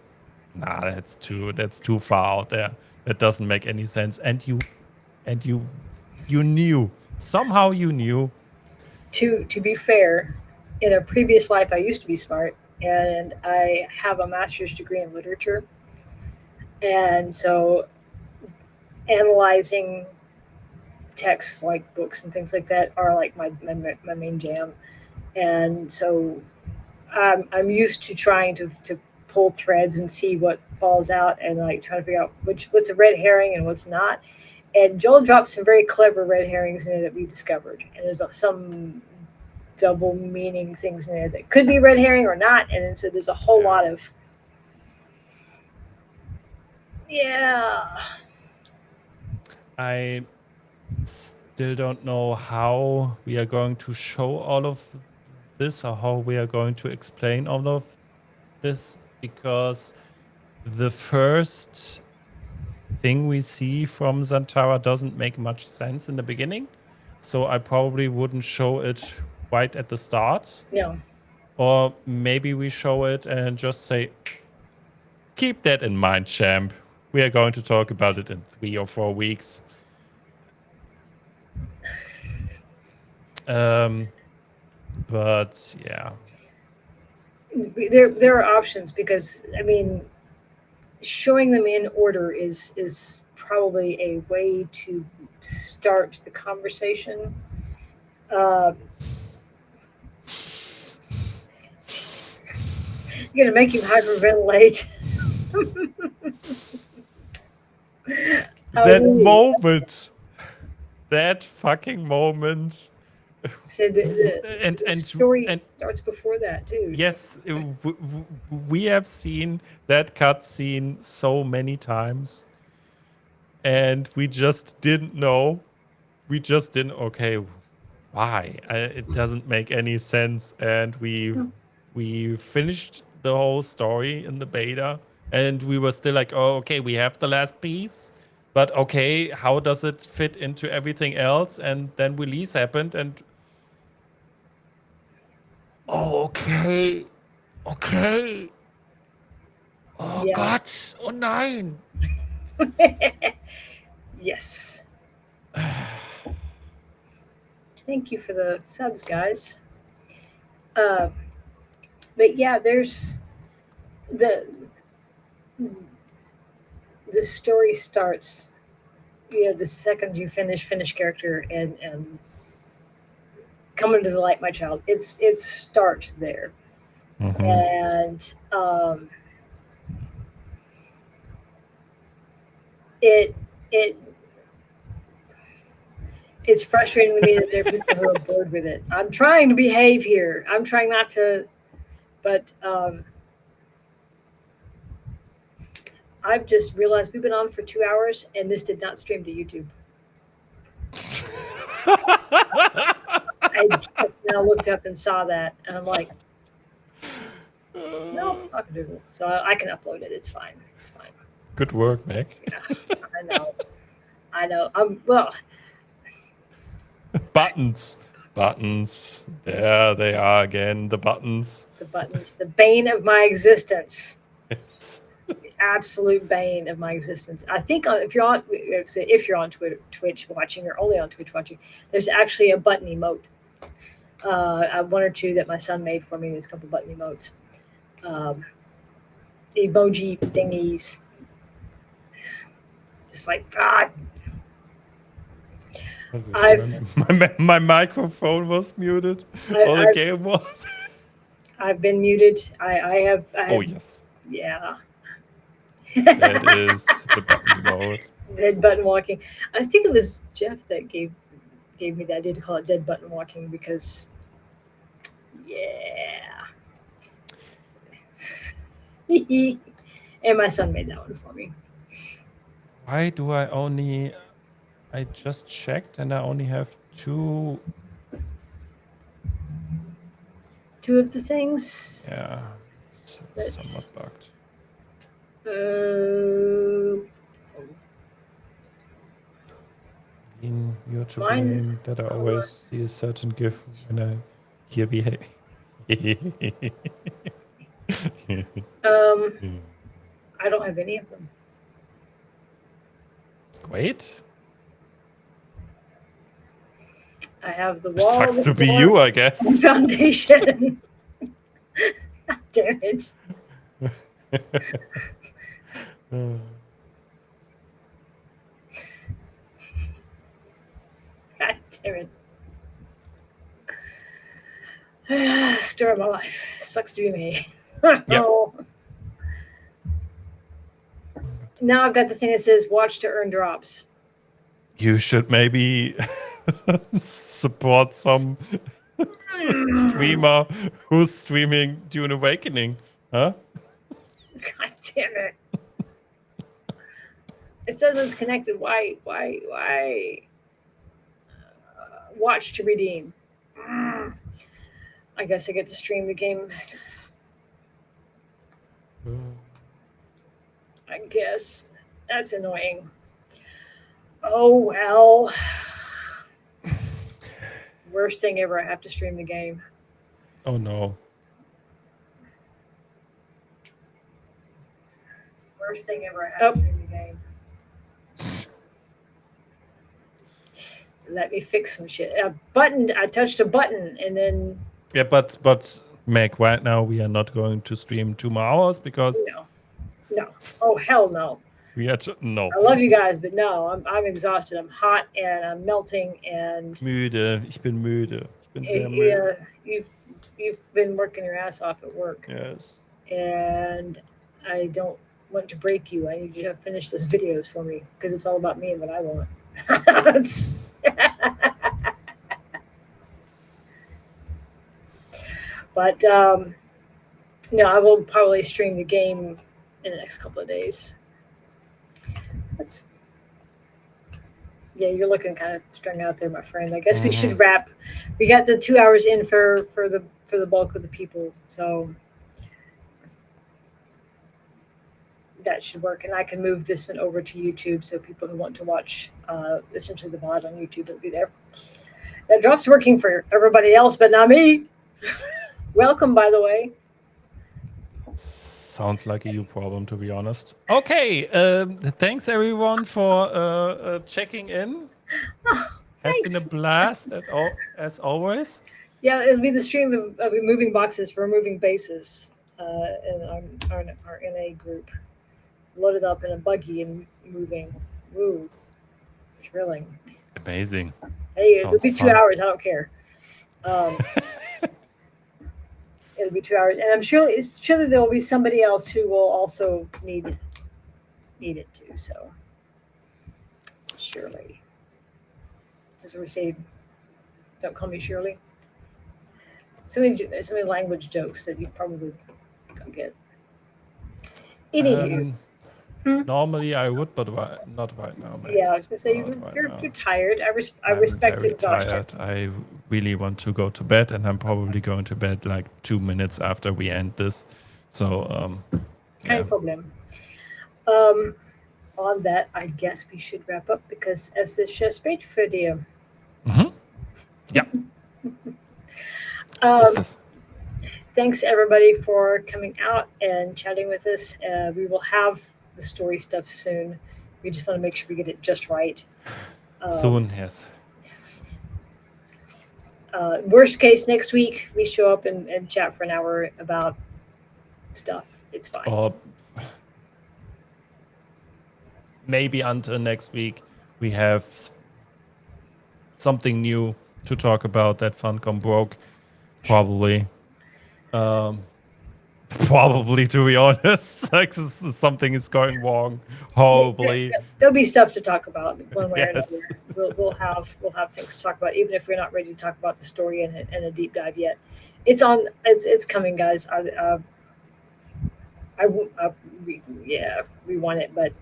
nah, that's too far out there. That doesn't make any sense. And you knew. Somehow you knew. To be fair, in a previous life, I used to be smart, and I have a master's degree in literature, and so analyzing texts like books and things like that are like my main jam. And so I'm used to trying to pull threads and see what falls out, and like trying to figure out what's a red herring and what's not. And Joel dropped some very clever red herrings in there that we discovered, and there's some double meaning things in there that could be red herring or not. And so there's a whole lot of I still don't know how we are going to show all of this, or how we are going to explain all of this, because the first thing we see from Zantara doesn't make much sense in the beginning. So I probably wouldn't show it right at the start. No. Or maybe we show it and just say, keep that in mind, champ. We are going to talk about it in 3 or 4 weeks. But yeah, there are options, because I mean, showing them in order is probably a way to start the conversation. Gonna make you hyperventilate. that fucking moment. So the story starts before that too. Yes, we have seen that cutscene so many times, and we just didn't know. We just didn't. Okay, why? It doesn't make any sense. And we finished the whole story in the beta, and we were still like, oh, okay, we have the last piece, but okay, how does it fit into everything else? And then release happened, and oh, okay. Oh Yeah. Gott, oh nein. Yes. Thank you for the subs, guys. Uh, but yeah, there's the the story starts. Yeah, the second you finish character and come into the light, my child. It starts there, Mhm. and it it it's frustrating to me that there are people who are bored with it. I'm trying to behave here. I'm trying not to, but I've just realized we've been on for 2 hours, and this did not stream to YouTube. I just now looked up and saw that, and I'm like, no, fuck Google. So I can upload it. It's fine. It's fine. Good work, Meg. Yeah, I know. I know. Well, Buttons. Buttons. There they are again, the buttons. the buttons, the bane of my existence. Yes. The absolute bane of my existence. I think if you're on Twitch watching, or only on Twitch watching, there's actually a button emote. One or two that my son made for me. There's a couple button emotes, emoji thingies. Just like God. My microphone was muted. Or the game was. I've been muted. I have. Oh yes. Yeah. That is the button mode. Dead button walking. I think it was Jeff that gave me the idea to call it dead button walking because, yeah. And my son made that one for me. Why do I just checked and I only have two. Two of the things. Yeah, it's somewhat bugged. You're to blame that I always see a certain GIF when I hear behave. I don't have any of them. Wait. I have the wall. Sucks to be you, I guess. Foundation. God damn it. God damn it. Story of my life. Sucks to be me. Yep. Now I've got the thing that says watch to earn drops. You should maybe support some streamer who's streaming Dune Awakening, huh? God damn it. It says it's connected. Why? Watch to redeem. I guess I get to stream the game. I guess. That's annoying. Oh, well. Worst thing ever. I have to stream the game. Oh, no. Worst thing ever. I have to stream the game. Let me fix some shit. I touched a button and then. Yeah, but Meg, right now we are not going to stream 2 more hours because. No. Oh, hell no. No. I love you guys, but no, I'm exhausted. I'm hot and I'm melting and. Müde. Ich bin müde. Ich bin sehr müde. Yeah, you've been working your ass off at work. Yes. And I don't want to break you. I need you to finish those videos for me because it's all about me and what I want. But no, I will probably stream the game in the next couple of days. Yeah, you're looking kind of strung out there, my friend. I guess we should wrap. We got the 2 hours in for the bulk of the people, so that should work. And I can move this one over to YouTube, so people who want to watch essentially the VOD on YouTube will be there. That drop's working for everybody else, but not me. Welcome, by the way. Sounds like a you problem, to be honest. Okay, thanks everyone for checking in. Has been a Thanks. blast as always. Yeah, it'll be the stream of moving boxes for moving bases in our NA group. Loaded up in a buggy and moving. Woo. Thrilling. Amazing. Hey, it'll Sounds be 2 fun. hours. I don't care. It'll be 2 hours, and I'm surely there will be somebody else who will also need it too. So surely, this is where we say, "Don't call me Shirley." So many language jokes that you probably don't get. Anywho, Normally I would, but not right now, mate. yeah, I was gonna say Not you're, right now. you're tired. I I'm respect very exhaustion. tired. I really want to go to bed, and I'm probably going to bed like 2 minutes after we end this. So, Kein Problem. On that, I guess we should wrap up because es ist schon spät für dir. Yeah. Ist das? Thanks everybody for coming out and chatting with us. We will have the story stuff soon. We just want to make sure we get it just right. Soon, yes. Worst case, next week we show up and chat for an hour about stuff. It's fine. Or maybe until next week we have something new to talk about that Funcom broke. Probably. Probably, to be honest. Like something is going wrong. Hopefully. There'll be stuff to talk about one way Yes. or another. We'll have things to talk about, even if we're not ready to talk about the story and a deep dive yet. It's coming, guys. We want it, but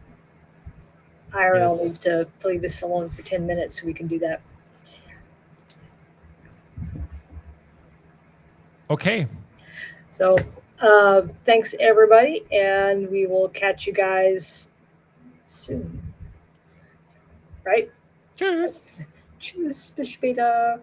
IRL Yes. needs to leave us alone for 10 minutes so we can do that. Okay. So thanks everybody, and we will catch you guys soon. Right? Tschüss. Tschüss, bis später.